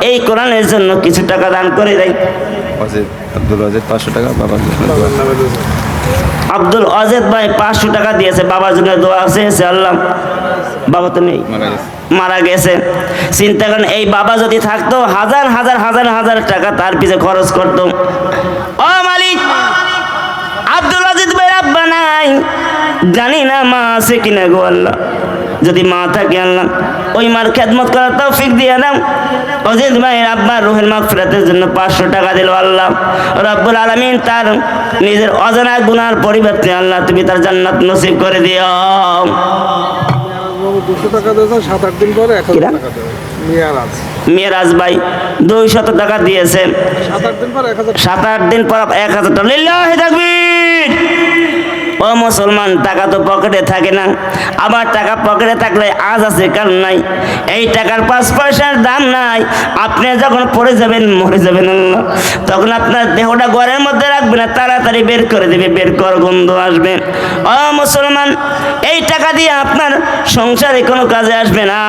এই কোরআনের জন্য কিছু টাকা দান করে দেই। আব্দুল ওয়াজেদ 500 টাকা, বাবার জন্য দোয়া। আব্দুল ওয়াজেদ ভাই 500 টাকা দিয়েছে, বাবার জন্য দোয়া আছে। আল্লাহ, বাবা তো নেই, মারা গেছে। মারা গেছে। চিন্তা করেন, এই বাবা যদি থাকতো হাজার হাজার হাজার হাজার টাকা তার পিছে খরচ করতো। ও মালিক, আব্দুল ওয়াজেদ ভাই আব্বা নাই, জানি না মা আছে কিনা গো আল্লাহ। যদি মা থাকে আল্লাহ, ওই মার খেদমত করার তৌফিক দিয়ে দাও। ওয়াজেদ ভাইয়ের আব্বা রুহের মাগফিরাতের জন্য 500 টাকা দিল। আল্লাহ রাব্বুল আলামিন তার নিজের অজানা গুনার পরিবর্তে আল্লাহ তুমি তার জান্নাত নসিব করে দিও। 200 টাকা দিয়েছে, 7-8 দিন পরে 1000 কিরা? টাকা দেবে মিয়ারাজ। মেরাজ ভাই 200 টাকা দিয়েছে, 7-8 দিন পরে 1000 7-8 দিন পর 1000 টাকা। লিল্লাহি তাকবীর। ও মুসলমান, টাকা তো পকেটে থাকে না, আবার টাকা পকেটে থাকলে আজ আছে কাল নাই। এই টাকার 5 পয়সার দাম নাই। আপনি যখন পড়ে যাবেন, মরে যাবেন আল্লাহ, তখন আপনার দেহটা ঘরের মধ্যে রাখবে না, তাড়াতাড়ি বের করে দেবে, বের কর, গন্ধ আসবে। ও মুসলমান, এই টাকা দিয়ে আপনার সংসারে কোনো কাজে আসবে না।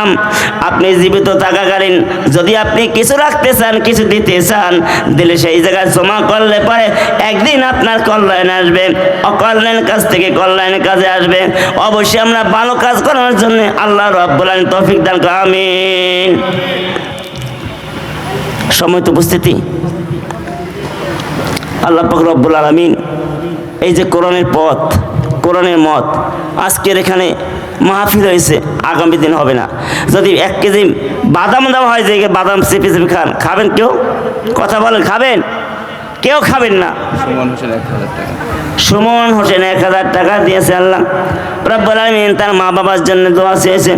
আপনি জীবিত থাকাকালীন যদি আপনি কিছু রাখতে চান, কিছু দিতে চান, দিলে সেই জায়গায় জমা করলে পরে একদিন আপনার কল্যাণ আসবে, অকল্যাণ কাজ থেকে কল্যাণের কাজে আসবে। অবশ্যই আমরা ভালো কাজ করার জন্য আল্লাহ রাব্বুল আলামিন তৌফিক দান করুন, আমিন। সময় তো উপস্থিতি, আল্লাহ পাক রব্বুল আলামিন এই যে কোরআনের পথ, কোরআনের মত, আজকের এখানে মাহফিল হয়েছে, আগামী দিন হবে না। যদি 1 কেজি বাদাম দেওয়া হয়, যে বাদাম চেপে চেপে খান, খাবেন কেউ? কথা বলেন, খাবেন? কেউ খাবেন না। সুমন হোসেন 1000 টাকা। সুমন হোসেন 1000 টাকা দিয়েছে। আল্লাহ রাব্বুল আলামিন তার মা বাবার জন্য দোয়া চেয়েছে।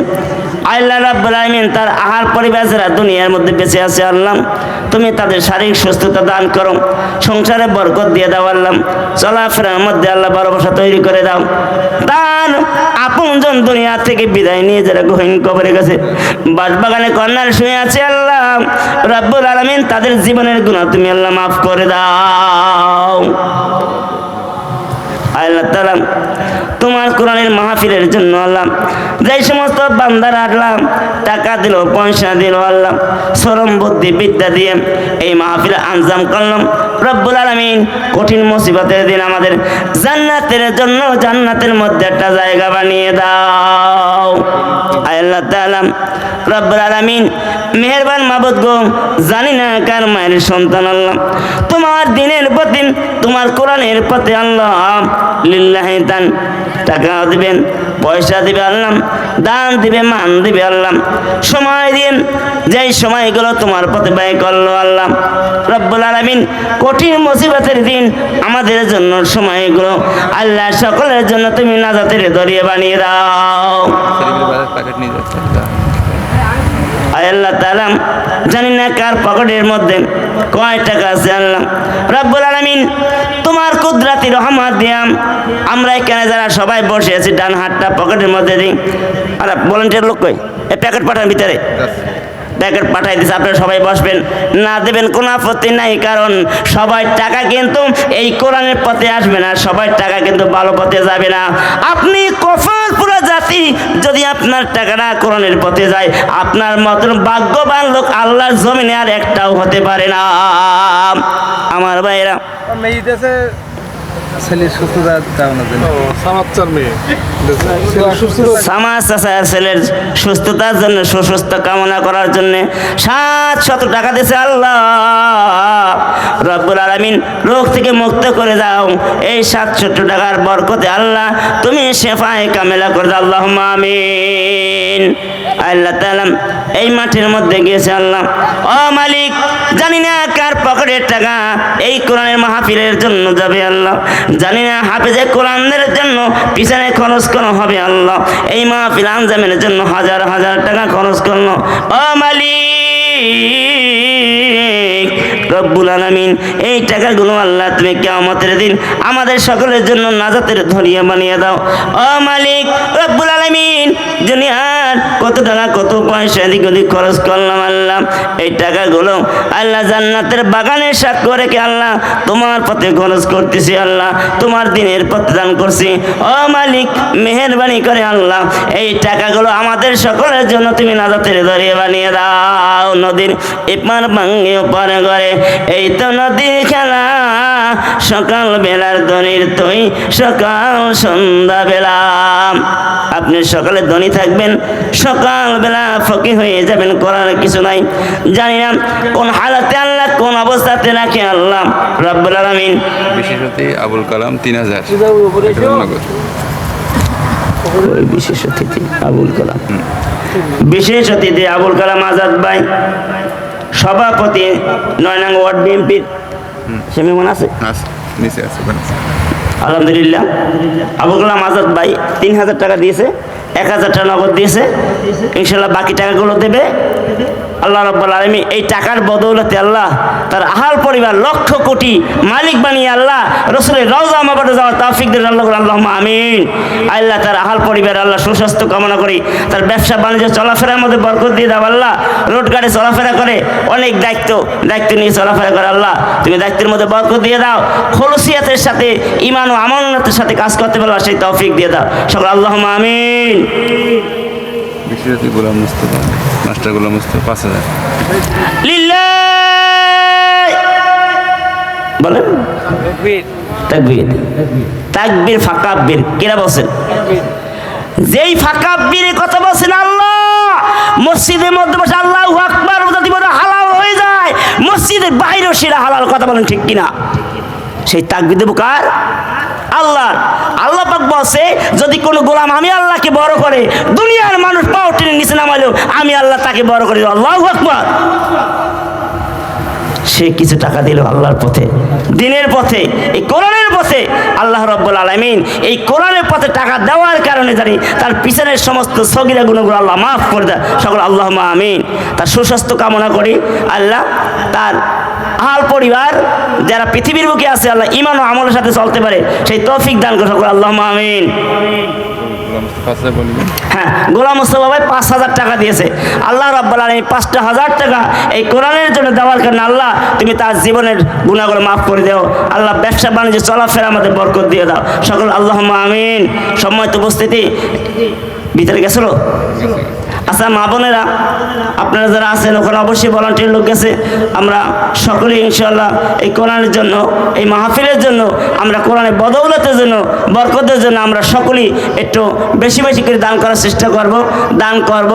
আল্লাহ রাব্বুল আলামিন তার আহার পরিবার যারা দুনিয়ার মধ্যে বেঁচে আছে, আল্লাহ তুমি তাদের শারীরিক সুস্থতা দান করো, সংসারে বরকত দিয়ে দাও। আল্লাহ চলাফেরার মধ্যে আল্লাহ ভালোবাসা তৈরি করে দাও। তার আপনজন দুনিয়া থেকে বিদায় নিয়ে যারা গহীন কবরে গেছে, বাসবাগানে কন্যার শুয়ে আছে, আল্লাহ রাব্বুল আলামিন তাদের জীবনের গুনাহ তুমি আল্লাহ মাফ করে দাও। আল্লাহ তাআলা তোমার কোরআনের মাহফিলের জন্য আল্লাহ যেই সমস্ত বান্দারা আল্লাহ টাকা দিল, পয়সা দিল, আল্লাহ শ্রম বুদ্ধি বিদ্যা দিয়ে এই মাহফিল আঞ্জাম করলাম, রব্বুল আলামিন কঠিন মুসিবতের দিন আমাদের জান্নাতের জন্য জান্নাতের মধ্যে একটা জায়গা বানিয়ে দাও। আল্লাহ তাআলা রব্বুল আলামিন মেহেরবান মাবুদ গো, জানি না কার মায়ের সন্তান আল্লাহ তোমার দিনের প্রতি, তোমার কোরআনের প্রতি আল্লাহ লিল্লাহি দান, টাকা দিবেন, পয়সা দিবে আল্লাহ, দান দিবে, মান দিবে আল্লাহ, সময় দিন, যেই সময়গুলো তোমার পথে ব্যয় করলো আল্লাহ রব্বুল আলামিন কঠিন মুসিবতের দিন আমাদের জন্য সময়গুলো আল্লাহ সকলের জন্য তুমি নাজাতের দরিয়া বানিয়ে দাও। ছেলেগুলো বাজার প্যাকেট নিয়ে যাচ্ছে। আল্লাহ তাআলা জানি না কার পকেটের মধ্যে কয় টাকা আছে, আল্লাহ রব্বুল আলামিন তোমার কুদরতি রহমত দিয়া আমরা এখানে যারা সবাই বসে আছি, ডান হাতটা পকেটের মধ্যে দিই। আর ভলান্টিয়ার লোক কই? এই প্যাকেট পাঠান ভিতরে, প্যাকেট পাঠাই দিচ্ছে, আপনারা সবাই বসবেন, না দেবেন কোনো আপত্তি নাই, কারণ সবাই টাকা কিন্তু এই কোরআনের পথে আসবে না, সবাই টাকা কিন্তু ভালো পথে যাবে না। আপনি কফর পুরো জাতি যদি আপনার টাকাটা কোরআনের পথে যায়, আপনার মতন ভাগ্যবান লোক আল্লাহর জমিনে আর একটাও হতে পারে না। আমার ভাইরা মেয়েদেশে ছেলের সুস্থতা কামনা জন্য সামাচ্চার মেয়ে ছেলের সুস্থতা সমাজ চাচার ছেলের সুস্থতার জন্য, সুস্বাস্থ্য কামনা করার জন্য 700 টাকা দিয়েছে আল্লাহ রব্বুল আলামিন, রোগ থেকে মুক্ত করে দাও। এই 700 টাকার বরকতে আল্লাহ তুমি শেফায়ে কামেলা করে দাও, আল্লাহুম্মা আমিন। আমিন। আল্লাহ তাআলা এই মাঠের মধ্যে গিয়েছে আল্লাহ, ও মালিক জানি না কার পকেটের টাকা এই কোরআনের মাহফিলের জন্য যাবে আল্লাহ, জানি না হাফেজে কোরআনের জন্য পিছনে খরচ করা হবে আল্লাহ, এই মাহফিল আঞ্জামের জন্য হাজার হাজার টাকা খরচ করলো। ও মালিক রব্বুল আলামিন এই টাকাগুলো আল্লাহ তুমি কিয়ামতের দিন আমাদের সকলের জন্য নাজাতের ধরিয়া বানিয়ে দাও। ও মালিক রব্বুল আলামিন দুনিয়ার কত টাকা কত পয়সা এদিক ওদিক খরচ করলাম আল্লাহ, এই টাকাগুলো আল্লাহ জান্নাতের বাগানের সাক্ষ্য রেখে আল্লাহ তোমার পথে খরচ করতেছি আল্লাহ, তোমার দিনের পথে দান করছি। ও মালিক মেহেরবানি করে আল্লাহ এই টাকাগুলো আমাদের সকলের জন্য তুমি নাজাতের ধরিয়া বানিয়ে দাও। নদীর এপার ভাঙে ওপারে করে এই তো নদীর খেলা, সকাল বেলার ধনির তুই সকাল সন্ধ্যা বেলা। আপনি সকালে ধনী থাকবেন, সকাল বেলা ফকি হয়ে যাবেন, করার কিছু নাই। জানি না কোন হালাতে আল্লাহ কোন অবস্থাতে রাখে আল্লাহ রব্বুল আলামিন। বিশেষ অতিথি আবুল কালাম 3000 এটা নগদ। ওই বিশেষ অতিথি আবুল কালাম, বিশেষ অতিথি আবুল কালাম আজাদ ভাই, সভাপতি 9 নং ওয়ার্ড বিএনপির, সে মেমন আছে আছে নিচে আছে ওখানে আছে। আলহামদুলিল্লাহ। আবুল কালাম আজাদ ভাই 3000 টাকা দিয়েছে, 1000 টাকা নগদ দিয়েছে, ইনশাল্লাহ বাকি টাকাগুলো দেবে আল্লাহ রাব্বুল আলামিন। এই টাকার বদৌলতে আল্লাহ তার আহাল পরিবার লক্ষ কোটি মালিক বানিয়ে আল্লাহ রসুলের রওজা মাবারে যাওয়ার তৌফিক দেন আল্লাহ, আল্লাহুম্মা আমিন। আল্লাহ তার আহাল পরিবার আল্লাহ সুস্বাস্থ্য কামনা করি, তার ব্যবসা বাণিজ্য চলাফেরার মধ্যে বরকত দিয়ে দাও আল্লাহ। রোড ঘাটে চলাফেরা করে অনেক দায়িত্ব নিয়ে চলাফেরা করে আল্লাহ, তুমি দায়িত্বের মধ্যে বরকত দিয়ে দাও। খলুসিয়াতের সাথে ঈমান ও আমানতের সাথে কাজ করতে পারো সেই তৌফিক দিয়ে দাও সকল, আল্লাহুম্মা আমিন। বিশেষ অতিথি গোলাম মুস্তফা, মাস্টার গোলাম মুস্তফা 5000। লিল্লাহ বলেন তাকবীর, তাকবীর ফাকাব্বির কিরা বলছেন? যেই ফাকাব্বিরের কথা বলছেন আল্লাহ মসজিদের মধ্যে বসে আল্লাহু আকবার যদি বলে হালাল হয়ে যায়, মসজিদের বাইরেও সেটা হালাল, কথা বলেন ঠিক কিনা? সেই তাকবীর দেব কার? আল্লাহ। আল্লাহ পাক বলছে যদি কোনো গোলাম আমি আল্লাহকে বড় করে, দুনিয়ার মানুষ পাও টেনে নিচে নামালেও আমি আল্লাহ তাকে বড় করে দেব। আল্লাহু আকবার। সে কিছু টাকা দিল আল্লাহর পথে, দিনের পথে, এই কোরআনের পথে। আল্লাহ রাব্বুল আলামিন এই কোরআনের পথে টাকা দেওয়ার কারণে জানি তার পিছনের সমস্ত সগীরা গুনাহগুলো আল্লাহ মাফ করে দেয় সকল, আল্লাহুম্মা আমিন। তার সুস্বাস্থ্য কামনা করি আল্লাহ, তার আহাল পরিবার যারা পৃথিবীর বুকে আছে আল্লাহ ঈমান ও আমলের সাথে চলতে পারে সেই তৌফিক দান করে সকল, আল্লাহুম্মা আমিন। হ্যাঁ, গোলাম মুস্তফা ভাই 5000 টাকা দিয়েছে। আল্লাহ রাব্বুল আলামিন 5000 টাকা এই কোরআনের জন্য দেওয়ার কারণে আল্লাহ তুমি তার জীবনের গুনাহগুলো মাফ করে দাও আল্লাহ, ব্যবসা বাণিজ্য চলাফেরা আমাদের বরকত দিয়ে দাও সকল, আল্লাহুম্মা আমিন। সম্মানিত উপস্থিতি, ভিতরে গেছিল? আচ্ছা মা বোনেরা আপনারা যারা আছেন ওখানে অবশ্যই ভলান্টিয়ার লোক গেছে, আমরা সকলেই ইনশাআল্লাহ এই কোরআনের জন্য, এই মাহফিলের জন্য, আমরা কোরআনের বদৌলতের জন্য, বরকতের জন্য আমরা সকলেই একটু বেশি বেশি করে দান করার চেষ্টা করব, দান করব।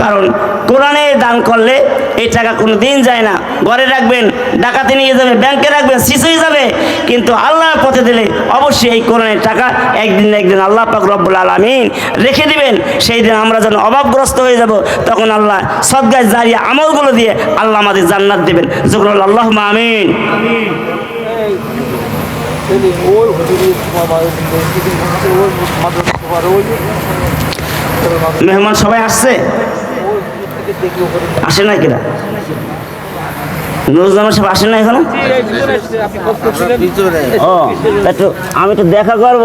কারণ কোরআনে দান করলে এই টাকা কোনো দিন যায় না, ঘরে রাখবেন ডাকাতি নিয়ে যাবে, ব্যাংকে রাখবেন শেষ হয়ে যাবে, কিন্তু আল্লাহর পথে দিলে অবশ্যই এই কোরআনের টাকা একদিন না একদিন আল্লাহ পাক রব্বুল আলামিন রেখে দিবেন। সেই দিন আমরা যেন অভাবগ্রস্ত হয়ে যাব, তখন আল্লাহ সদকায়ে জারিয়া আমলগুলো দিয়ে আল্লাহ আমাদের জান্নাত দেবেন। যুগল আল্লাহুম্মা আমিন। মেহমান সবাই আসছে? আসে না কিনা? নুরুজ্জামান সাহেব আসেন না এখনো? ও একটু আমি একটু দেখা করব।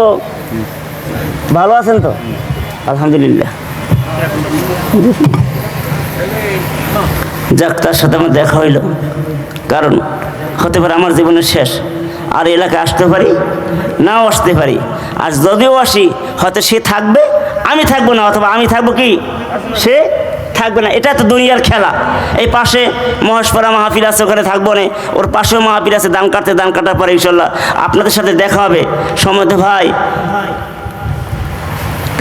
ভালো আছেন তো? আলহামদুলিল্লাহ। যাক, তার সাথে আমার দেখা হইল, কারণ হতে পারে আমার জীবনের শেষ, আর এলাকায় আসতে পারি নাও আসতে পারি, আর যদিও আসি হয়তো সে থাকবে আমি থাকবো না, অথবা আমি থাকবো কি সে থাকবে না। এটা তো দুনিয়ার খেলা। এই পাশে মহেশপাড়া মাহফিল আছে, ওখানে থাকবো না, ওর পাশেও মাহফিল আছে, দান কাটার পরে ইনশাল্লাহ আপনাদের সাথে দেখা হবে। সময় ভাই,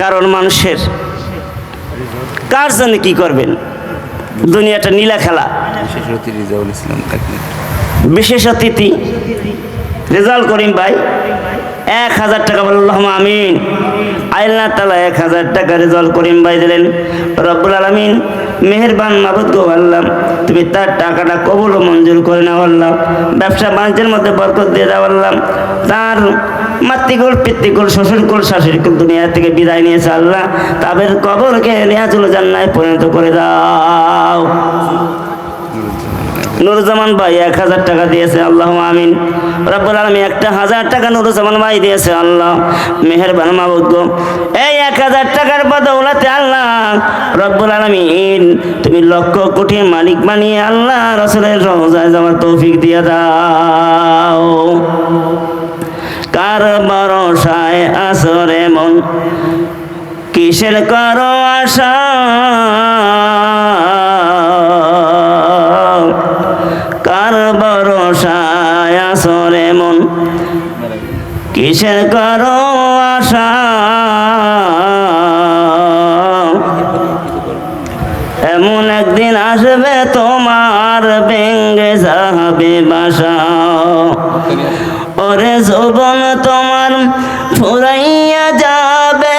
কারণ মানুষের কার জন্য কি করবেন, দুনিয়াটা নীলা খেলা। বিশেষ অতিথি রিজাউল ইসলাম তাকবীর, বিশেষ অতিথি রেজাউল করিম ভাই 1000 টাকা বলে, আল্লাহুম্মা আমিন। আল্লাহ তাআলা 1000 টাকা রেজাল্ট করিম ভাই দিলেন। রব্বুল আলামিন মেহেরবান মাবুদ গো আল্লাহ, তুমি তার টাকাটা কবুল ও মঞ্জুর করে নাও আল্লাহ। ব্যবসা বাণিজ্যের মধ্যে বরকত দিয়ে দাও আল্লাহ। তার মাতৃকুল পিতৃকুল শ্বশুরকুল শাশুড়িকুল দুনিয়া থেকে বিদায় নিয়েছে আল্লাহ, তাদের কবরকে রিয়াজুল জান্নায় পরিণত করে দাও। নুরুজ্জামান ভাই 1000 টাকা দিয়েছে, আল্লাহ আমিন। রব্বুল আলামিন 1000 টাকা নুরুজ্জামান ভাই দিয়েছে আল্লাহ, মেহেরবান মাবুদ গো। এই 1000 টাকার বদৌলতে আল্লাহ রব্বুল আলামিন তুমি লক্ষ কোটি মালিক বানিয়ে আল্লাহ রাসূলের রওজায় যাওয়ার তৌফিক দিয়ে দাও। কার ভরসায় আসরে মন, কিসের করো আশা, কার ভরসায় আসরে মন, কিসের করো আশা। এমন একদিন আসবে তোমার ভেঙে যাবে বাসা। ওরে যৌবন তোমার ফুরাইয়া যাবে,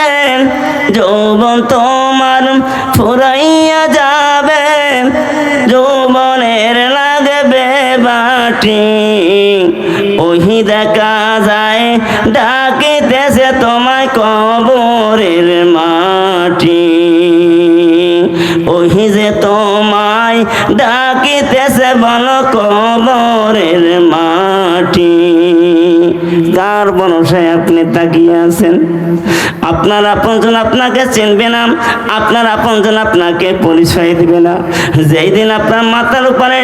যৌবন তোমার ফুরাইয়া যাবে, যৌবনের লাগবে বাটি। ওহি দেখা যায় ডাকিতেছে তোমায় কবরের মাটি, ওহি যে তোমায় ডাকিতেছে বলো কবরের মাটি। কার ভরসায় আপনি তাকিয়ে আছেন? আপনার আপনজন আপনাকে চিনবে না, আপনার আপনজন আপনাকে পরিচয় দিবে না। যেই দিন আপনার মাথার উপরে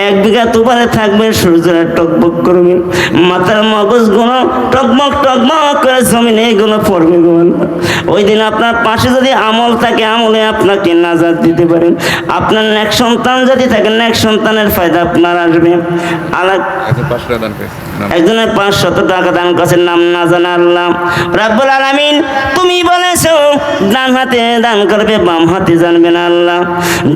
1 বিঘা উপরে থাকবে, সূর্যের টকবক করবে, মাথার মগজগুলো টকবক টকবক করে জমিনে এগুলো পড়বে। ওই দিন আপনার পাশে যদি আমল থাকে, আমলে আপনাকে নাজাত দিতে পারেন। আপনার নেক সন্তান যদি থাকে, নেক সন্তানের ফায়দা আপনার আসবে। একজনের 500 টাকা দান করেছেন, নাম না জানা আল্লাহ রাব্বুল আলামিন। তুমি বলেছো ডান হাতে দান করবে, বাম হাতে জানবে না আল্লাহ।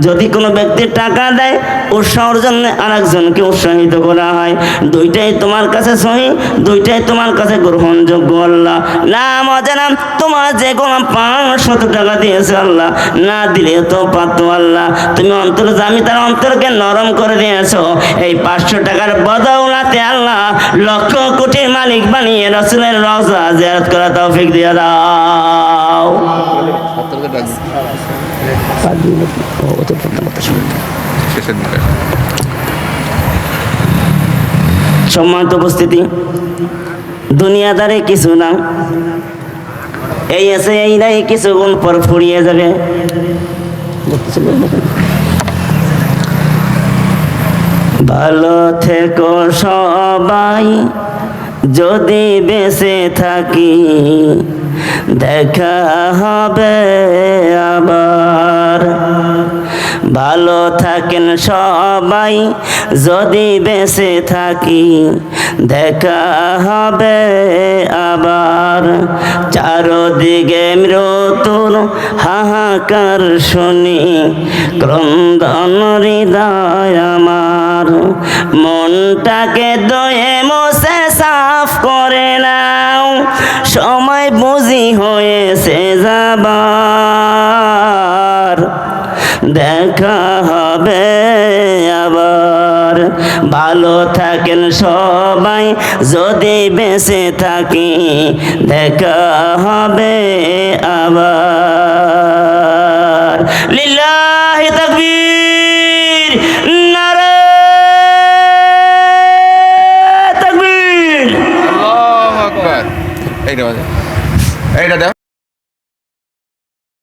যদি কোনো ব্যক্তি টাকা দেয়, উৎসাহের জন্য আরেকজনকে উৎসাহিত করা হয়, দুইটাই তোমার কাছে সহি, দুইটাই তোমার কাছে গ্রহণযোগ্য আল্লাহ। নাম অজানা তোমার যে কোনো 500 টাকা দিয়েছে আল্লাহ, না দিলে তো পাতো আল্লাহ। তুমি অন্তর্জামী, তার অন্তরকে নরম করে দিয়েছো। এই 500 টাকার বদৌলতে আল্লাহ লক্ষ কোটির মালিক বানিয়ে রাসূলের রওজা জিয়ারত করা তৌফিক দিয়ে দাও। সম্মানিত উপস্থিতি, দুনিয়াদারে কিছু না, এই আছে এই নাই, কিছুক্ষণ পর ফুরিয়ে যাবে। ভালো থেকো সবাই, যদি বেঁচে থাকি দেখা হবে আবার। ভালো থাকেন সবাই, যদি বেঁচে থাকি দেখা হবে আবার। চারদিকে মৃত্যুর হাহাকার শুনি, ক্রন্দন হৃদয় আমার। মনটাকে দয়ে মুছে সাফ করে নাও, সময় বুঝি হয়েছে যাবার। দেখা হবে আবার। ভালো থাকেন সবাই, যদি বেঁচে থাকি দেখা হবে আবার। লিল্লাহি তাকবীর, নারে তাকবীর। আল্লাহু আকবার। এইটা দেখো।